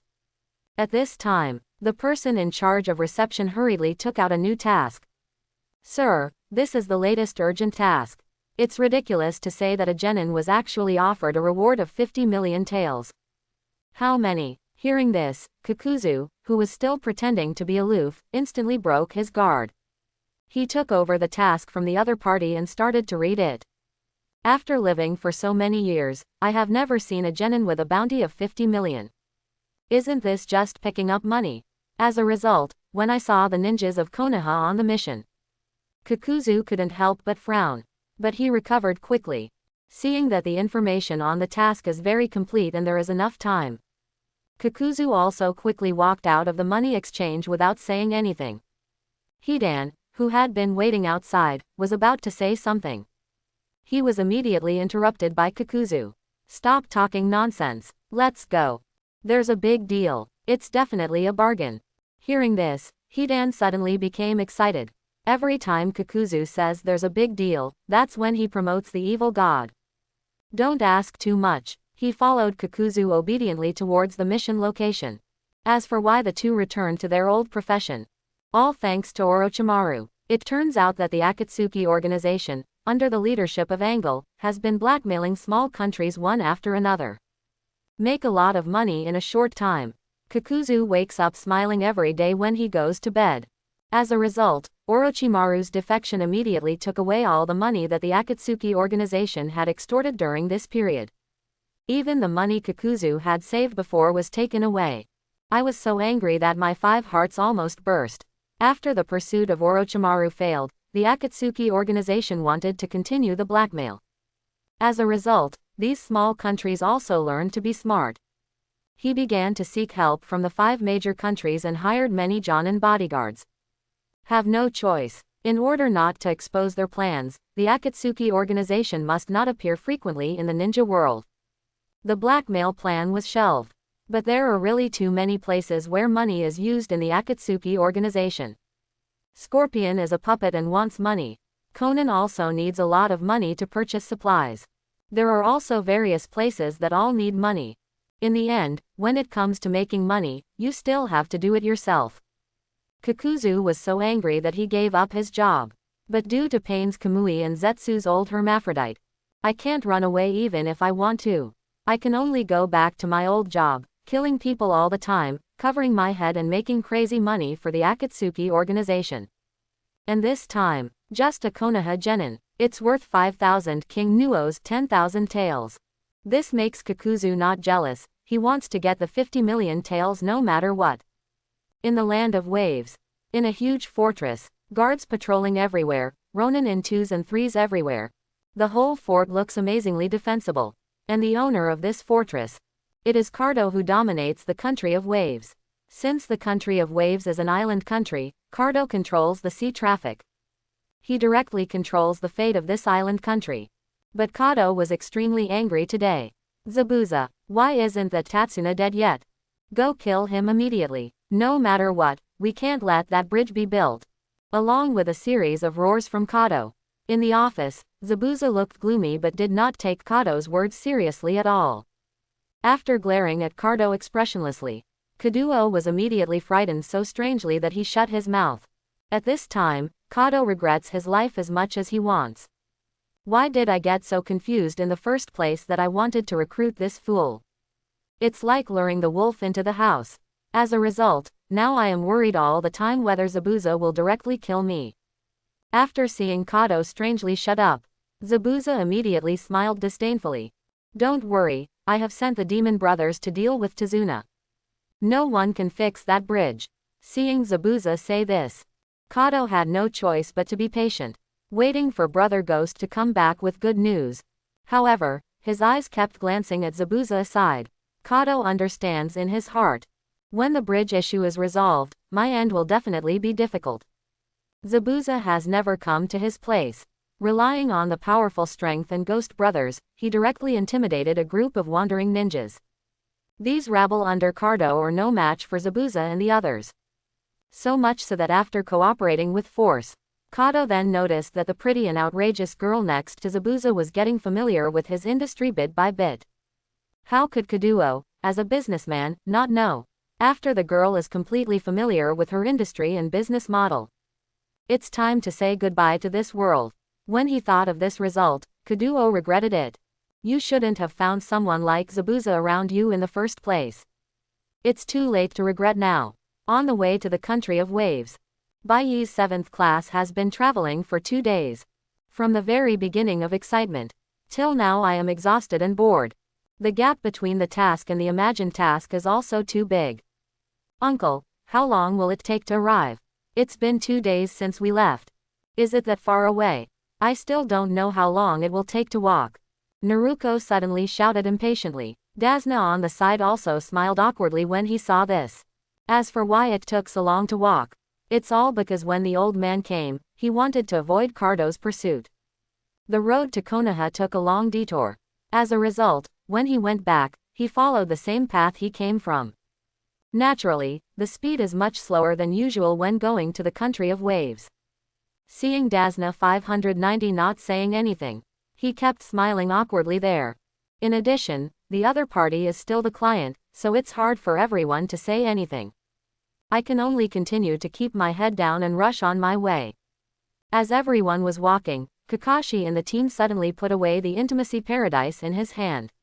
At this time, the person in charge of reception hurriedly took out a new task. Sir, this is the latest urgent task. It's ridiculous to say that a genin was actually offered a reward of 50 million taels. How many? Hearing this, Kakuzu, who was still pretending to be aloof, instantly broke his guard. He took over the task from the other party and started to read it. After living for so many years, I have never seen a genin with a bounty of 50 million. Isn't this just picking up money? As a result, when I saw the ninjas of Konoha on the mission, Kakuzu couldn't help but frown. But he recovered quickly. Seeing that the information on the task is very complete and there is enough time, Kakuzu also quickly walked out of the money exchange without saying anything. Hidan, who had been waiting outside, was about to say something. He was immediately interrupted by Kakuzu. Stop talking nonsense. Let's go. There's a big deal. It's definitely a bargain. Hearing this, Hidan suddenly became excited. Every time Kakuzu says there's a big deal, that's when he promotes the evil god. Don't ask too much. He followed Kakuzu obediently towards the mission location. As for why the two returned to their old profession, all thanks to Orochimaru. It turns out that the Akatsuki organization, under the leadership of Angle, has been blackmailing small countries one after another. Make a lot of money in a short time. Kakuzu wakes up smiling every day when he goes to bed. As a result, Orochimaru's defection immediately took away all the money that the Akatsuki organization had extorted during this period. Even the money Kakuzu had saved before was taken away. I was so angry that my 5 hearts almost burst. After the pursuit of Orochimaru failed, the Akatsuki organization wanted to continue the blackmail. As a result, these small countries also learned to be smart. He began to seek help from the 5 major countries and hired many Jonin bodyguards. Have no choice. In order not to expose their plans, the Akatsuki organization must not appear frequently in the ninja world. The blackmail plan was shelved. But there are really too many places where money is used in the Akatsuki organization. Scorpion is a puppet and wants money. Conan also needs a lot of money to purchase supplies. There are also various places that all need money. In the end, when it comes to making money, you still have to do it yourself. Kakuzu was so angry that he gave up his job. But due to Pain's Kamui and Zetsu's old hermaphrodite, I can't run away even if I want to. I can only go back to my old job, killing people all the time, covering my head and making crazy money for the Akatsuki organization. And this time, just a Konoha genin. It's worth 5,000 King Nuo's 10,000 taels. This makes Kakuzu not jealous, he wants to get the 50 million taels no matter what. In the land of waves. In a huge fortress, guards patrolling everywhere, ronin in 2s and 3s everywhere. The whole fort looks amazingly defensible. And the owner of this fortress, it is Cardo who dominates the country of waves. Since the country of waves is an island country, Cardo controls the sea traffic. He directly controls the fate of this island country. But Cardo was extremely angry today. Zabuza, why isn't the Tatsuna dead yet? Go kill him immediately. No matter what, we can't let that bridge be built. Along with a series of roars from Cardo. In the office, Zabuza looked gloomy but did not take Cardo's words seriously at all. After glaring at Cardo expressionlessly, Kaduo was immediately frightened so strangely that he shut his mouth. At this time, Cardo regrets his life as much as he wants. Why did I get so confused in the first place that I wanted to recruit this fool? It's like luring the wolf into the house. As a result, now I am worried all the time whether Zabuza will directly kill me. After seeing Cardo strangely shut up, Zabuza immediately smiled disdainfully. Don't worry, I have sent the demon brothers to deal with Tazuna. No one can fix that bridge. Seeing Zabuza say this, Cardo had no choice but to be patient, waiting for Brother Ghost to come back with good news. However, his eyes kept glancing at Zabuza aside. Cardo understands in his heart. When the bridge issue is resolved, my end will definitely be difficult. Zabuza has never come to his place. Relying on the powerful strength and Ghost Brothers, he directly intimidated a group of wandering ninjas. These rabble under Cardo are no match for Zabuza and the others. So much so that after cooperating with force, Cardo then noticed that the pretty and outrageous girl next to Zabuza was getting familiar with his industry bit by bit. How could Kaduo, as a businessman, not know? After the girl is completely familiar with her industry and business model. It's time to say goodbye to this world. When he thought of this result, Kaduo regretted it. You shouldn't have found someone like Zabuza around you in the first place. It's too late to regret now. On the way to the country of waves, Baye's 7th class has been traveling for 2 days. From the very beginning of excitement, till now I am exhausted and bored. The gap between the task and the imagined task is also too big. Uncle, how long will it take to arrive? It's been 2 days since we left. Is it that far away? I still don't know how long it will take to walk. Naruto suddenly shouted impatiently. Dasna on the side also smiled awkwardly when he saw this. As for why it took so long to walk, it's all because when the old man came, he wanted to avoid Cardo's pursuit. The road to Konoha took a long detour. As a result, when he went back, he followed the same path he came from. Naturally, the speed is much slower than usual when going to the country of waves. Seeing Dasna 590 not saying anything, he kept smiling awkwardly there. In addition, the other party is still the client, so it's hard for everyone to say anything. I can only continue to keep my head down and rush on my way. As everyone was walking, Kakashi and the team suddenly put away the intimacy paradise in his hand.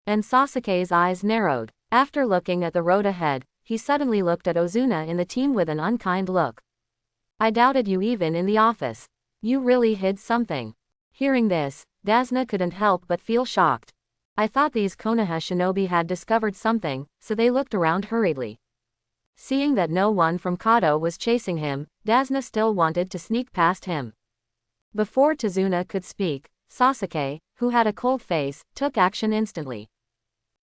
And Sasuke's eyes narrowed. After looking at the road ahead, he suddenly looked at Ozuna in the team with an unkind look. I doubted you even in the office. You really hid something. Hearing this, Dasna couldn't help but feel shocked. I thought these Konoha shinobi had discovered something, so they looked around hurriedly. Seeing that no one from Kado was chasing him, Dasna still wanted to sneak past him. Before Tazuna could speak, Sasuke, who had a cold face, took action instantly.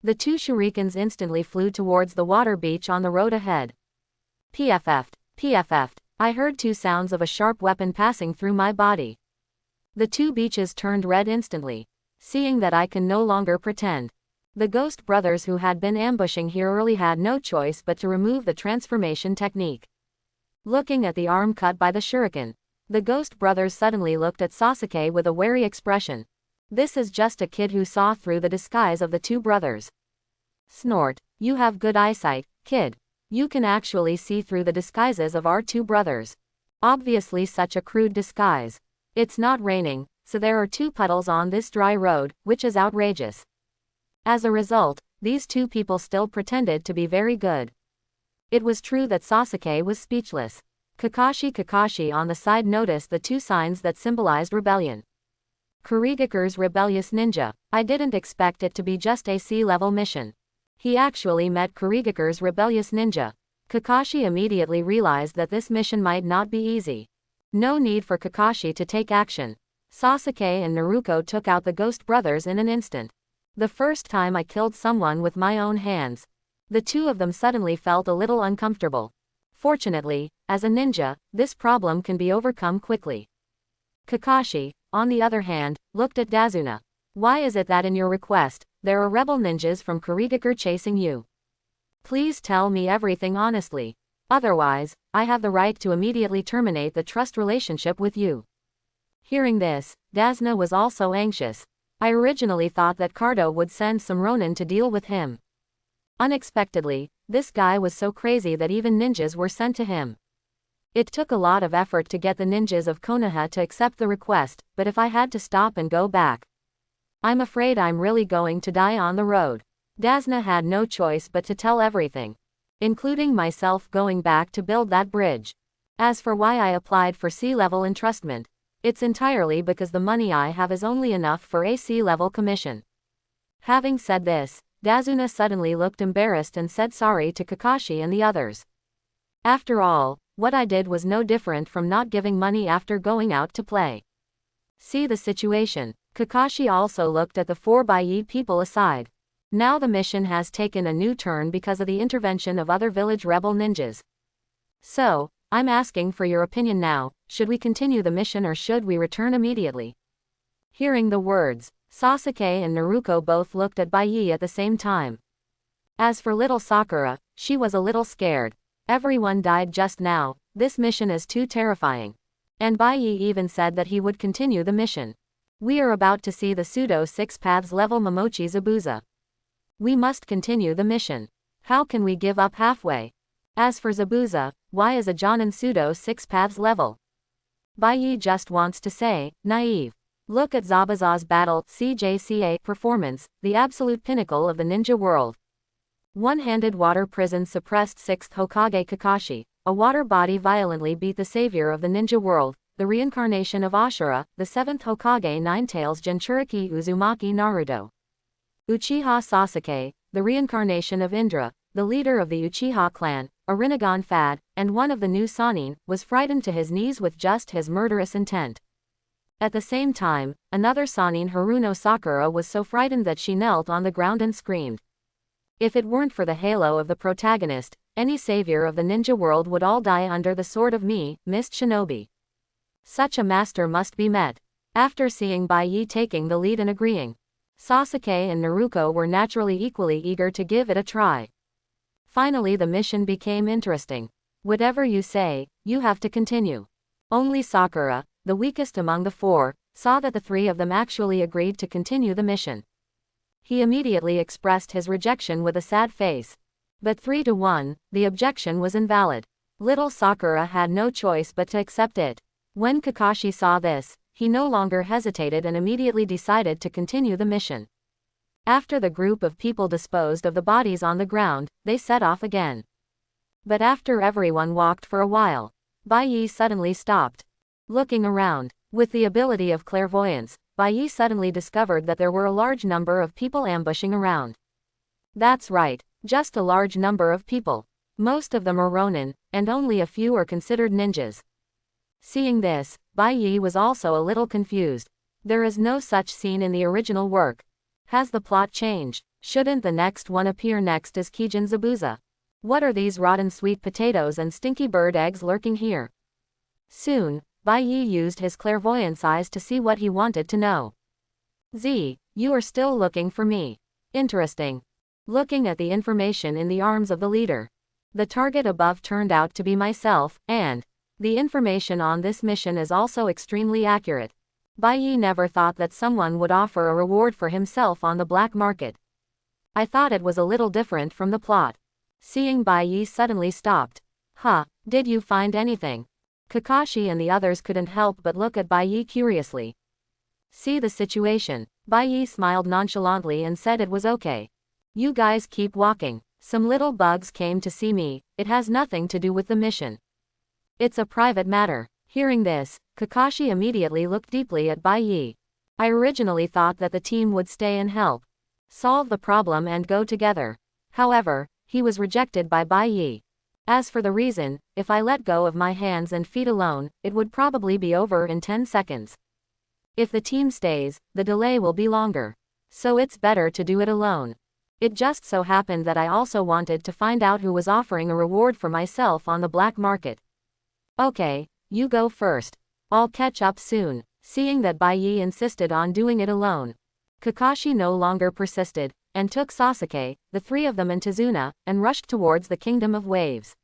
The two shurikens instantly flew towards the water beach on the road ahead. PFF'd, PFF'd. I heard two sounds of a sharp weapon passing through my body. The two beaches turned red instantly. Seeing that I can no longer pretend. The ghost brothers who had been ambushing here early had no choice but to remove the transformation technique. Looking at the arm cut by the shuriken, the ghost brothers suddenly looked at Sasuke with a wary expression. This is just a kid who saw through the disguise of the two brothers. Snort, you have good eyesight, kid. You can actually see through the disguises of our two brothers. Obviously such a crude disguise. It's not raining, so there are two puddles on this dry road, which is outrageous. As a result, these two people still pretended to be very good. It was true that Sasuke was speechless. Kakashi on the side noticed the two signs that symbolized rebellion. Kurigaku's rebellious ninja. I didn't expect it to be just a sea-level mission. He actually met Kurigaku's rebellious ninja. Kakashi immediately realized that this mission might not be easy. No need for Kakashi to take action. Sasuke and Naruto took out the ghost brothers in an instant. The first time I killed someone with my own hands. The two of them suddenly felt a little uncomfortable. Fortunately, as a ninja, this problem can be overcome quickly. Kakashi, on the other hand, looked at Dasuna. Why is it that in your request, there are rebel ninjas from Kurigaku chasing you? Please tell me everything honestly. Otherwise, I have the right to immediately terminate the trust relationship with you. Hearing this, Dasuna was also anxious. I originally thought that Kado would send some Ronin to deal with him. Unexpectedly, this guy was so crazy that even ninjas were sent to him. It took a lot of effort to get the ninjas of Konoha to accept the request, but if I had to stop and go back, I'm afraid I'm really going to die on the road. Dasuna had no choice but to tell everything, including myself going back to build that bridge. As for why I applied for sea-level entrustment, it's entirely because the money I have is only enough for a sea-level commission. Having said this, Dasuna suddenly looked embarrassed and said sorry to Kakashi and the others. After all, what I did was no different from not giving money after going out to play. See the situation. Kakashi also looked at the four Baye people aside. Now the mission has taken a new turn because of the intervention of other village rebel ninjas. So, I'm asking for your opinion now, should we continue the mission or should we return immediately? Hearing the words, Sasuke and Naruto both looked at Baye at the same time. As for little Sakura, she was a little scared. Everyone died just now, this mission is too terrifying. And Baye even said that he would continue the mission. We are about to see the pseudo 6 paths level Momochi Zabuza. We must continue the mission. How can we give up halfway? As for Zabuza, why is a Jonin pseudo 6 paths level? Baye just wants to say, naive. Look at Zabuza's battle CJCA performance, the absolute pinnacle of the ninja world. One-handed water prison suppressed 6th Hokage Kakashi. A water body violently beat the savior of the ninja world, the reincarnation of Ashura, the 7th Hokage Nine-Tails Jinchuriki Uzumaki Naruto. Uchiha Sasuke, the reincarnation of Indra, the leader of the Uchiha clan, a Rinnegan fad, and one of the new Sannin, was frightened to his knees with just his murderous intent. At the same time, another Sannin Haruno Sakura was so frightened that she knelt on the ground and screamed. If it weren't for the halo of the protagonist, any savior of the ninja world would all die under the sword of me, Mist Shinobi. Such a master must be met. After seeing Baye taking the lead and agreeing, Sasuke and Naruto were naturally equally eager to give it a try. Finally the mission became interesting. Whatever you say, you have to continue. Only Sakura, the weakest among the four, saw that the three of them actually agreed to continue the mission. He immediately expressed his rejection with a sad face. But 3-1, the objection was invalid. Little Sakura had no choice but to accept it. When Kakashi saw this, he no longer hesitated and immediately decided to continue the mission. After the group of people disposed of the bodies on the ground, they set off again. But after everyone walked for a while, Baye suddenly stopped. Looking around, with the ability of clairvoyance, Baye suddenly discovered that there were a large number of people ambushing around. That's right, just a large number of people. Most of them are Ronin, and only a few are considered ninjas. Seeing this, Baye was also a little confused. There is no such scene in the original work. Has the plot changed? Shouldn't the next one appear next as Kijin Zabuza? What are these rotten sweet potatoes and stinky bird eggs lurking here? Soon, Baye used his clairvoyance eyes to see what he wanted to know. You are still looking for me. Interesting. Looking at the information in the arms of the leader. The target above turned out to be myself, and the information on this mission is also extremely accurate. Baye never thought that someone would offer a reward for himself on the black market. I thought it was a little different from the plot. Seeing Baye suddenly stopped. Did you find anything? Kakashi and the others couldn't help but look at Baye curiously. See the situation. Baye smiled nonchalantly and said it was okay. You guys keep walking. Some little bugs came to see me, it has nothing to do with the mission. It's a private matter. Hearing this, Kakashi immediately looked deeply at Baye. I originally thought that the team would stay and help solve the problem and go together. However, he was rejected by Baye. As for the reason, if I let go of my hands and feet alone, it would probably be over in 10 seconds. If the team stays, the delay will be longer. So it's better to do it alone. It just so happened that I also wanted to find out who was offering a reward for myself on the black market. Okay, you go first. I'll catch up soon. Seeing that Baye insisted on doing it alone, Kakashi no longer persisted, and took Sasuke, the three of them and Tazuna, and rushed towards the Kingdom of Waves.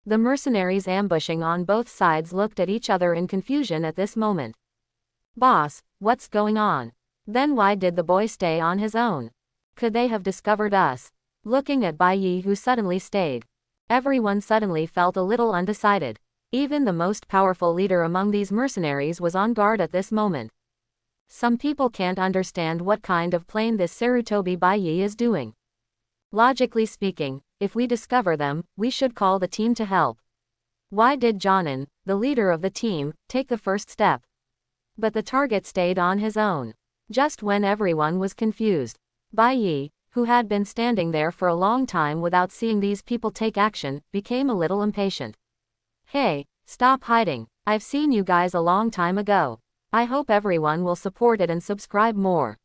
The mercenaries ambushing on both sides looked at each other in confusion at this moment. Boss, what's going on? Then why did the boy stay on his own? Could they have discovered us? Looking at Baye who suddenly stayed. Everyone suddenly felt a little undecided. Even the most powerful leader among these mercenaries was on guard at this moment. Some people can't understand what kind of plane this Sarutobi Baye is doing. Logically speaking, if we discover them, we should call the team to help. Why did Jonin, the leader of the team, take the first step? But the target stayed on his own. Just when everyone was confused, Baye, who had been standing there for a long time without seeing these people take action, became a little impatient. Hey, stop hiding. I've seen you guys a long time ago. I hope everyone will support it and subscribe more.